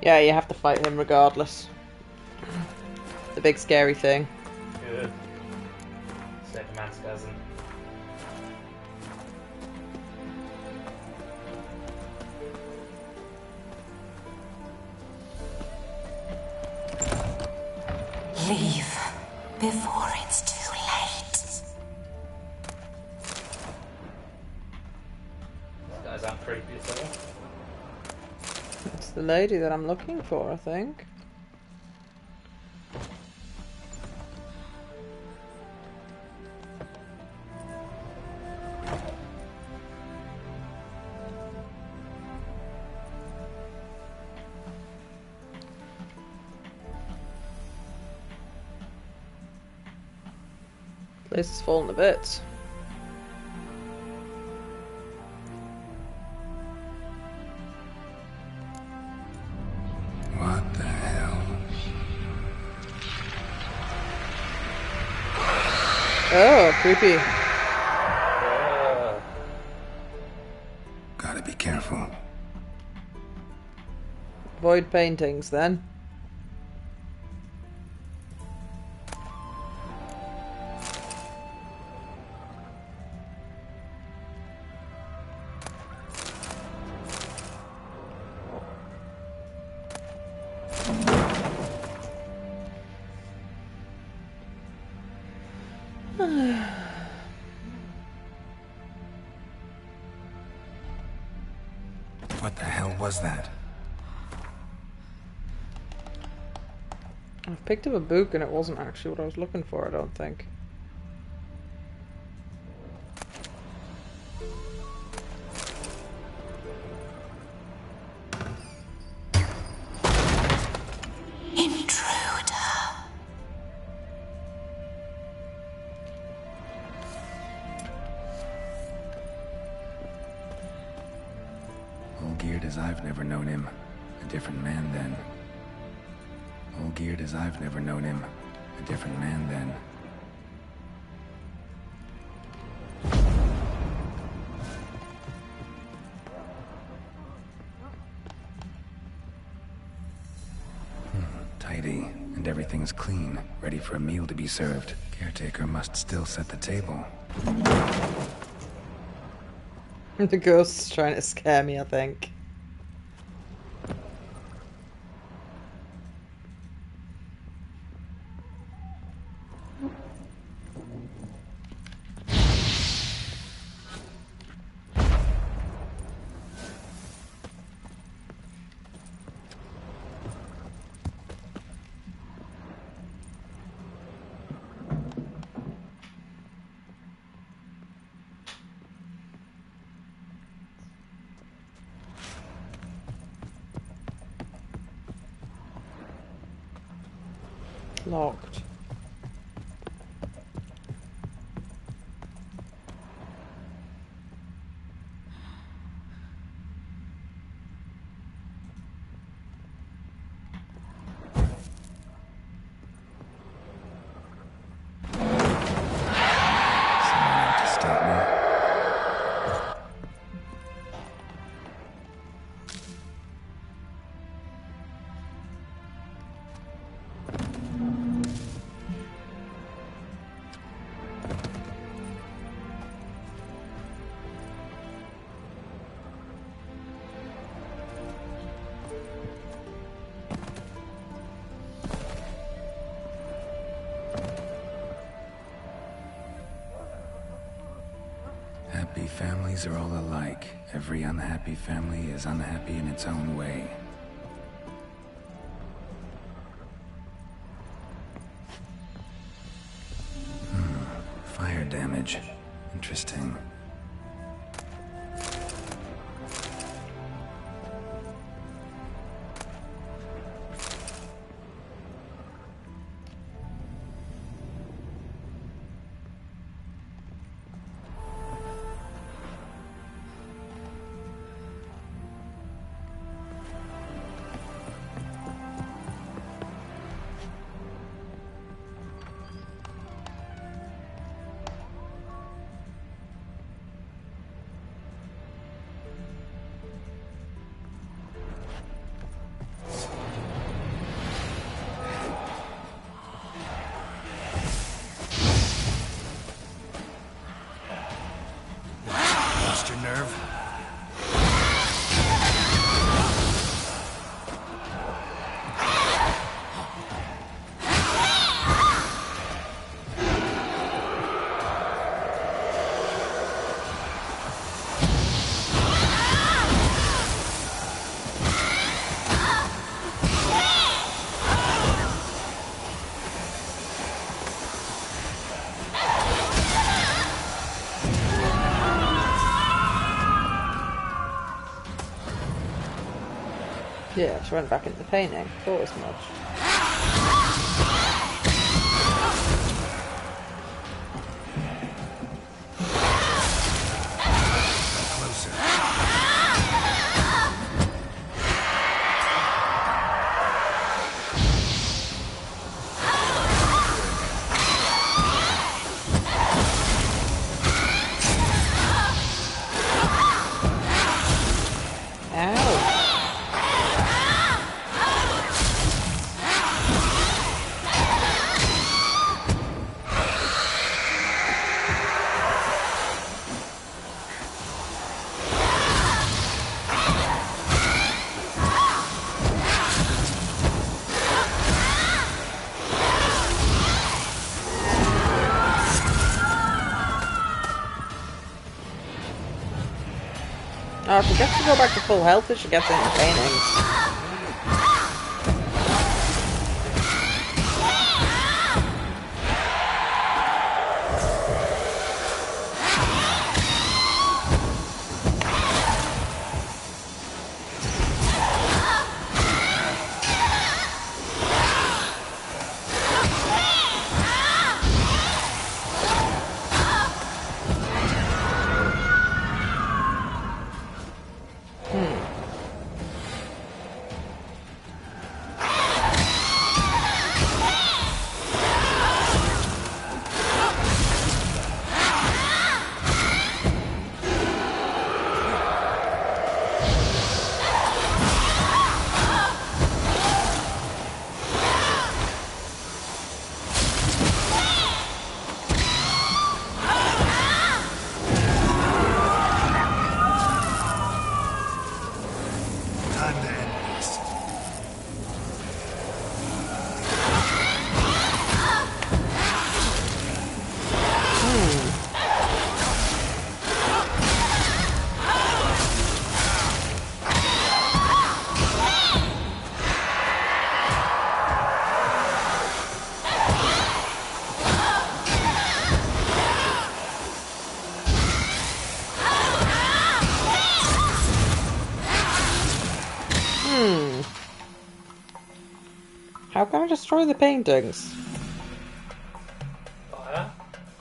Yeah, you have to fight him regardless. The big scary thing. Good. Save a man's cousin. Leave before it's too late. Is that creepy at all? It's the lady that I'm looking for, I think. Place is falling to bits. What the hell? Oh, creepy. Gotta be careful. Void paintings, then. What the hell was that? I've picked up a book and it wasn't actually what I was looking for, I don't think. All geared as I've never known him. A different man then. All geared as I've never known him. A different man then. Tidy, and everything's clean, ready for a meal to be served. Caretaker must still set the table. The ghost's trying to scare me, I think. Locked. Happy families are all alike. Every unhappy family is unhappy in its own way. Fire damage. Interesting. Yeah, she went back into the painting. Thought as much. Oh, she gets to go back to full health if she gets in the paintings. How can I destroy the paintings? Fire?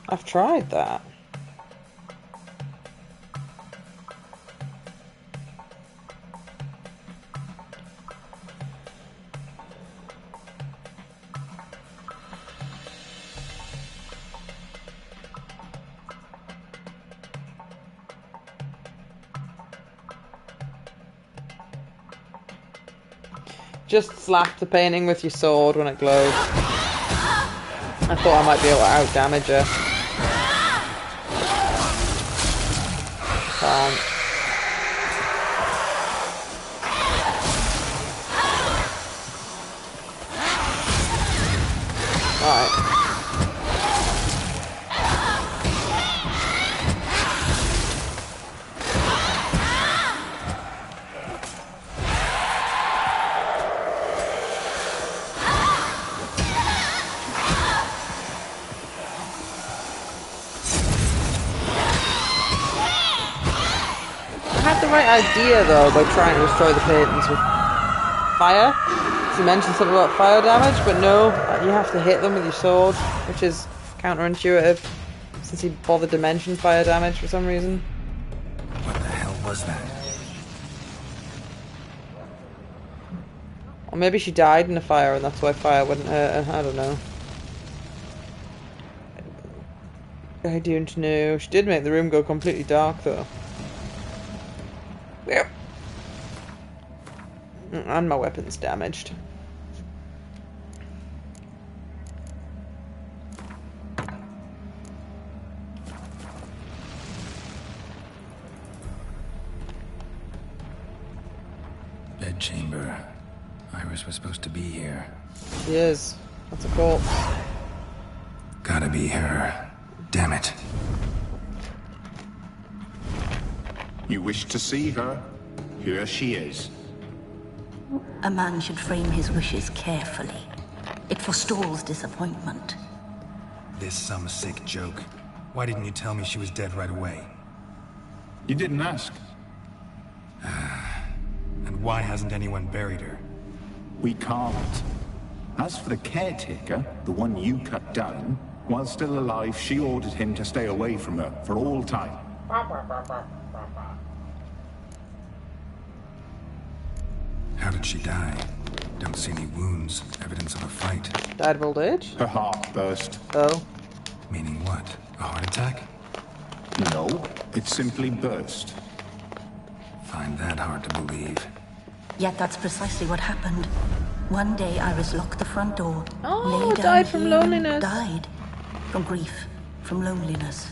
I've tried that. Just slap the painting with your sword when it glows. I thought I might be able to out-damage her. Can't. Right. Right idea though by trying to destroy the paintings with fire. You mentioned something about fire damage, but no, you have to hit them with your sword, which is counterintuitive since he bothered to mention fire damage for some reason. What the hell was that? Or maybe she died in a fire and that's why fire wouldn't hurt her. I don't know. I don't know. She did make the room go completely dark though. Yep. And my weapon's damaged. Bedchamber. Iris was supposed to be here. She is. That's a corpse. Gotta be her. Damn it. You wish to see her? Here she is. A man should frame his wishes carefully. It forestalls disappointment. This some sick joke. Why didn't you tell me she was dead right away? You didn't ask. And why hasn't anyone buried her? We can't. As for the caretaker, the one you cut down, while still alive, she ordered him to stay away from her for all time. How did she die? Don't see any wounds, evidence of a fight. Died of old age? Her heart burst. Oh. Meaning what? A heart attack? No, it simply burst. Find that hard to believe. Yet that's precisely what happened. One day Iris locked the front door. Oh, lay down died from here and loneliness. Died. From grief. From loneliness.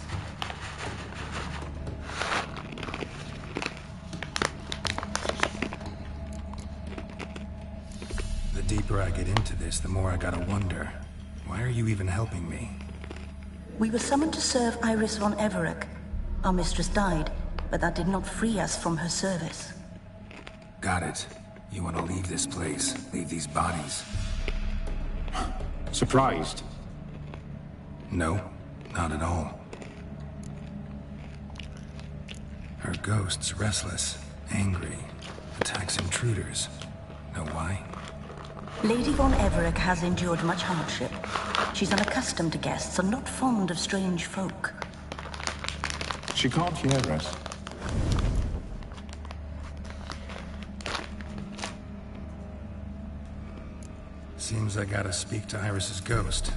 The deeper I get into this, the more I gotta wonder. Why are you even helping me? We were summoned to serve Iris von Everec. Our mistress died, but that did not free us from her service. Got it. You want to leave this place, leave these bodies. Surprised? No, not at all. Her ghost's restless, angry, attacks intruders. Know why? Lady von Everec has endured much hardship. She's unaccustomed to guests and not fond of strange folk. She can't hear us. Seems I gotta speak to Iris's ghost.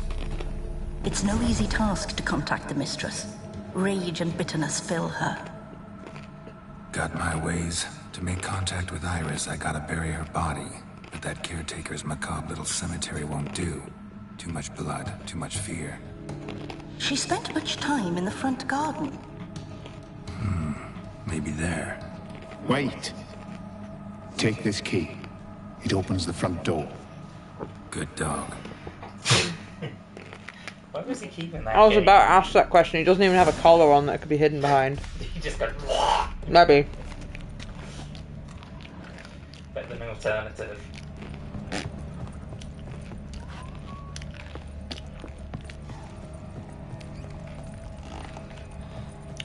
It's no easy task to contact the mistress. Rage and bitterness fill her. Got my ways. To make contact with Iris, I gotta bury her body. But that caretaker's macabre little cemetery won't do. Too much blood, too much fear. She spent much time in the front garden. Maybe there. Wait. Take this key. It opens the front door. Good dog. Why was he keeping that? I was key? about to ask that question. He doesn't even have a collar on that could be hidden behind. He just goes. Maybe. Better than an alternative.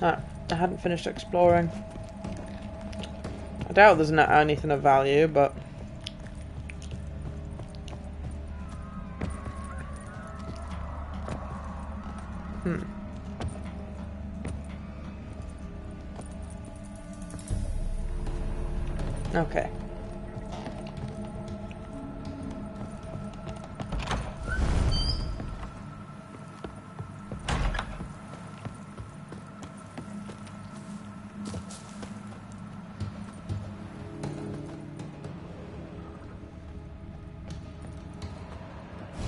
Ah, I hadn't finished exploring. I doubt there's not anything of value, but... Okay.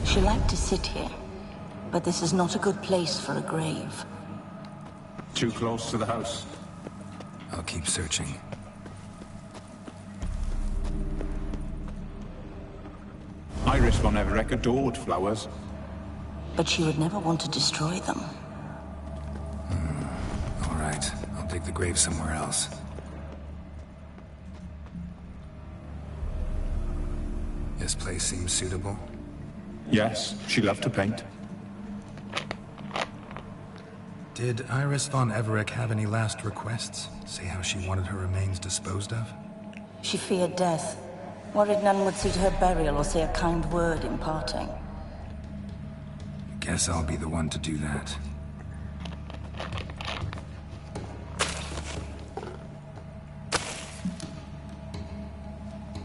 She liked to sit here, but this is not a good place for a grave. Too close to the house. I'll keep searching. Iris von Everec adored flowers. But she would never want to destroy them. All right, I'll dig the grave somewhere else. This place seems suitable. Yes, she loved to paint. Did Iris von Everec have any last requests? Say how she wanted her remains disposed of? She feared death. Worried none would see to her burial or say a kind word in parting. Guess I'll be the one to do that.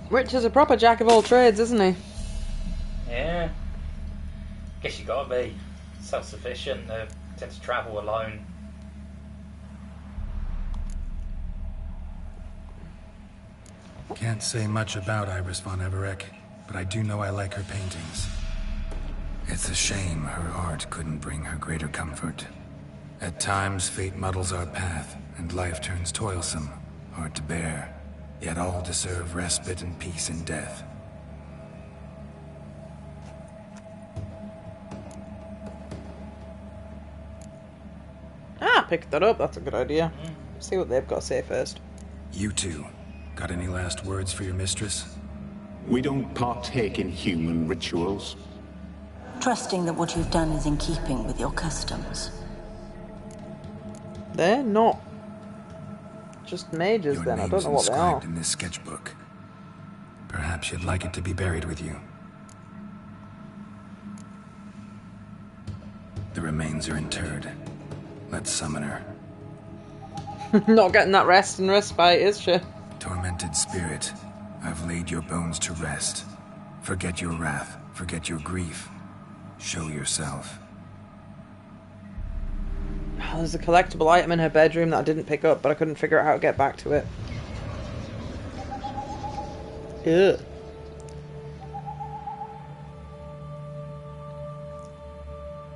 Rich is a proper jack of all trades, isn't he? Yeah. Guess you gotta be self-sufficient. Tend to travel alone. Can't say much about Iris von Everec, but I do know I like her paintings. It's a shame her art couldn't bring her greater comfort. At times, fate muddles our path, and life turns toilsome, hard to bear. Yet all deserve respite and peace in death. Ah, pick that up. That's a good idea. See what they've got to say first. You two, got any last words for your mistress? We don't partake in human rituals. Trusting that what you've done is in keeping with your customs. They're not just mages then. I don't know what they are. in this sketchbook. Perhaps you'd like it to be buried with you. The remains are interred. Let's summon her. Not getting that rest and respite, is she? Tormented spirit, I've laid your bones to rest. Forget your wrath, forget your grief. Show yourself. There's a collectible item in her bedroom that I didn't pick up, but I couldn't figure out how to get back to it. Ugh.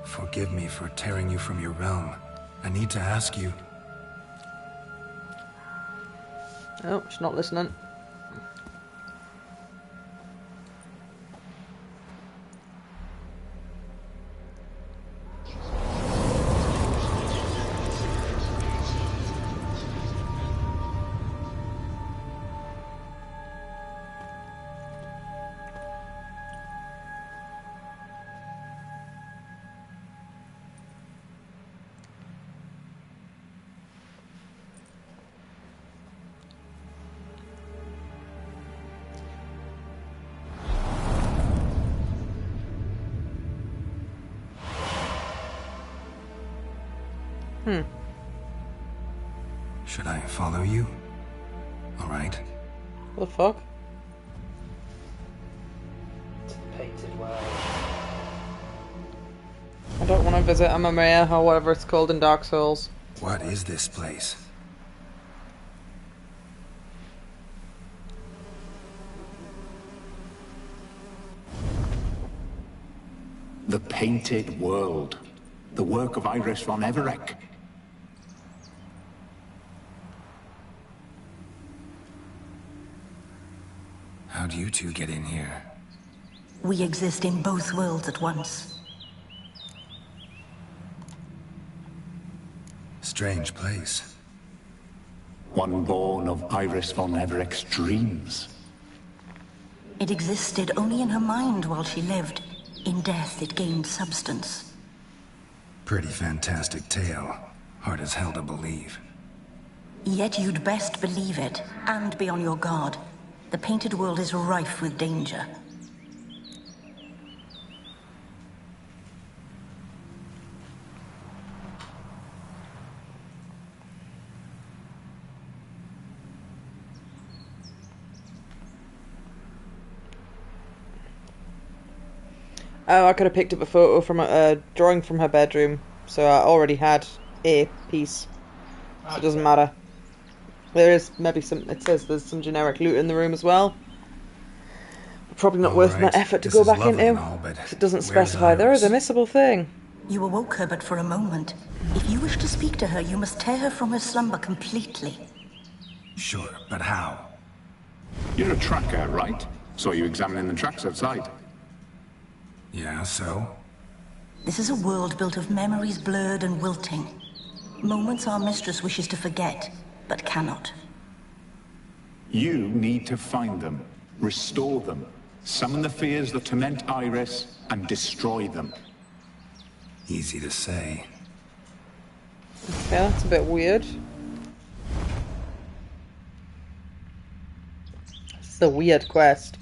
Forgive me for tearing you from your realm. I need to ask you. Oh, she's not listening. Should I follow you? Alright. What the fuck? Painted world. I don't want to visit Amamea or whatever it's called in Dark Souls. What is this place? The Painted World. The work of Iris von Everec. How'd you two get in here? We exist in both worlds at once. Strange place. One born of Iris von Everec's dreams. It existed only in her mind while she lived. In death, it gained substance. Pretty fantastic tale. Hard as hell to believe. Yet you'd best believe it, and be on your guard. The Painted World is rife with danger. Oh, I could have picked up a photo from a drawing from her bedroom, so I already had a piece. So it doesn't matter. There is maybe some, it says there's some generic loot in the room as well. Probably not worth my effort to go back into. It doesn't specify. There is a missable thing. You awoke her but for a moment. If you wish to speak to her, you must tear her from her slumber completely. Sure, but how? You're a tracker, right? Saw you examining the tracks outside. Yeah, so? This is a world built of memories blurred and wilting. Moments our mistress wishes to forget, but cannot. You need to find them, restore them, summon the fears that torment Iris, and destroy them. Easy to say. Okay, that's a bit weird. It's a weird quest.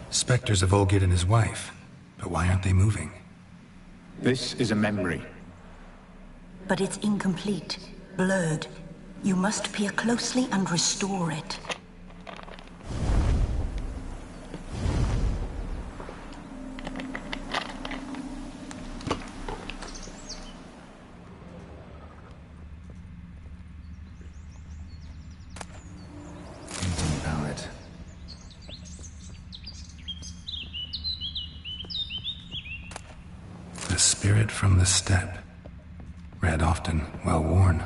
Spectres of Olgid and his wife. But why aren't they moving? This is a memory. But it's incomplete, blurred. You must peer closely and restore it. Painting palette. The spirit from the steppe. Read often, well worn.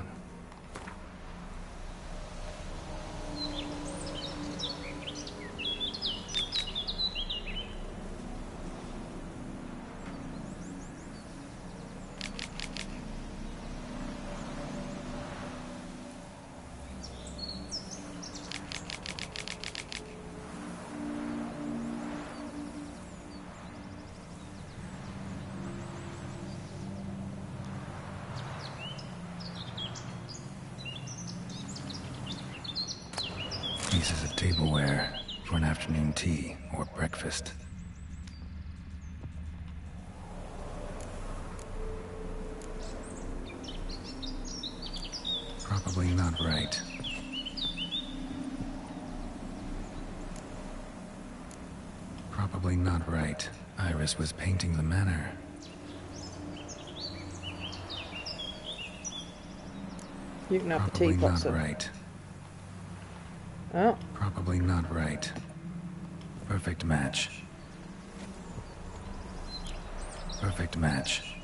Pieces of tableware for an afternoon tea or breakfast. Probably not right. Probably not right. Iris was painting the manor. You can have Probably the teapot, not sir. right. Oh. Probably not right. Perfect match. Perfect match.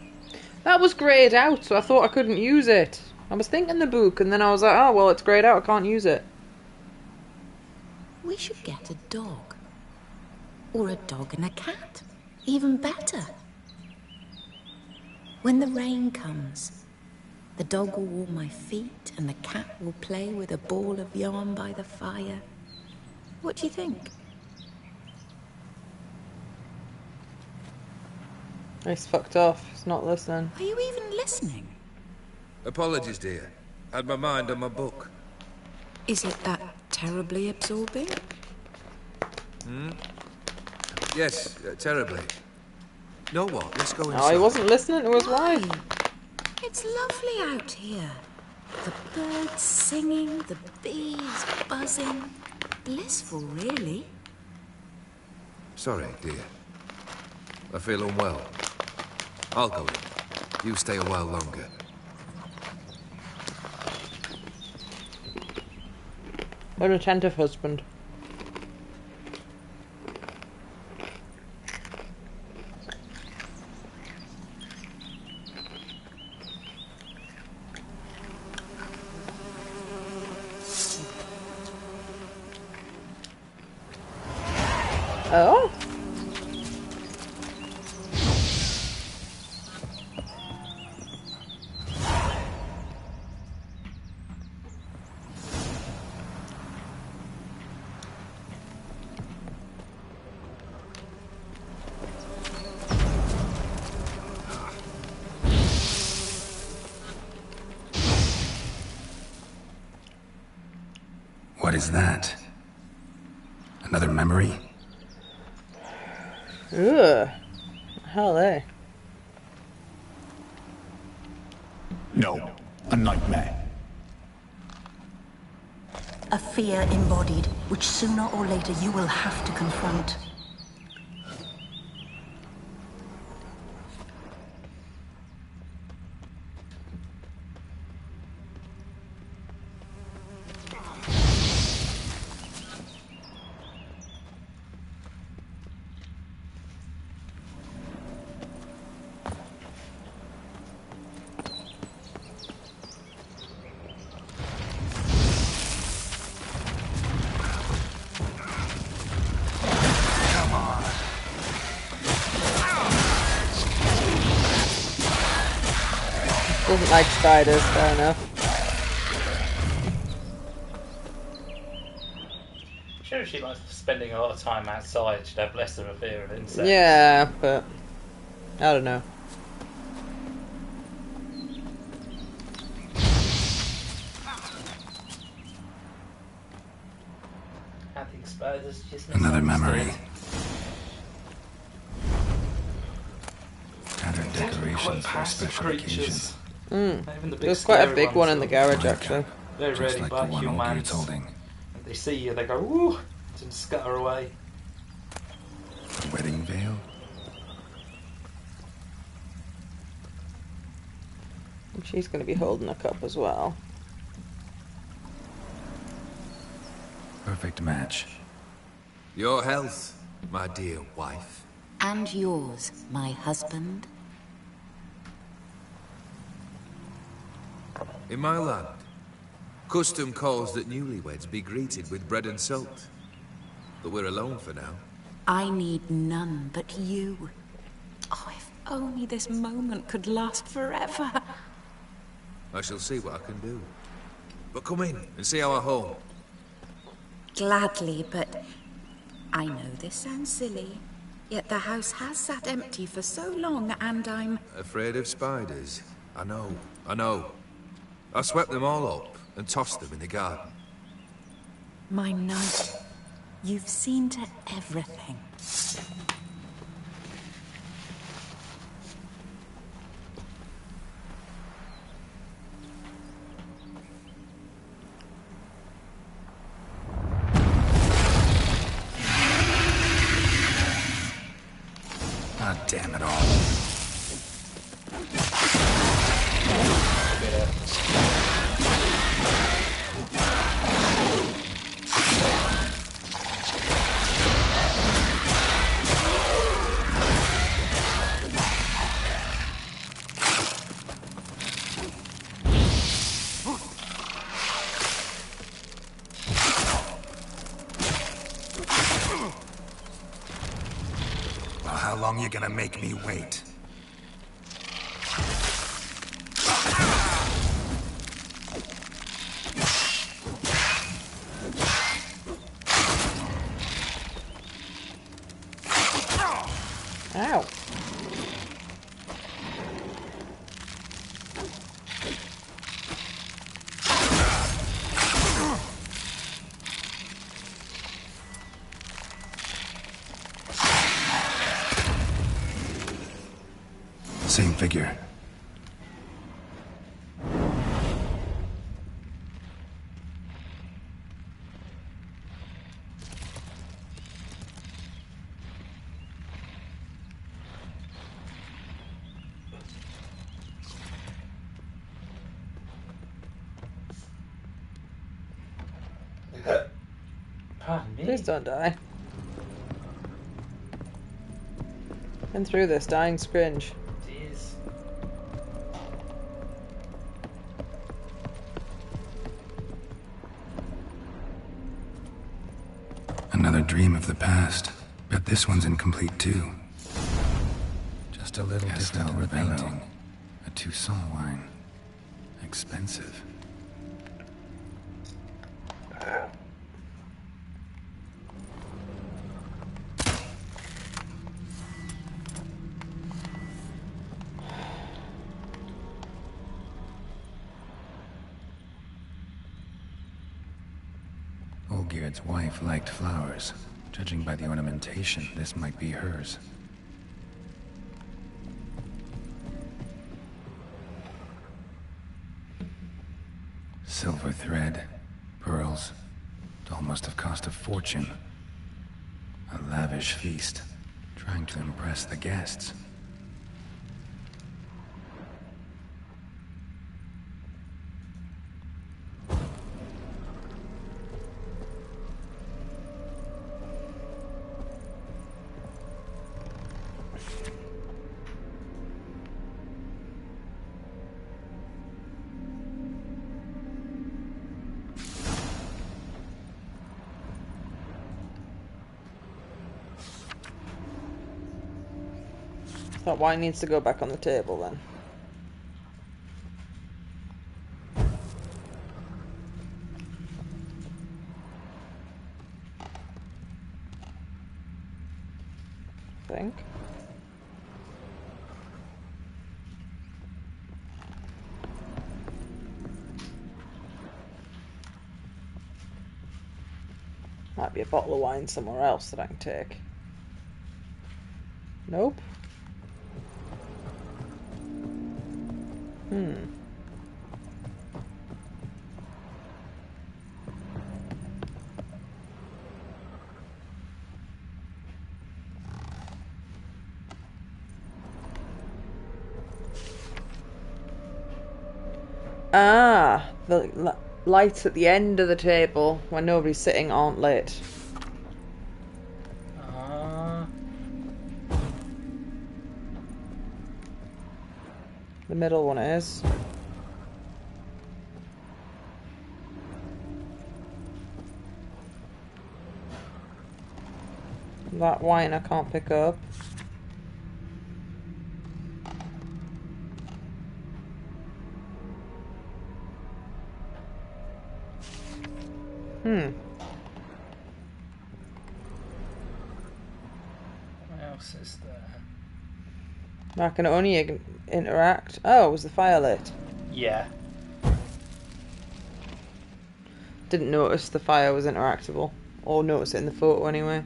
That was greyed out, so I thought I couldn't use it. I was thinking the book, and then I was like, oh, well, it's greyed out, I can't use it. We should get a dog. Or a dog and a cat. Even better. When the rain comes, the dog will warm my feet and the cat will play with a ball of yarn by the fire. What do you think? He's fucked off. He's not listening. Are you even listening? Apologies, dear. Had my mind on my book. Is it that terribly absorbing? Yes, terribly. Know what? Let's go inside. Oh, he wasn't listening to his wife. It's lovely out here. The birds singing, the bees buzzing. Blissful, really. Sorry, dear. I feel unwell. I'll go in. You stay a while longer. An attentive husband. Oh? What is that? Another memory? Ugh. Hell, eh? No, a nightmare. A fear embodied, which sooner or later you will have to confront. Doesn't like spiders, fair enough. Sure, she likes spending a lot of time outside. She'd have less of a fear of insects. Yeah, but I don't know. I think spiders just Another memory. misunderstood. Tattered decorations for special occasions. There's quite a big one in the garage, actually. They're Just really like the bad one humans. Olgierd's holding. If they see you, they go, woo, and scatter away. A wedding veil? And she's going to be holding a cup as well. Perfect match. Your health, my dear wife. And yours, my husband. In my land, custom calls that newlyweds be greeted with bread and salt. But we're alone for now. I need none but you. Oh, if only this moment could last forever. I shall see what I can do. But come in and see our home. Gladly, but I know this sounds silly, yet the house has sat empty for so long, and I'm... Afraid of spiders? I know. I swept them all up and tossed them in the garden. My knight, you've seen to everything. Ah, damn it all. Well, how long you gonna make me wait? Ow. Same figure. Pardon me. Please don't die. Been through this, dying cringe. It is. Another dream of the past. Bet this one's incomplete too. Just a little different in the painting. A Toussaint wine. Expensive. Olgierd's wife liked flowers. Judging by the ornamentation, this might be hers. Silver thread, pearls. It all must have cost a fortune. A lavish feast, trying to impress the guests. That wine needs to go back on the table then. I think. Might be a bottle of wine somewhere else that I can take. Nope. Ah, the lights at the end of the table when nobody's sitting aren't lit. The middle one is. That wine I can't pick up. What else is there? I can only interact. Oh, was the fire lit? Yeah. Didn't notice the fire was interactable. Or notice it in the photo anyway.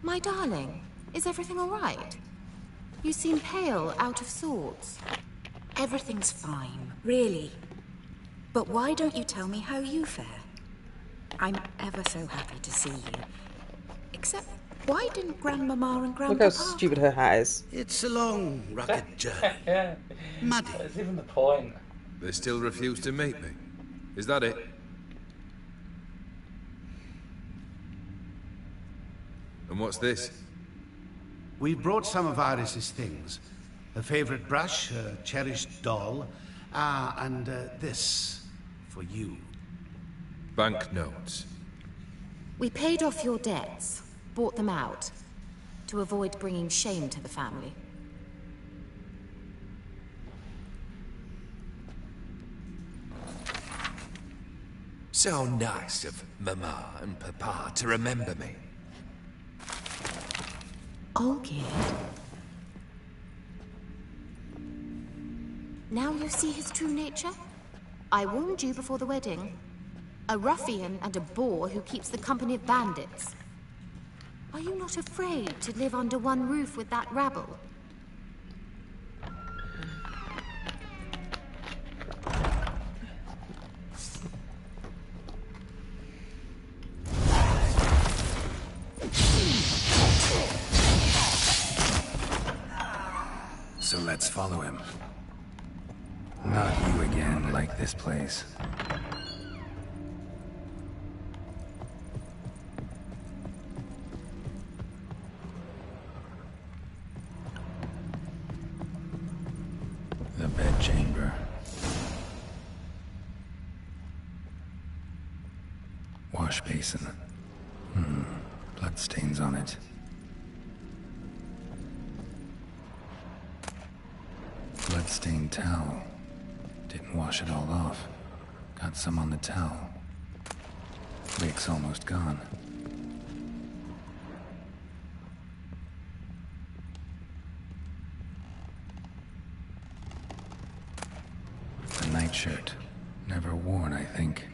My darling, is everything all right? You seem pale, out of sorts. Everything's fine, really. But why don't you tell me how you fare? I'm ever so happy to see you. Except, why didn't Grandmama and Grandpa... Look how stupid her hat is. It's a long, rugged journey. Muddy. That's even the point. They still refuse to meet me. Is that it? And what's this? We brought some of Iris's things. Her favorite brush, her cherished doll, and this for you. Banknotes. We paid off your debts, bought them out, to avoid bringing shame to the family. So nice of Mama and Papa to remember me. Olgierd. Now you see his true nature? I warned you before the wedding. A ruffian and a boor who keeps the company of bandits. Are you not afraid to live under one roof with that rabble? So let's follow him. Not you again, like this place. The bedchamber. Wash basin. Bloodstains on it. Bloodstained towel. Didn't wash it all off. Got some on the towel. Wick's almost gone. The nightshirt. Never worn, I think.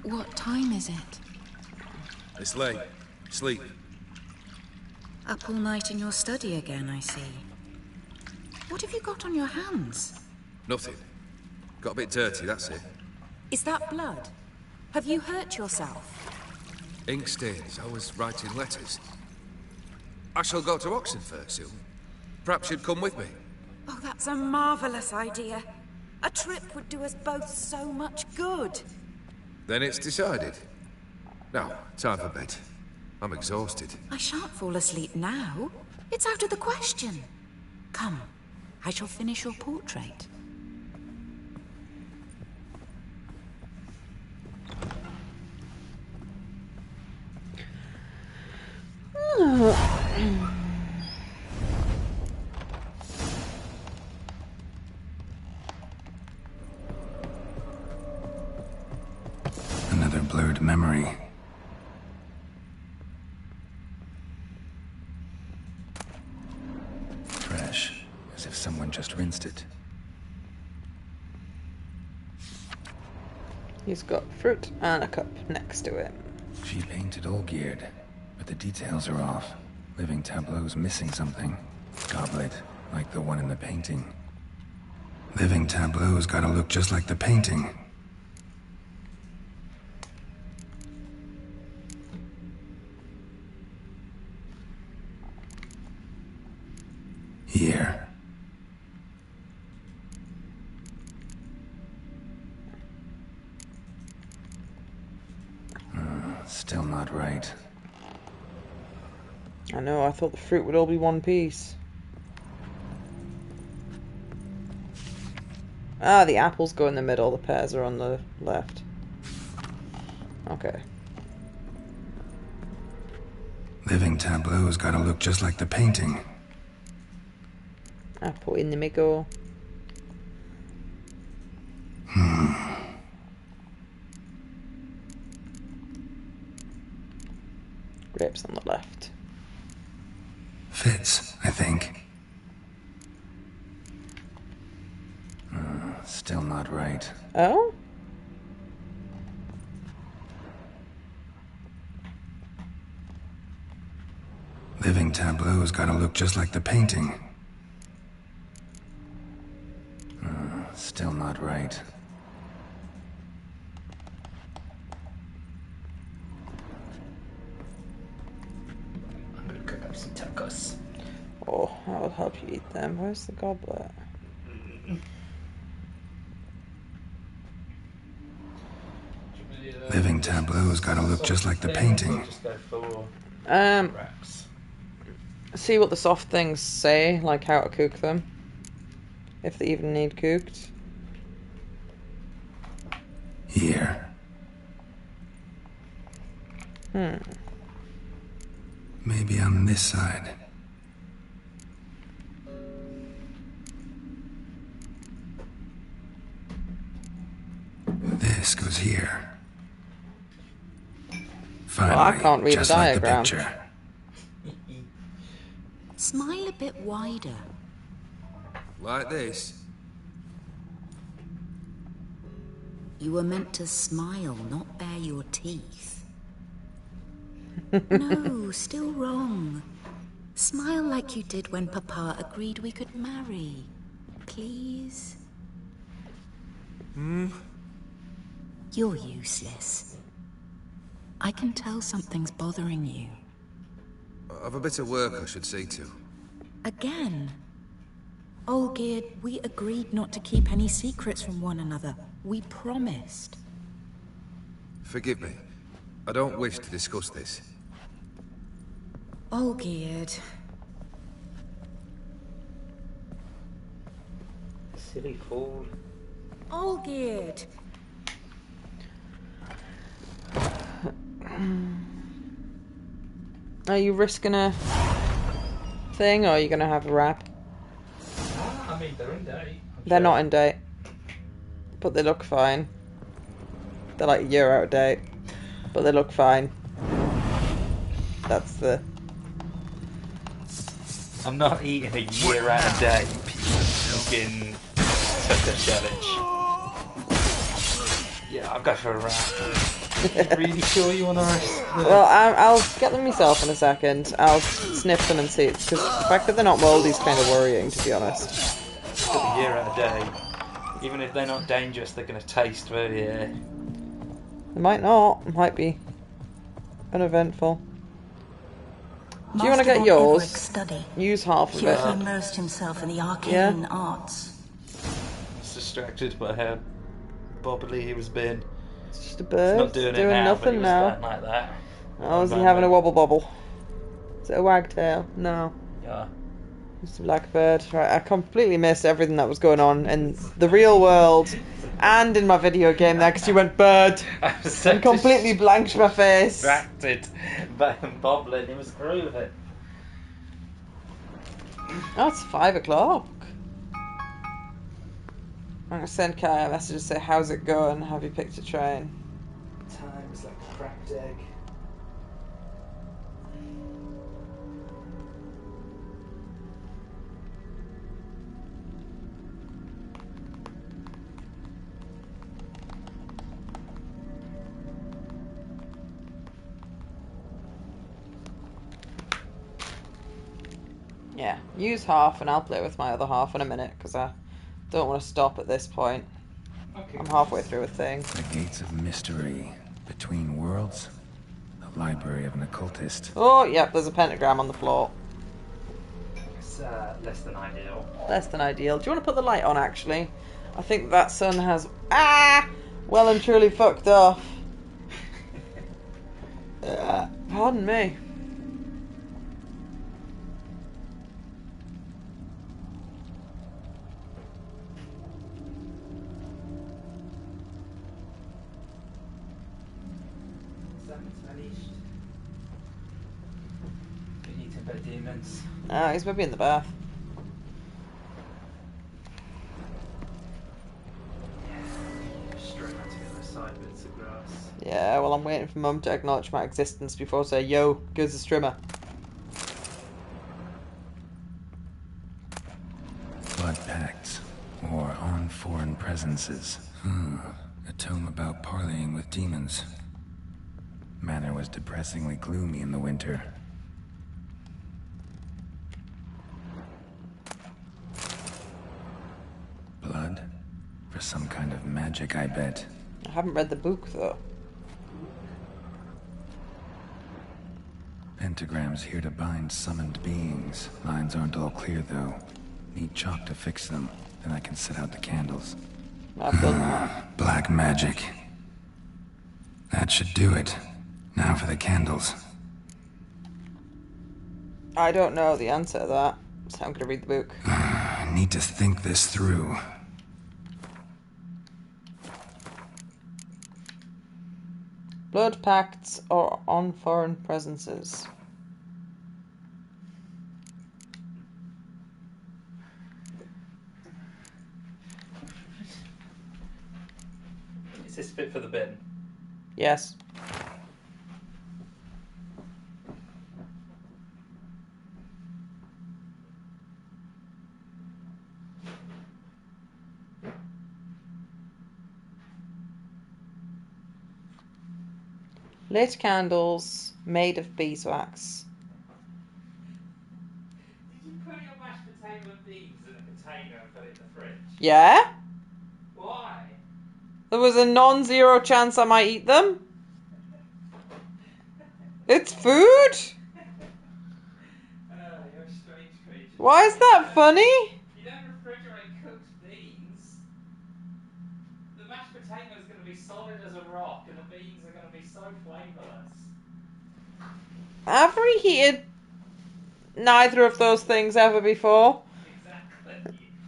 What time is it? It's late. Sleep. Up all night in your study again, I see. What have you got on your hands? Nothing. Got a bit dirty, that's it. Is that blood? Have you hurt yourself? Ink stains. I was writing letters. I shall go to Oxenfurt soon. Perhaps you'd come with me. Oh, that's a marvelous idea. A trip would do us both so much good. Then it's decided. Now, time for bed. I'm exhausted. I shan't fall asleep now. It's out of the question. Come, I shall finish your portrait. Another blurred memory. Fresh, as if someone just rinsed it. He's got fruit and a cup next to him. She painted Olgierd, but the details are off. Living tableau's missing something. Goblet, like the one in the painting. Living tableau's gotta look just like the painting. Here. Still not right. I know, I thought the fruit would all be one piece. Ah, the apples go in the middle, the pears are on the left. Okay. Living tableau's gotta look just like the painting. Apple in the middle. Grapes on the left. Fits, I think. Still not right. Oh? Living tableau's gotta look just like the painting. Still not right. I'm gonna cook up some tacos. Oh, I'll help you eat them. Where's the goblet? Living tableau's gotta look just like the painting. Just go for wraps. See what the soft things say, like how to cook them. If they even need cooked. Here. Maybe on this side. This goes here. Finally, I can't read just the like the diagram. picture. Smile a bit wider. Like this? You were meant to smile, not bare your teeth. No, still wrong. Smile like you did when Papa agreed we could marry. Please? You're useless. I can tell something's bothering you. I've a bit of work I should see to. Again? Olgierd, we agreed not to keep any secrets from one another. We promised. Forgive me. I don't wish to discuss this. Olgierd. Silly fool. Olgierd. Are you risking a thing, or are you going to have a wrap? I mean, they're in date. They're not in date. But they look fine. They're like a year out of date. But they look fine. That's the... I'm not eating a year out of date. Fucking such a challenge. Yeah, I'll go for a wrap. Really sure you want to rest? Well, I'll get them myself in a second. I'll sniff them and see. Because the fact that they're not mouldy is kind of worrying, to be honest. Put a year out of date. Even if they're not dangerous, they're going to taste very... They might not. It might be uneventful. Do you want to get yours? Study. Use half of Here it. he immersed himself in the arcane arts. I was distracted by how bobbly he was being. It's just a bird. He's not doing it now, nothing but he was now. going like that. Oh, is he having a wobble bobble? Is it a wagtail? No. Yeah. It's a blackbird. Right, I completely missed everything that was going on in the real world and in my video game there because you went bird and completely blanked my face. Distracted by him bobbling. He was grooving. Oh, it's 5 o'clock. I'm going to send Kai a message to say, how's it going? Have you picked a train? Time is like a cracked egg. Yeah, use half and I'll play with my other half in a minute because I don't want to stop at this point. Okay. I'm halfway through a thing. The gates of mystery between worlds. The library of an occultist. Oh, yep, there's a pentagram on the floor. It's less than ideal. Less than ideal. Do you want to put the light on, actually? I think that sun has... well and truly fucked off. Pardon me. Been eaten by demons. He's maybe in the bath. Straight onto the other side, bits of grass. Yeah, well, I'm waiting for Mum to acknowledge my existence before I say, yo, goes the strimmer. Blood pacts, or on foreign presences. A tome about parleying with demons. Manor was depressingly gloomy in the winter. Blood? For some kind of magic, I bet. I haven't read the book, though. Pentagrams here to bind summoned beings. Lines aren't all clear, though. Need chalk to fix them, then I can set out the candles. I've done that. Black magic. That should do it. Now for the candles. I don't know the answer to that, so I'm gonna read the book. I need to think this through. Blood pacts or on foreign presences. Is this fit for the bin? Yes. Lit candles made of beeswax. Did you put your mashed potato and beans in a container and put it in the fridge? Yeah? Why? There was a non-zero chance I might eat them. It's food? You're a strange creature. Why is that funny? You don't refrigerate cooked beans. The mashed potato is going to be solid as a rock, and the beans are going to be so flavourless. I've reheated neither of those things ever before.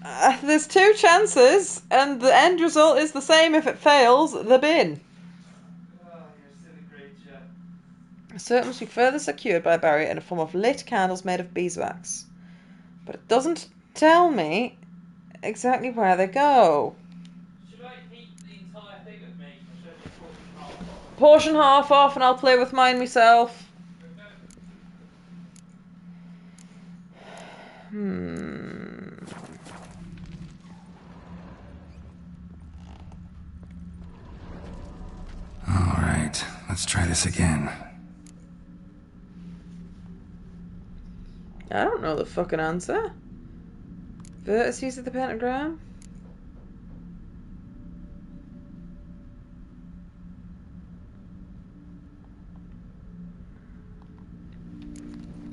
Exactly. There's two chances, and the end result is the same. If it fails, the bin. Oh, you're a silly creature. Certain must be further secured by a barrier in a form of lit candles made of beeswax. But it doesn't tell me exactly where they go. Should I heat the entire thing of meat, or should I just portion half off? Portion half off and I'll play with mine myself. Alright, let's try this again. I don't know the fucking answer. Vertices of the pentagram?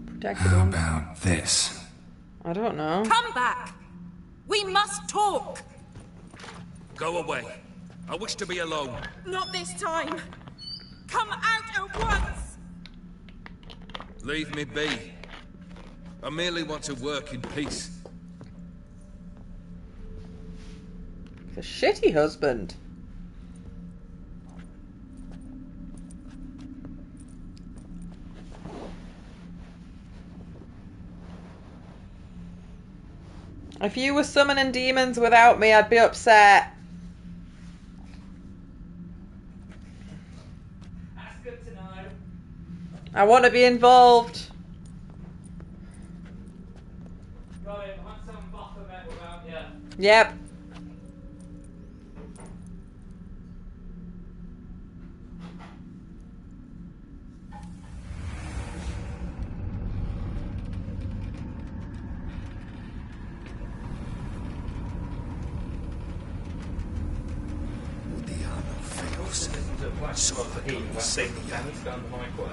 Protected How ones. about this? I don't know. Come back! We must talk! Go away. I wish to be alone. Not this time! Come out at once! Leave me be. I merely want to work in peace. The shitty husband. If you were summoning demons without me, I'd be upset. That's good to know. I want to be involved. Got it. Want some buffer met without you. Yep.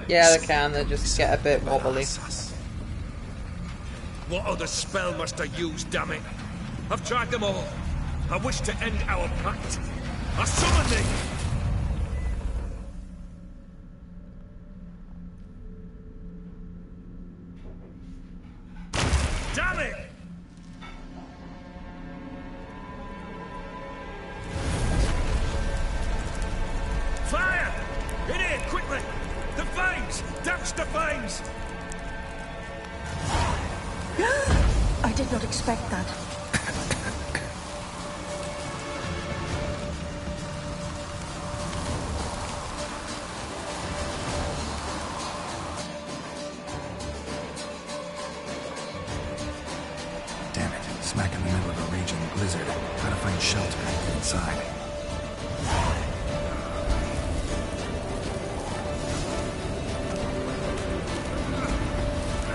Yeah, they can. They just get a bit wobbly. What other spell must I use, damn it? I've tried them all. I wish to end our pact. I summon thee! Damn it! Fire! In here, quickly! The flames! Douse the flames! I did not expect that. smack in the middle of a raging blizzard. Gotta find shelter and get inside.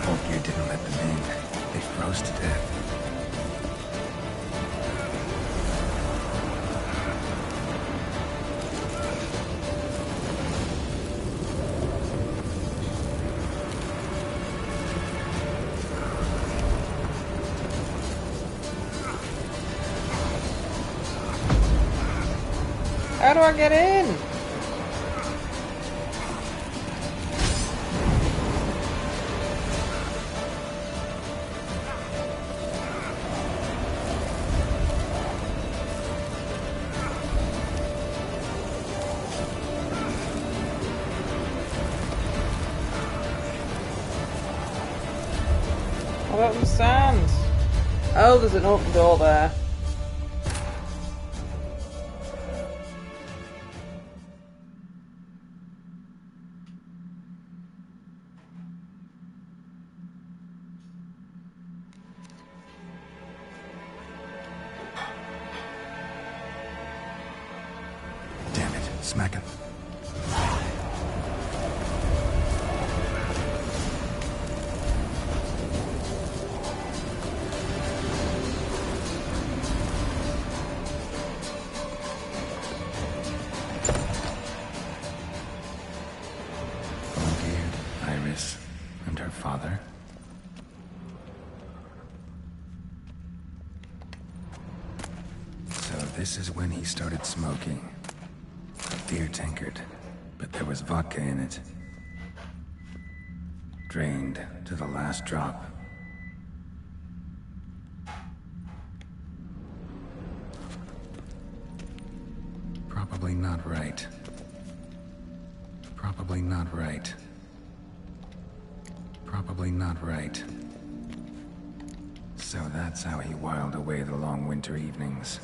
Olgeir didn't let them in. They froze to death. How do I get in? I don't understand. Oh, there's an open door there. Smacking. Olgeir, Iris, and her father. So this is when he started smoking. A beer tankard, but there was vodka in it. Drained to the last drop. Probably not right. Probably not right. Probably not right. So that's how he whiled away the long winter evenings.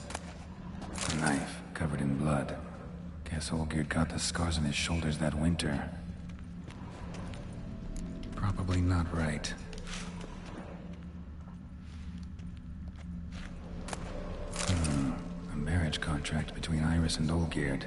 A knife covered in blood. Guess Olgeir got the scars on his shoulders that winter. Probably not right. A marriage contract between Iris and Olgeir.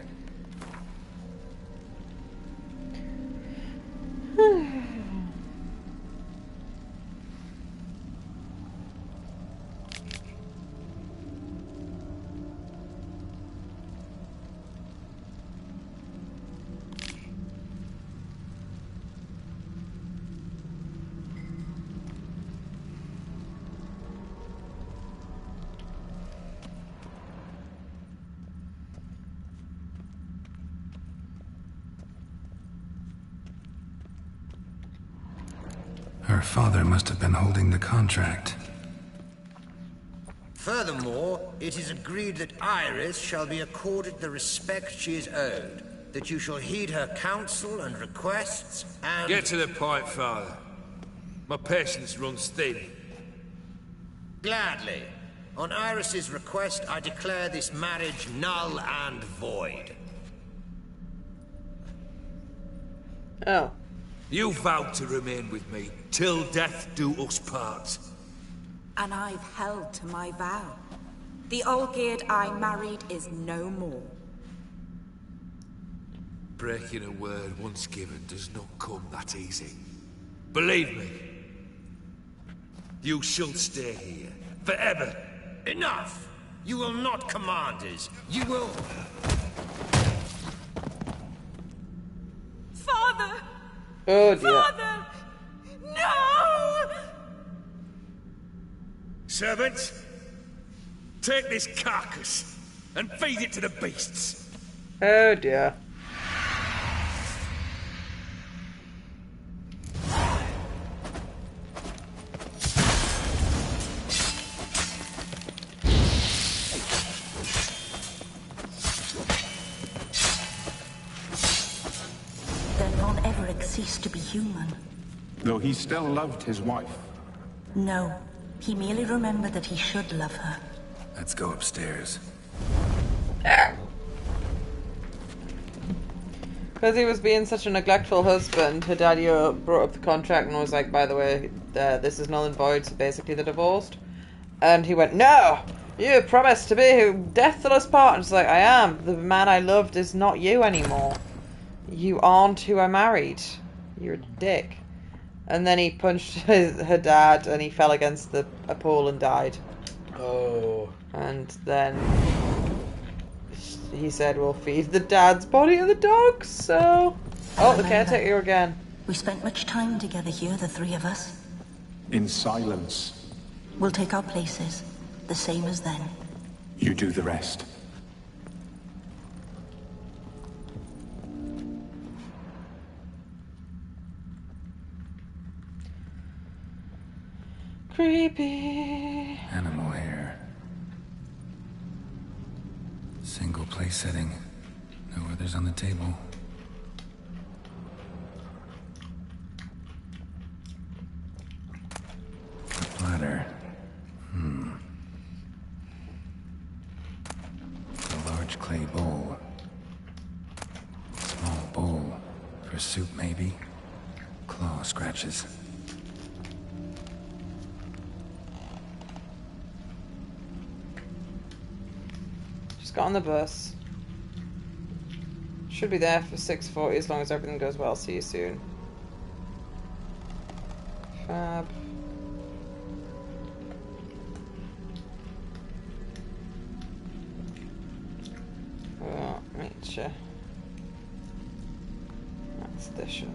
Her father must have been holding the contract. Furthermore, it is agreed that Iris shall be accorded the respect she is owed, that you shall heed her counsel and requests, and... Get to the point, Father. My patience runs thin. Gladly. On Iris's request, I declare this marriage null and void. Oh. You vowed to remain with me, till death do us part. And I've held to my vow. The Olgeir I married is no more. Breaking a word once given does not come that easy. Believe me. You shall stay here, forever. Enough! You will not command us. You will... Father! Oh dear. Father! No! Servant, take this carcass and feed it to the beasts. Oh dear. Then Von Everett ceased to be human. Though he still loved his wife. No, he merely remembered that he should love her. Let's go upstairs. Because he was being such a neglectful husband, her daddy brought up the contract and was like, by the way, this is null and void, so basically they're divorced. And he went, "No! You promised to be death till us part." And she's like, "I am. The man I loved is not you anymore. You aren't who I married. You're a dick." And then he punched her dad and he fell against a pole and died. Oh. And then he said, "We'll feed the dad's body to the dogs." So, the caretaker again. We spent much time together here, the three of us. In silence. We'll take our places, the same as then. You do the rest. Creepy. Animal hair. Single place setting. No others on the table. A platter. A large clay bowl. Small bowl. For soup, maybe? Claw scratches. Just got on the bus. Should be there for 6:40 as long as everything goes well. See you soon. Fab. Oh, nature. That's station.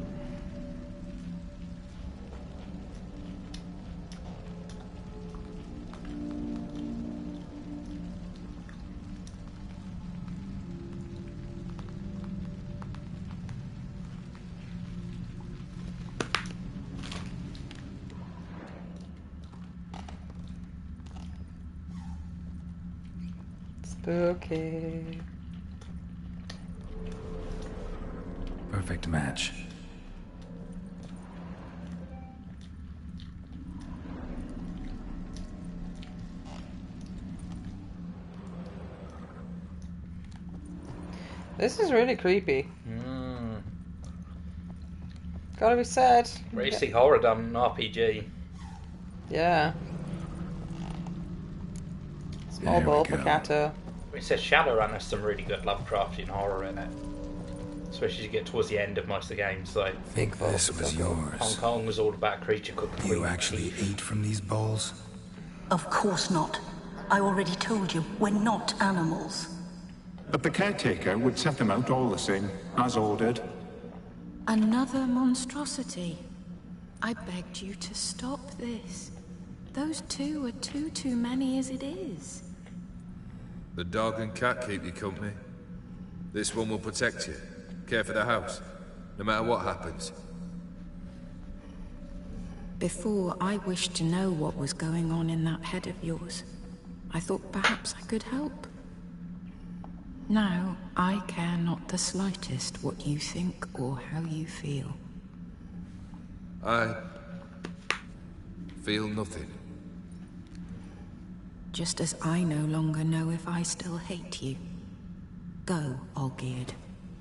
Spooky. Perfect match. This is really creepy. Gotta be said. Racy horror done RPG. Yeah. Small ball for Kato. It says Shadowrun has some really good Lovecraftian horror in it. Especially as you get towards the end of most of the games. Like, I think this was yours. Hong Kong was all about creature cooking. You actually ate from these bowls? Of course not. I already told you, we're not animals. But the caretaker would set them out all the same, as ordered. Another monstrosity. I begged you to stop this. Those two are too many as it is. The dog and cat keep you company. This one will protect you, care for the house, no matter what happens. Before, I wished to know what was going on in that head of yours. I thought perhaps I could help. Now, I care not the slightest what you think or how you feel. I feel nothing. Just as I no longer know if I still hate you. Go, Olgierd.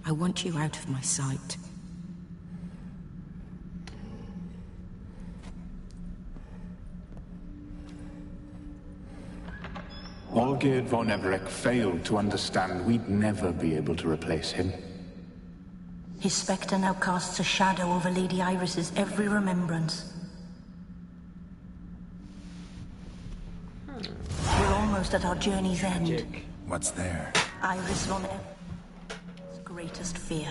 I want you out of my sight. Olgierd von Everec failed to understand we'd never be able to replace him. His spectre now casts a shadow over Lady Iris's every remembrance. We're almost at our journey's end. What's there? Iris von Everec's greatest fear.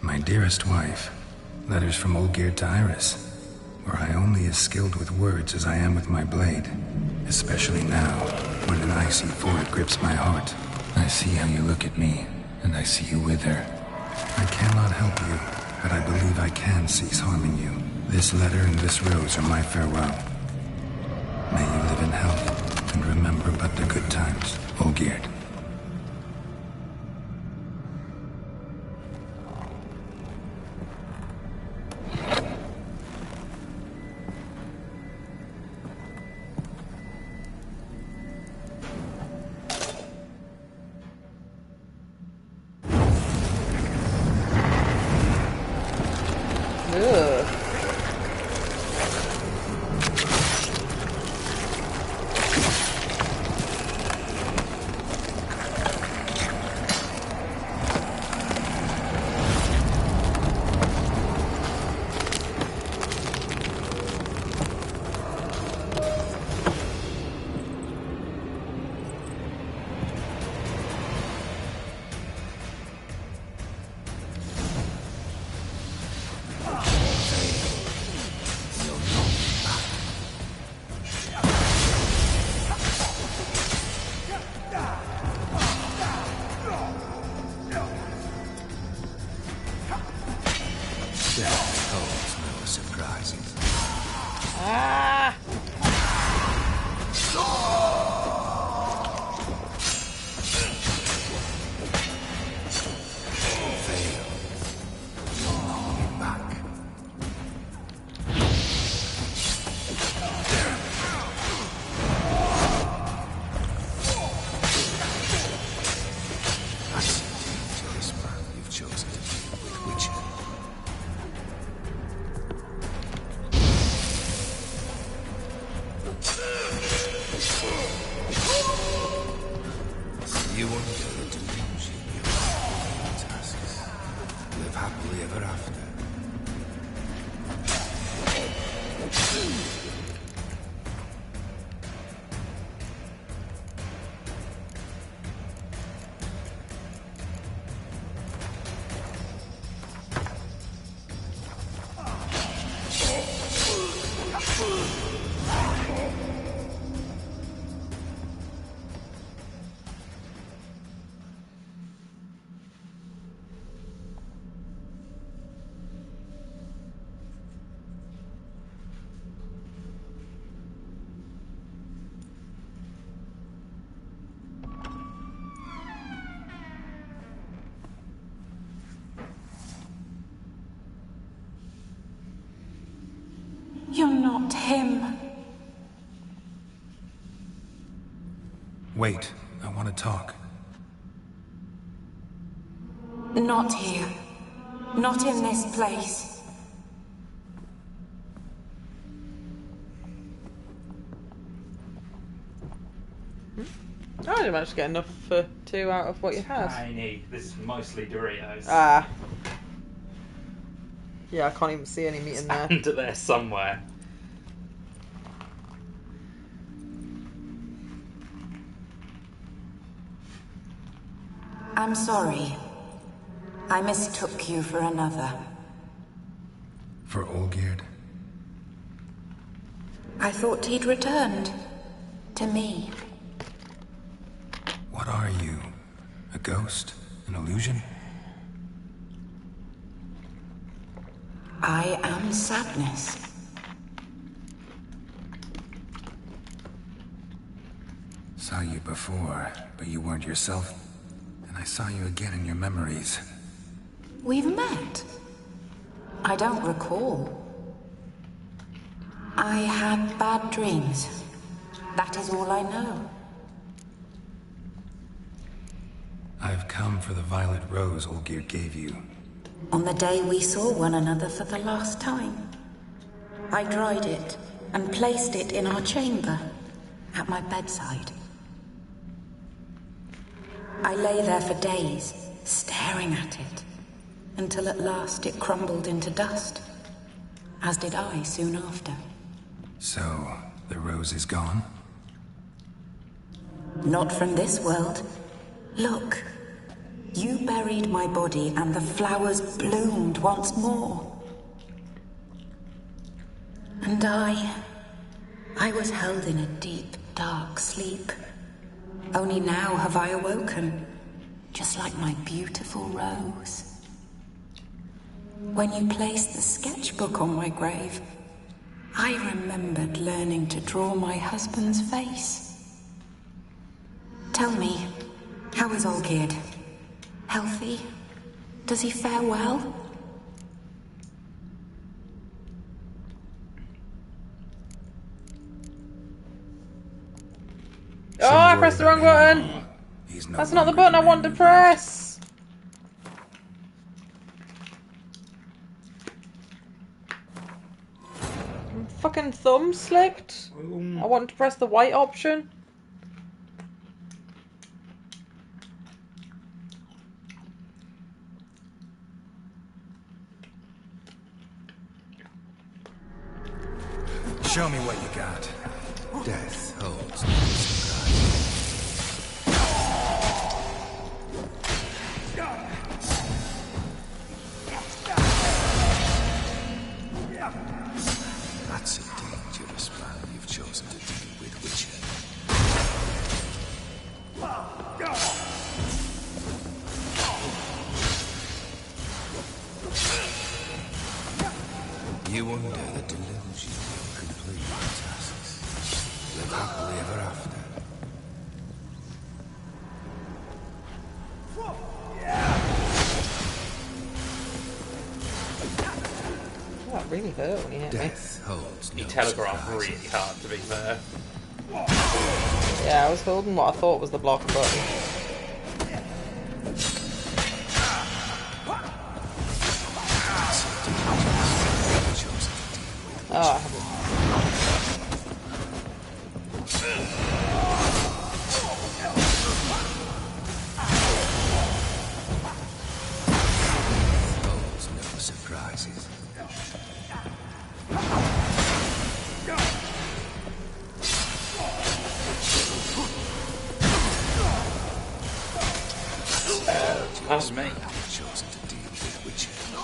My dearest wife. Letters from Olgierd to Iris. Were I only as skilled with words as I am with my blade. Especially now, when an icy void grips my heart. I see how you look at me, and I see you wither. I cannot help you, but I believe I can cease harming you. This letter and this rose are my farewell. May you live in health, and remember but the good times, Olgierd. You under the delusion you are tasks. Live happily ever after. You're not him. Wait, I want to talk. Not here. Not in this place. I didn't manage to get enough for 2 out of what you had. Tiny. This is mostly Doritos. Ah. Yeah, I can't even see any meat in there. Under there somewhere. I'm sorry. I mistook you for another. For Olgierd? I thought he'd returned. To me. What are you? A ghost? An illusion? I am sadness. Saw you before, but you weren't yourself. And I saw you again in your memories. We've met. I don't recall. I had bad dreams. That is all I know. I've come for the violet rose Olgierd gave you. On the day we saw one another for the last time, I dried it and placed it in our chamber, at my bedside. I lay there for days, staring at it, until at last it crumbled into dust, as did I soon after. So, the rose is gone? Not from this world. Look. You buried my body and the flowers bloomed once more. And I was held in a deep, dark sleep. Only now have I awoken, just like my beautiful rose. When you placed the sketchbook on my grave, I remembered learning to draw my husband's face. Tell me, how is Olgierd? Healthy? Does he fare well? Oh, I pressed the wrong button! That's not the button I want to press! My fucking thumb slipped. I want to press the white option. Show me what you got. Death holds no surprise. That's a dangerous man you've chosen to deal with, Witcher. You under the delusion you'll complete your tasks. Live happily ever after. That really hurt when he hit me. He telegraphed really hard, to be fair. Yeah, I was holding what I thought was the block button. Oh, I haven't. Pardon me. I've chosen to deal with witches.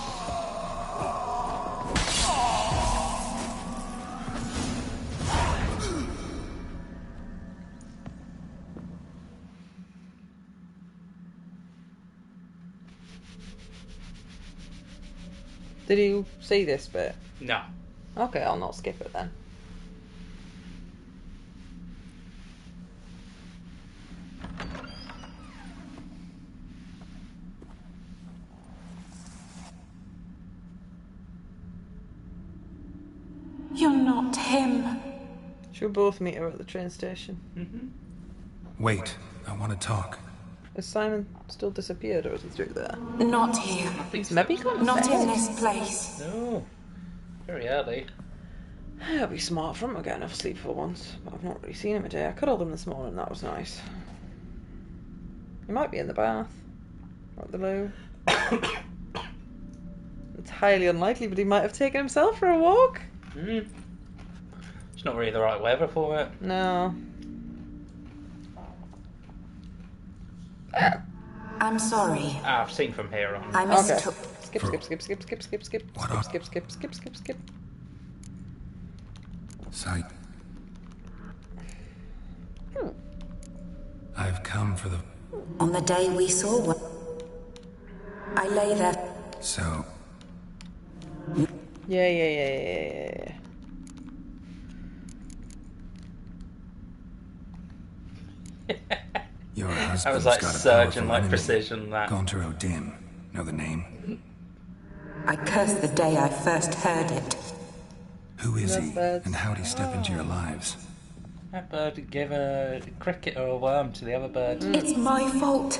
Did you see this bit? No. Okay, I'll not skip it then. You're not him. Should we both meet her at the train station? Wait, I want to talk. Has Simon still disappeared, or is he through there? Not here. He's maybe gone Not to in bed. this place. No. Very early. I'll be smart for him. I get enough sleep for once. But I've not really seen him today. I cuddled him this morning. That was nice. He might be in the bath. Or at the loo. It's highly unlikely, but he might have taken himself for a walk. It's not really the right weather for it. No. I'm sorry. I've seen from here on. I mistook. Skip. Sight. I've come for the... On the day we saw one, I lay there. So... Yeah. Your That was husband's like got a surgeon, powerful like enemy. precision. That. Gontero Dim. Know the name? I cursed the day I first heard it. Who is he? And how'd he step into your lives? That bird gave a cricket or a worm to the other bird. It's my fault.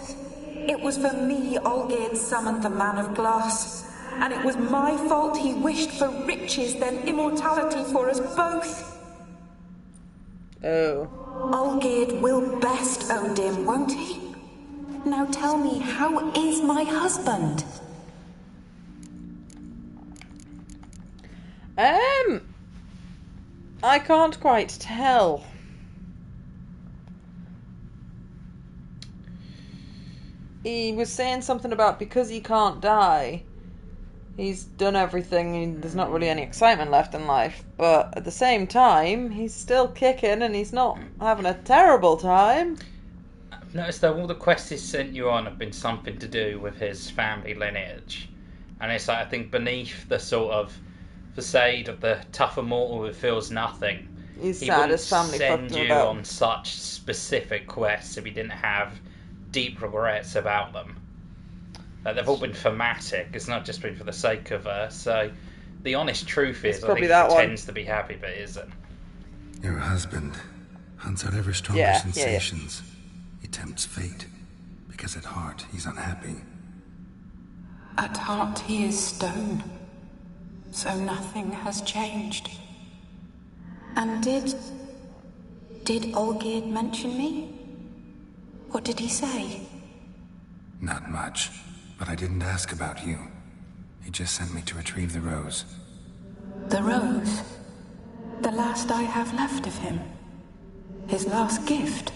It was for me Olgerd summoned the Man of Glass. And it was my fault he wished for riches, then immortality for us both. Oh. Olgerd will best Odin, won't he? Now tell me, how is my husband? I can't quite tell. He was saying something about because he can't die, he's done everything and there's not really any excitement left in life. But at the same time, he's still kicking and he's not having a terrible time. I've noticed that all the quests he's sent you on have been something to do with his family lineage. And it's like, I think beneath the sort of facade of the tougher mortal who feels nothing, He's he sad wouldn't his family send fucked him you about. on such specific quests if he didn't have deep regrets about them. Like, they've all been thematic. It's not just been for the sake of so the honest truth is, I think he pretends to be happy but isn't. Your husband hunts out ever stronger sensations. He tempts fate, because at heart he's unhappy. At heart he is stone, so nothing has changed. And did Olgerd mention me? What did he say? Not much, but I didn't ask about you. He just sent me to retrieve the rose. The rose? The last I have left of him? His last gift?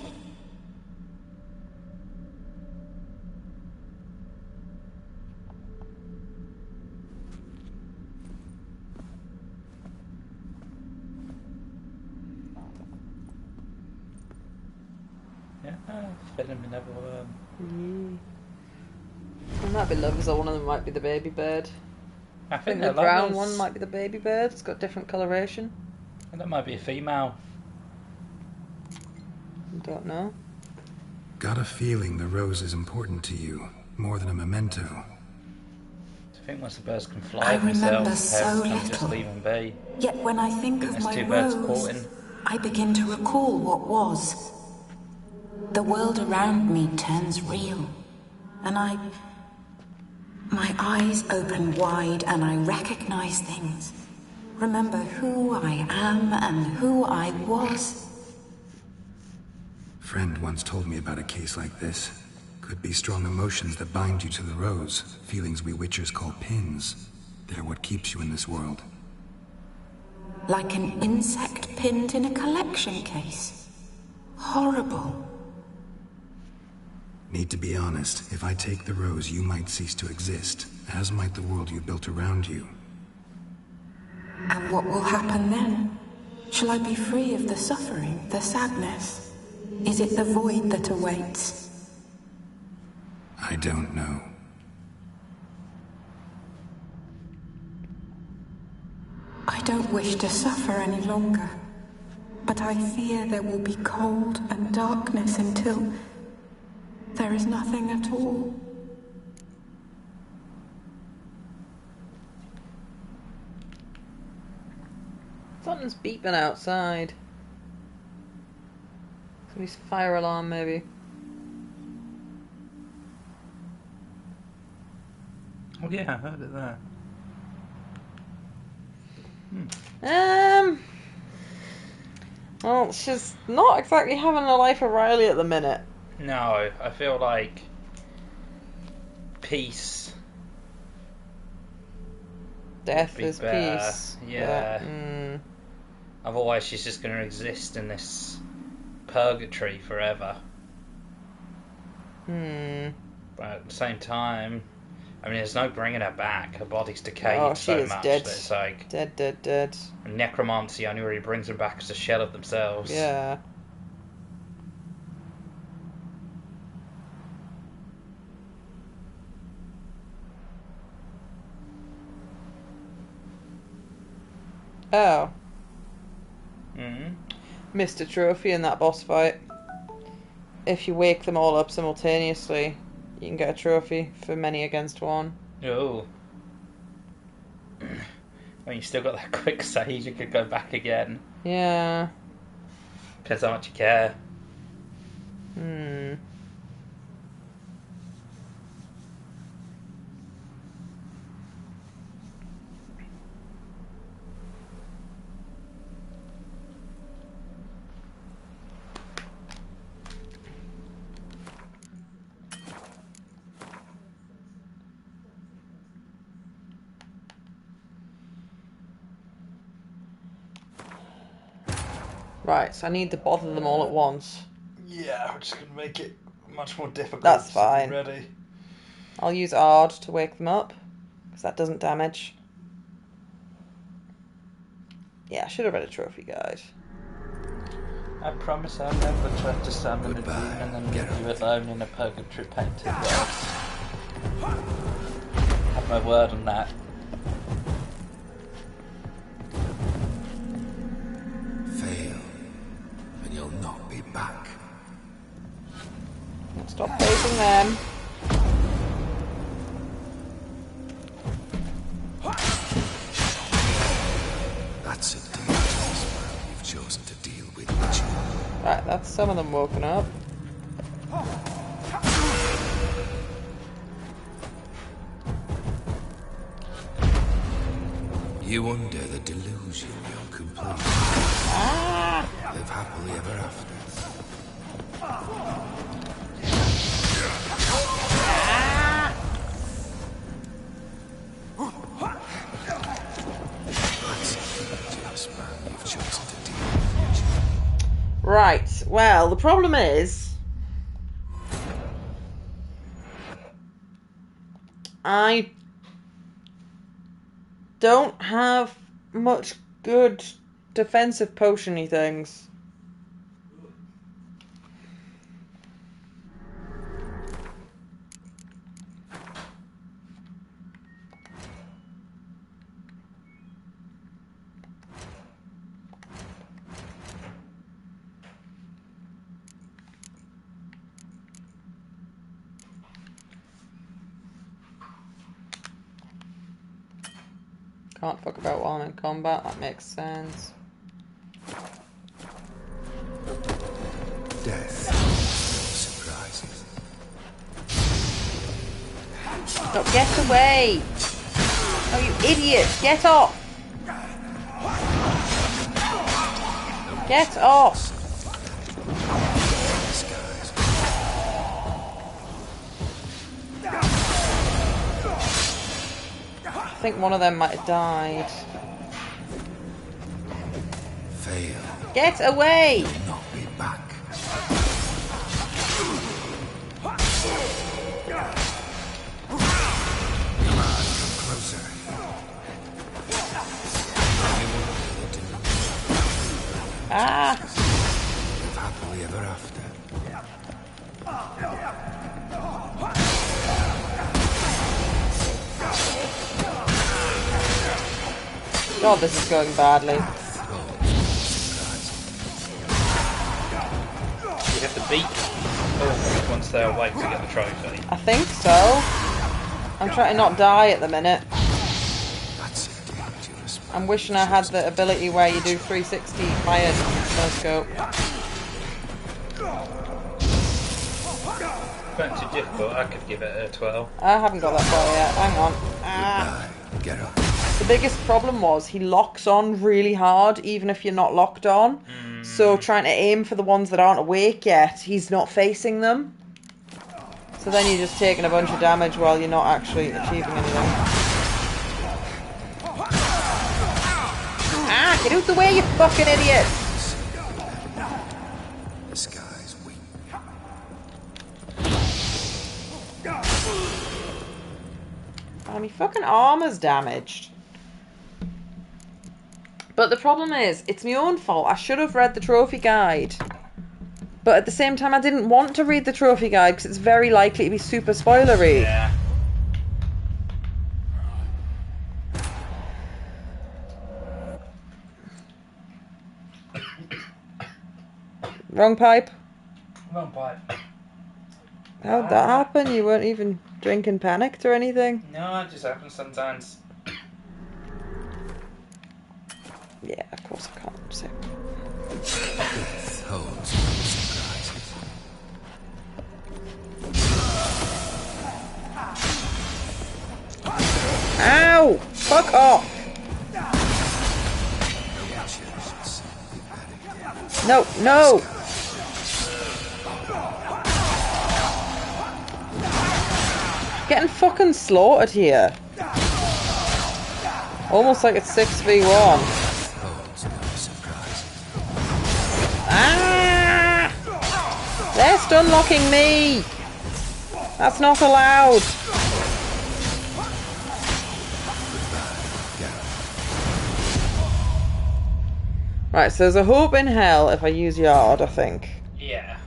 Fed him another worm. It might be lovers, or one of them might be the baby bird. I think the they're brown lovers. one might be the baby bird. It's got different coloration. And that might be a female. Don't know. Got a feeling the rose is important to you, more than a memento. I think once the birds can fly I remember themselves, so parents can little. just leave them be. Yet when I think of There's my two birds rose, courting. I begin to recall what was. The world around me turns real, and my eyes open wide and I recognize things. Remember who I am and who I was. Friend once told me about a case like this. Could be strong emotions that bind you to the rose, feelings we witchers call pins. They're what keeps you in this world. Like an insect pinned in a collection case. Horrible. Need to be honest. If I take the rose, you might cease to exist, as might the world you built around you. And what will happen then? Shall I be free of the suffering, the sadness? Is it the void that awaits? I don't know. I don't wish to suffer any longer, but I fear there will be cold and darkness until there is nothing at all. Something's beeping outside. Somebody's fire alarm, maybe. Oh yeah, I heard it there. Well, she's not exactly having a life of Riley at the minute. No, I feel like peace. Death be is better. peace. Yeah. Otherwise, she's just going to exist in this purgatory forever. But at the same time, I mean, there's no bringing her back. Her body's decayed so much dead. that it's like Dead. And necromancy only really brings them back as a shell of themselves. Yeah. Oh. Missed a trophy in that boss fight. If you wake them all up simultaneously, you can get a trophy for many against one. Oh. Well, you still got that quick save, you could go back again. Yeah. Depends how much you care. Right, so I need to bother them all at once. Yeah, which is going to make it much more difficult. That's fine. Ready. I'll use Ard to wake them up, because that doesn't damage. Yeah, I should have read a trophy guide. I promise I'll never try to summon a demon and leave you alone in a purgatory painted world. Have my word on that. Fail, and you'll not be back. Stop facing them. That's a dangerous world you've chosen to deal with, Mitchell. Right, that's some of them woken up. You under the delusion you're complete. Live happily ever after. Right, well, the problem is I don't have much good defensive potion-y things. Can't fuck about while I'm in combat, that makes sense. Death. Surprises. No, get away! Oh, you idiot! Get off! Get off! I think one of them might have died. Fail. Get away! You'll not be back. Closer. Ah! Live happily ever after. God, this is going badly. You have to beat them once they're awake to get the trophy. I think so. I'm trying to not die at the minute. I'm wishing I had the ability where you do 360 fire no scope. Going too difficult, I could give it a 12. I haven't got that far yet. Hang on. Ah. Get up. The biggest problem was he locks on really hard even if you're not locked on. So trying to aim for the ones that aren't awake yet, he's not facing them. So then you're just taking a bunch of damage while you're not actually achieving anything. Ah, get out the way, you fucking idiot! This guy's weak. Oh, my fucking armor's damaged. But the problem is, it's my own fault. I should have read the trophy guide. But at the same time, I didn't want to read the trophy guide because it's very likely to be super spoilery. Yeah. Wrong pipe. Wrong pipe. How'd that happen? You weren't even drinking panicked or anything? No, it just happens sometimes. Yeah, of course I can't. So. Holds no surprises. Ow! Fuck off! No, no! Getting fucking slaughtered here. Almost like it's 6v1. Ah! They're stun locking me! That's not allowed. Right, so there's a hope in hell if I use Yard, I think. Yeah.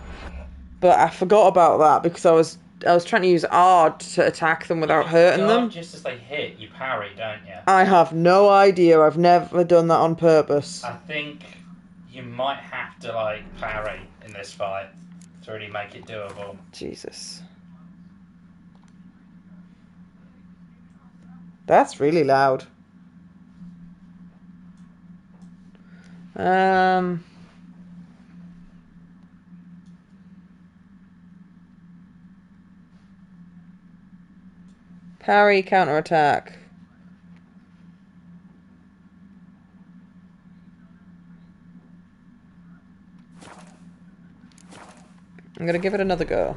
But I forgot about that because I was trying to use Ard to attack them without hurting them. Just as they hit, you parry, don't you? I have no idea. I've never done that on purpose. I think you might have to, like, parry in this fight to really make it doable. Jesus. That's really loud. Parry, counterattack. I'm gonna give it another go.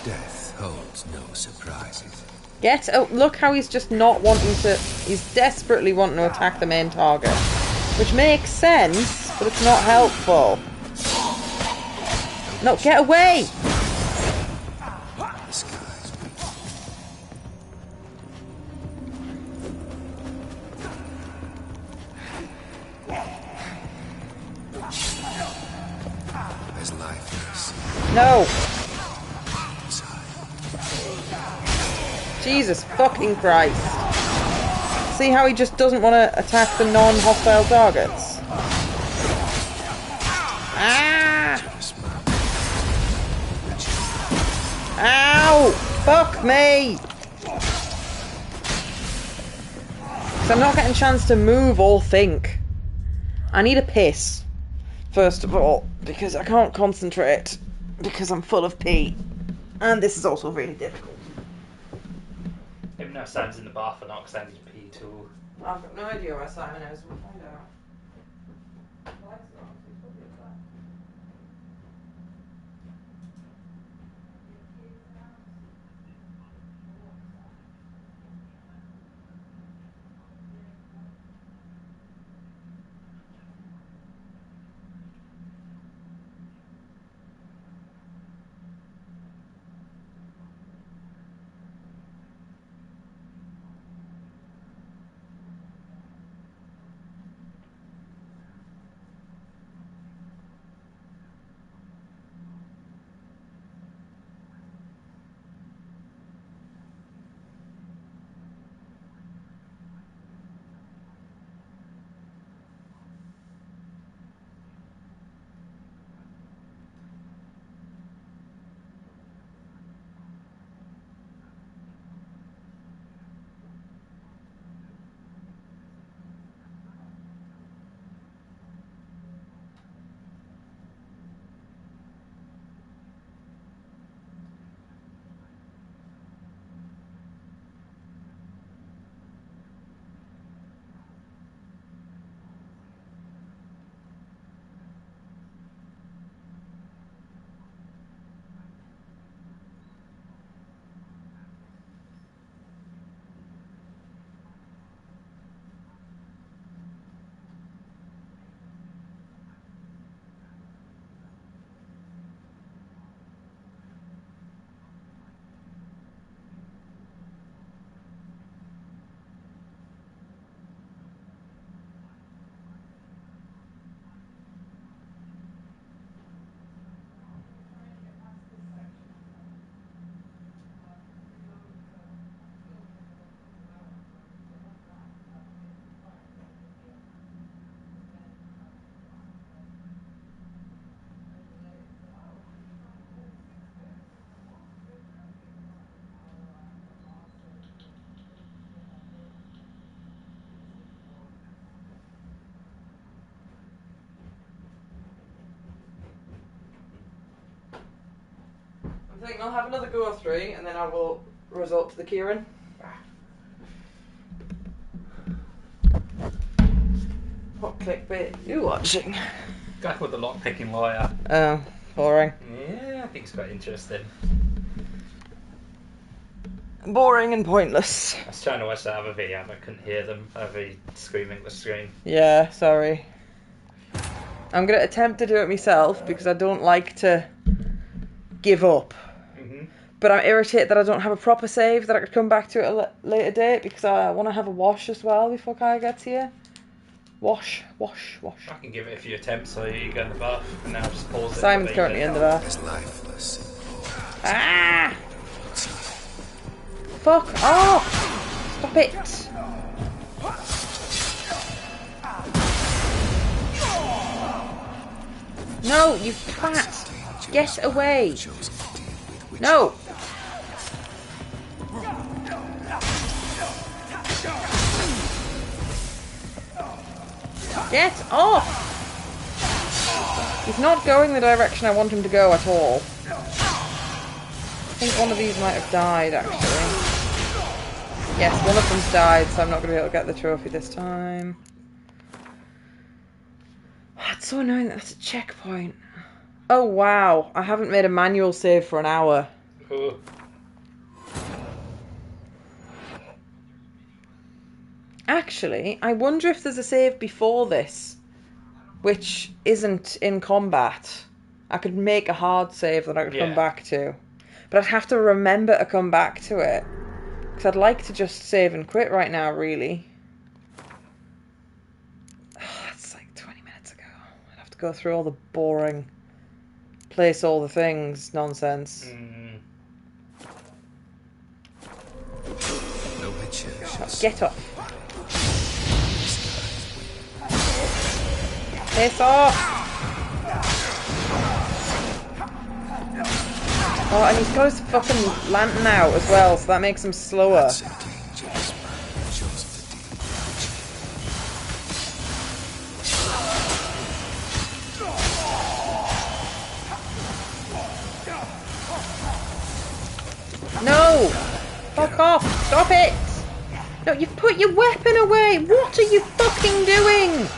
Death holds no surprises. Get out! Look how he's just not wanting to. He's desperately wanting to attack the main target, which makes sense, but it's not helpful. No, get away! This guy's weak. There's life in this. No! Jesus fucking Christ. See how he just doesn't want to attack the non-hostile targets? Ah! Ow! Fuck me! Because I'm not getting a chance to move or think. I need a piss, first of all, because I can't concentrate, because I'm full of pee. And this is also really difficult. Even though Sam's in the bath or not, because Sandy's pee too. I've got no idea where Simon is. We'll find out. I think I'll have another go of 3 and then I will resort to the Kieran. What clickbait are you watching? Guy called the lockpicking lawyer. Oh, boring. Yeah, I think it's quite interesting. Boring and pointless. I was trying to watch that other video, but I couldn't hear them over screaming at the screen. Yeah, sorry. I'm going to attempt to do it myself because I don't like to give up. But I'm irritated that I don't have a proper save that I could come back to at a later date because I want to have a wash as well before Kaya gets here. Wash. I can give it a few attempts so you go in the bath and now just pause it. Simon's currently in the bath. Ah! Fuck off! Stop it! No, you twat! Get away! No! Get off! He's not going the direction I want him to go at all. I think one of these might have died, actually. Yes, one of them's died, so I'm not going to be able to get the trophy this time. Oh, it's so annoying that that's a checkpoint. Oh, wow. I haven't made a manual save for an hour. Ooh. Actually, I wonder if there's a save before this, which isn't in combat. I could make a hard save that I could come back to. But I'd have to remember to come back to it. Because I'd like to just save and quit right now, really. Oh, that's like 20 minutes ago. I'd have to go through all the boring place all the things nonsense. Get up. Piss off! Oh, and he's got his fucking lantern out as well, so that makes him slower. No! Fuck off! Stop it! No, you've put your weapon away! What are you fucking doing?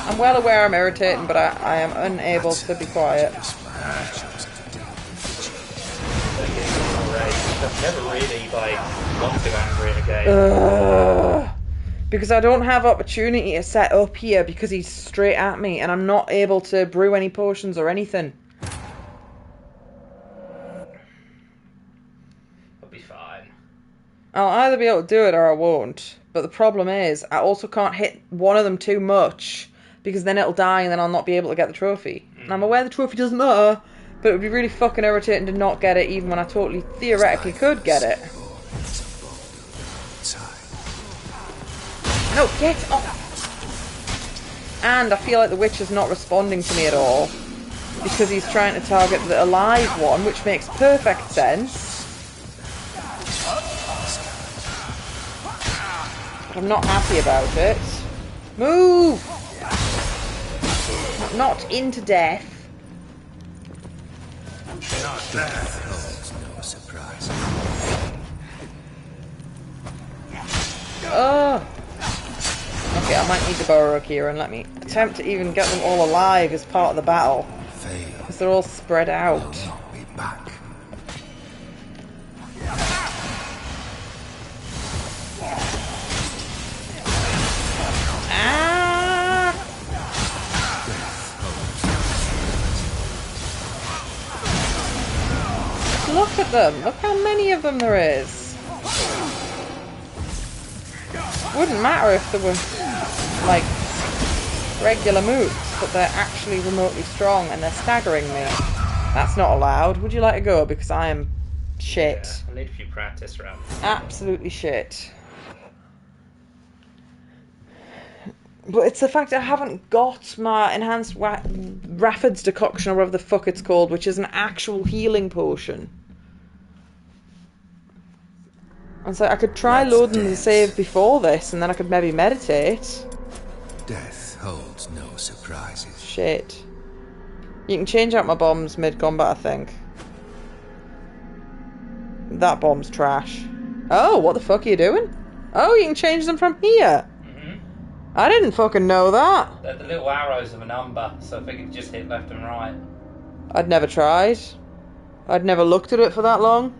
I'm well aware I'm irritating, but I am unable to be quiet. I've never really, got too angry in a game. Because I don't have opportunity to set up here because he's straight at me and I'm not able to brew any potions or anything. I'll be fine. I'll either be able to do it or I won't. But the problem is, I also can't hit one of them too much because then it'll die and then I'll not be able to get the trophy. And I'm aware the trophy doesn't matter, but it would be really fucking irritating to not get it even when I totally theoretically could get it. No, get off! And I feel like the witch is not responding to me at all because he's trying to target the alive one, which makes perfect sense. But I'm not happy about it. Move! Not into death. No surprise. Oh! Okay, I might need to borrow a Kieran. Let me attempt to even get them all alive as part of the battle. Because they're all spread out. Be back. Ah! Look at them. Look how many of them there is. Wouldn't matter if there were, like, regular moves, but they're actually remotely strong and they're staggering me. That's not allowed. Would you like to go? Because I am shit. Yeah, I need a few practice rounds. Absolutely shit. But it's the fact that I haven't got my enhanced Rafford's decoction or whatever the fuck it's called, which is an actual healing potion. And so I could try loading the save before this, and then I could maybe meditate. Death holds no surprises. Shit. You can change out my bombs mid-combat, I think. That bomb's trash. Oh, what the fuck are you doing? Oh, you can change them from here. I didn't fucking know that. They're the little arrows of a number, so I figured you just hit left and right. I'd never tried. I'd never looked at it for that long.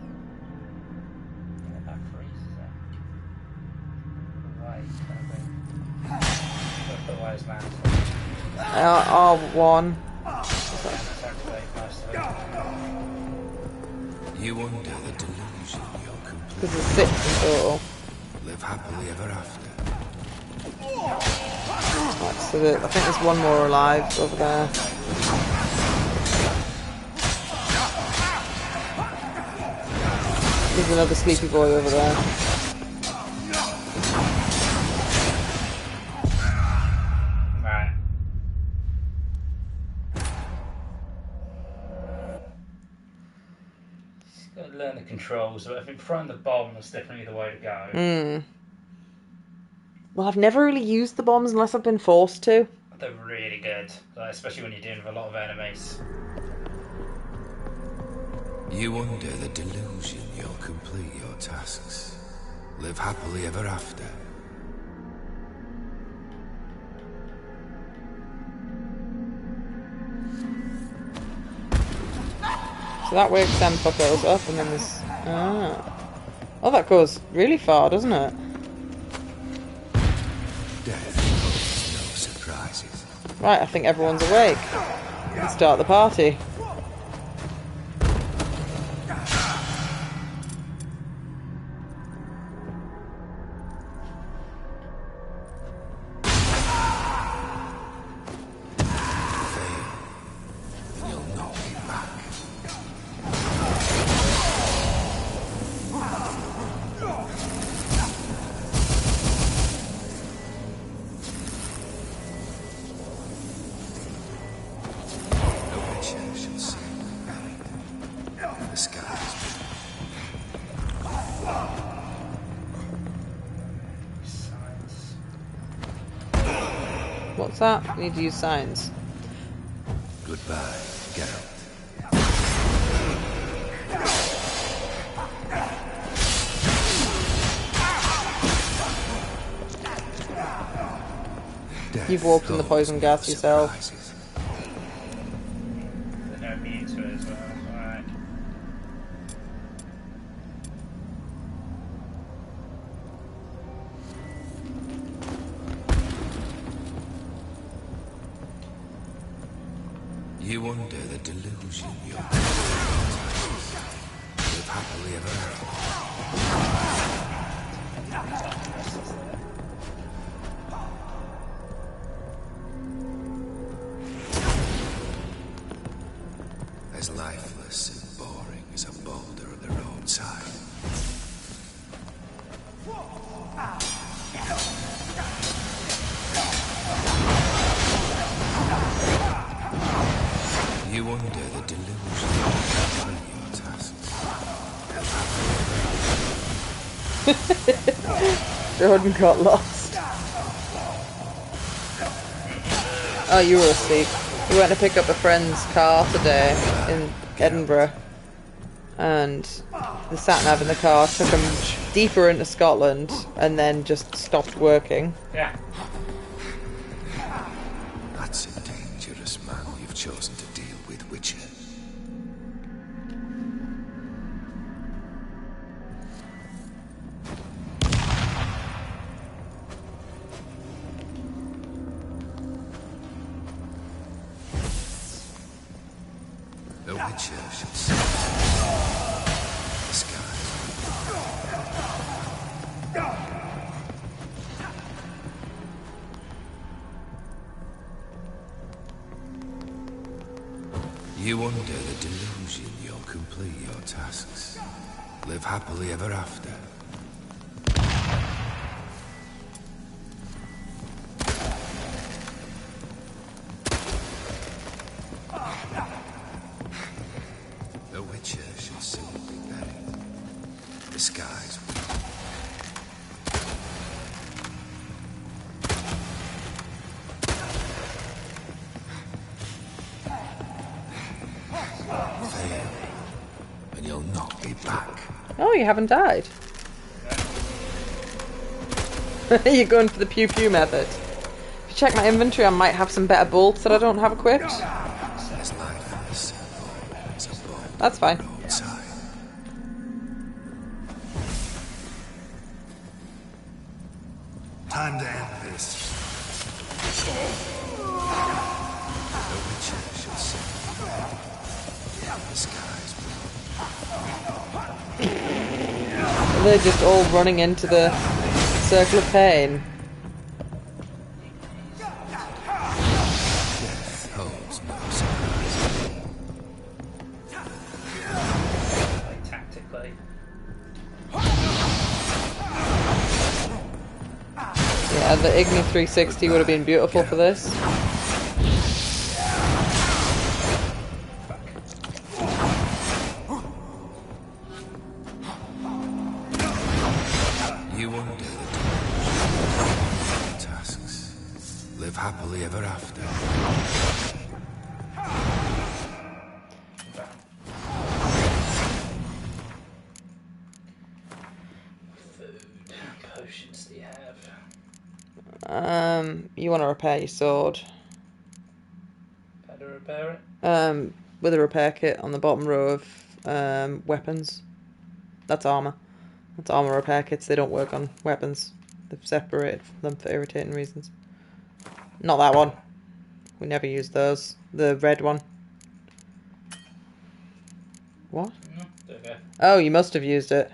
That freezes it. Away, R1. You under the delusion you're complete. Because it's 6 in total. Live happily ever after. Right, so I think there's one more alive over there. There's another sleepy boy over there. Right. Just got to learn the controls, but I think throwing the bomb is definitely the way to go. Well, I've never really used the bombs unless I've been forced to. They're really good, especially when you're dealing with a lot of enemies. You under the delusion you'll complete your tasks. Live happily ever after. So that works them fuckers up, and then there's... Oh, that goes really far, doesn't it? Death holds no surprises. Right, I think everyone's awake. Let's start the party. What's that? We need to use signs. Goodbye, Geralt. You've walked in the poison gas yourself. They're immune to it as well. Alright. You under the delusion you're live happily ever after. As lifeless and boring as a boulder on the roadside. You under the delusion of your tasks. Jordan got lost. Oh, you were asleep. We went to pick up a friend's car today in Edinburgh, and the sat-nav in the car took him deeper into Scotland and then just stopped working. Yeah. That's a dangerous man you've chosen to deal with, Witcher. The Witcher should see the skies. You under the delusion you'll complete your tasks. Live happily ever after. The Witcher should soon be buried. The skies will. and you'll knock me back. Oh, you haven't died. You're going for the pew pew method. If you check my inventory, I might have some better bolts that I don't have equipped. There's life in the circle. There's a boat. That's fine. Outside. Time to end this. The witcher shall sing. The skies blue. They're just all running into the circle of pain. Death holds no surprise. Tactically. Yeah, the Igni 360 would have been beautiful for this. You won't do it. Tasks. Live happily ever after. Potions do you have? You want to repair your sword. How to repair it? With a repair kit on the bottom row of weapons. That's armor. That's armor repair kits. They don't work on weapons. They've separated them for irritating reasons. Not that one. We never use those. The red one. What? Okay. Oh, you must have used it.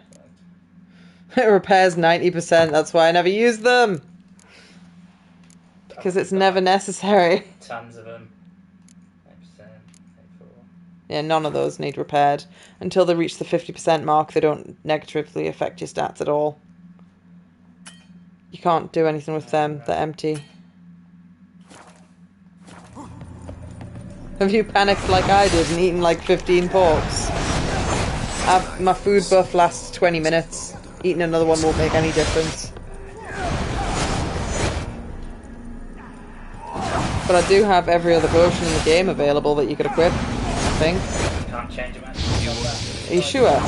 It repairs 90%. That's why I never use them. Because it's never necessary. Tons of them. 8%, 84. Yeah, none of those need repaired. Until they reach the 50% mark, they don't negatively affect your stats at all. You can't do anything with them. They're empty. Have you panicked like I did and eaten like 15 porks? My food buff lasts 20 minutes. Eating another one won't make any difference. But I do have every other potion in the game available that you could equip, I think. Can't change them. Are you sure?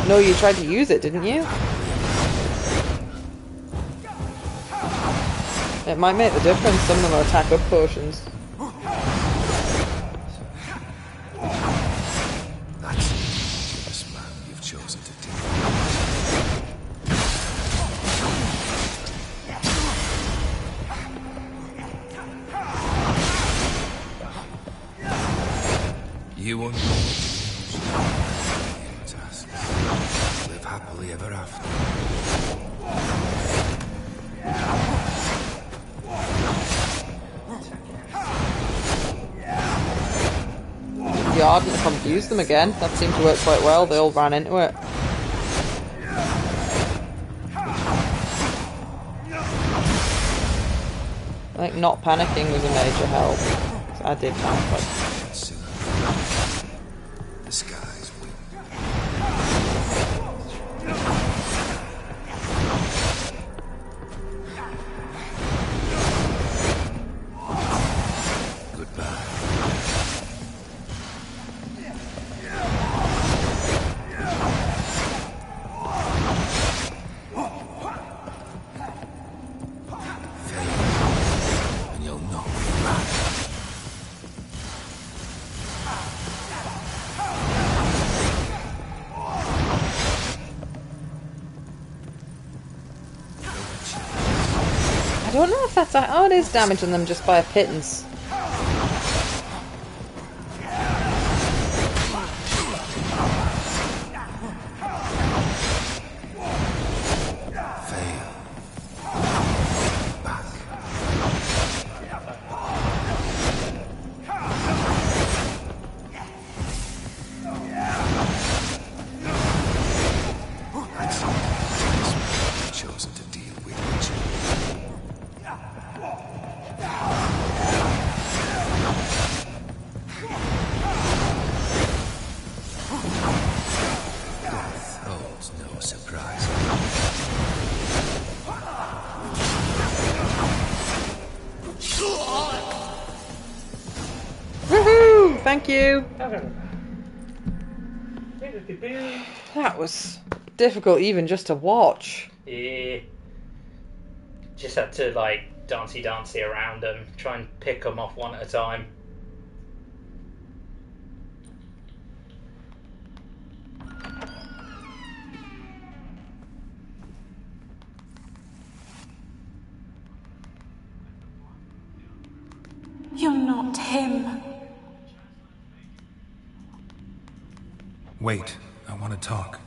No, you tried to use it, didn't you? It might make the difference. Some of them are attack up potions. That's this man you've chosen to deal with. You won't tasks. Live happily ever after. The Ardent have used them again. That seemed to work quite well. They all ran into it. I think not panicking was a major help. I did panic. But... The skies win. Goodbye. And you'll know. I don't know if that's... Oh, it is damaging them just by a pittance. Chosen to deal with Death holds no surprise. Woohoo! Thank you! That was difficult even just to watch. Yeah. Just had to, like, dancey around them, try and pick them off one at a time. You're not him. Wait, I want to talk.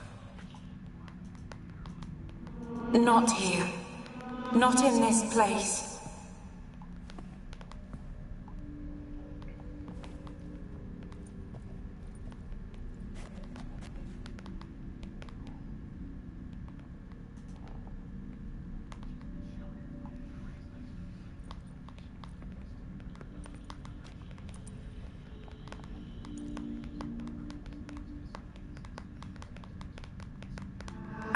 Not here. Not in this place.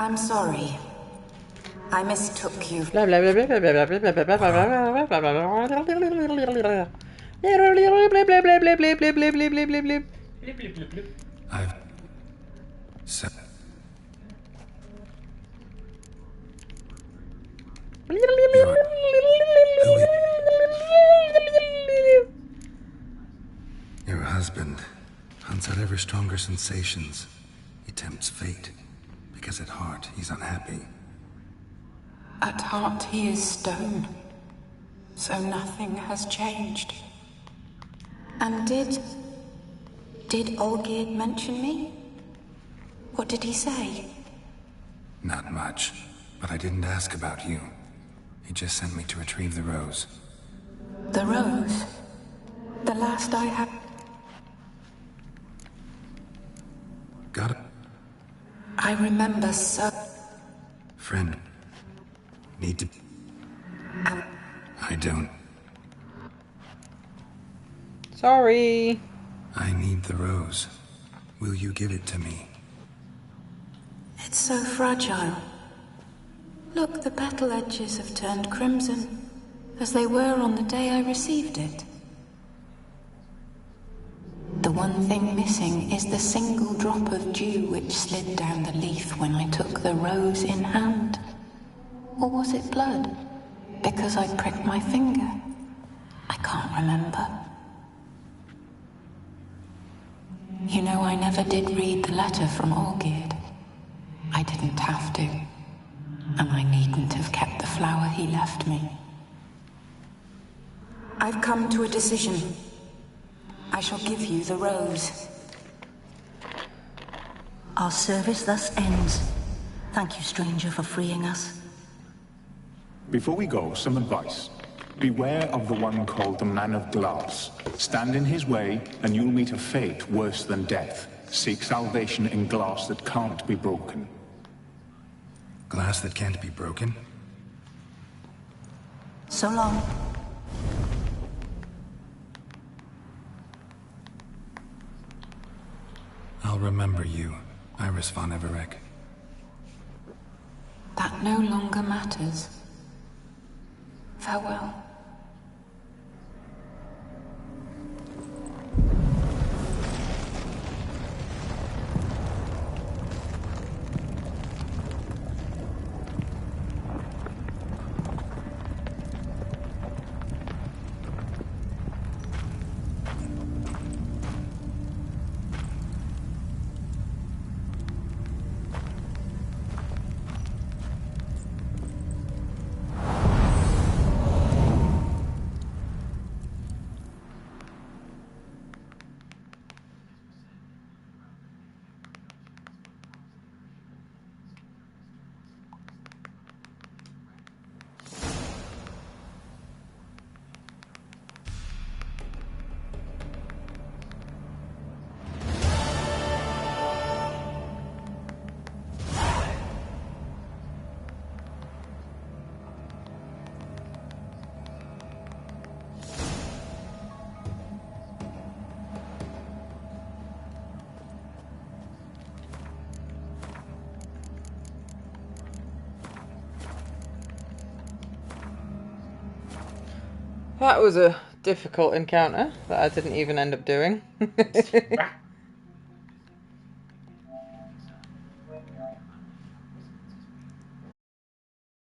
I'm sorry. I mistook you. I've said. Your husband hunts out ever stronger sensations. He tempts fate, because at heart he's unhappy. At heart he is stone, so nothing has changed. And did Olgierd mention me? What did he say? Not much, but I didn't ask about you. He just sent me to retrieve the rose. The rose? The last I had... Got it? I remember so... Friend. Need to... I don't. Sorry. I need the rose. Will you give it to me? It's so fragile. Look, the petal edges have turned crimson, as they were on the day I received it. The one thing missing is the single drop of dew which slid down the leaf when I took the rose in hand. Or was it blood? Because I pricked my finger? I can't remember. You know, I never did read the letter from Olgierd. I didn't have to. And I needn't have kept the flower he left me. I've come to a decision. I shall give you the rose. Our service thus ends. Thank you, stranger, for freeing us. Before we go, some advice. Beware of the one called the Man of Glass. Stand in his way, and you'll meet a fate worse than death. Seek salvation in glass that can't be broken. Glass that can't be broken? So long. I'll remember you, Iris von Everec. That no longer matters. Farewell. That was a difficult encounter that I didn't even end up doing.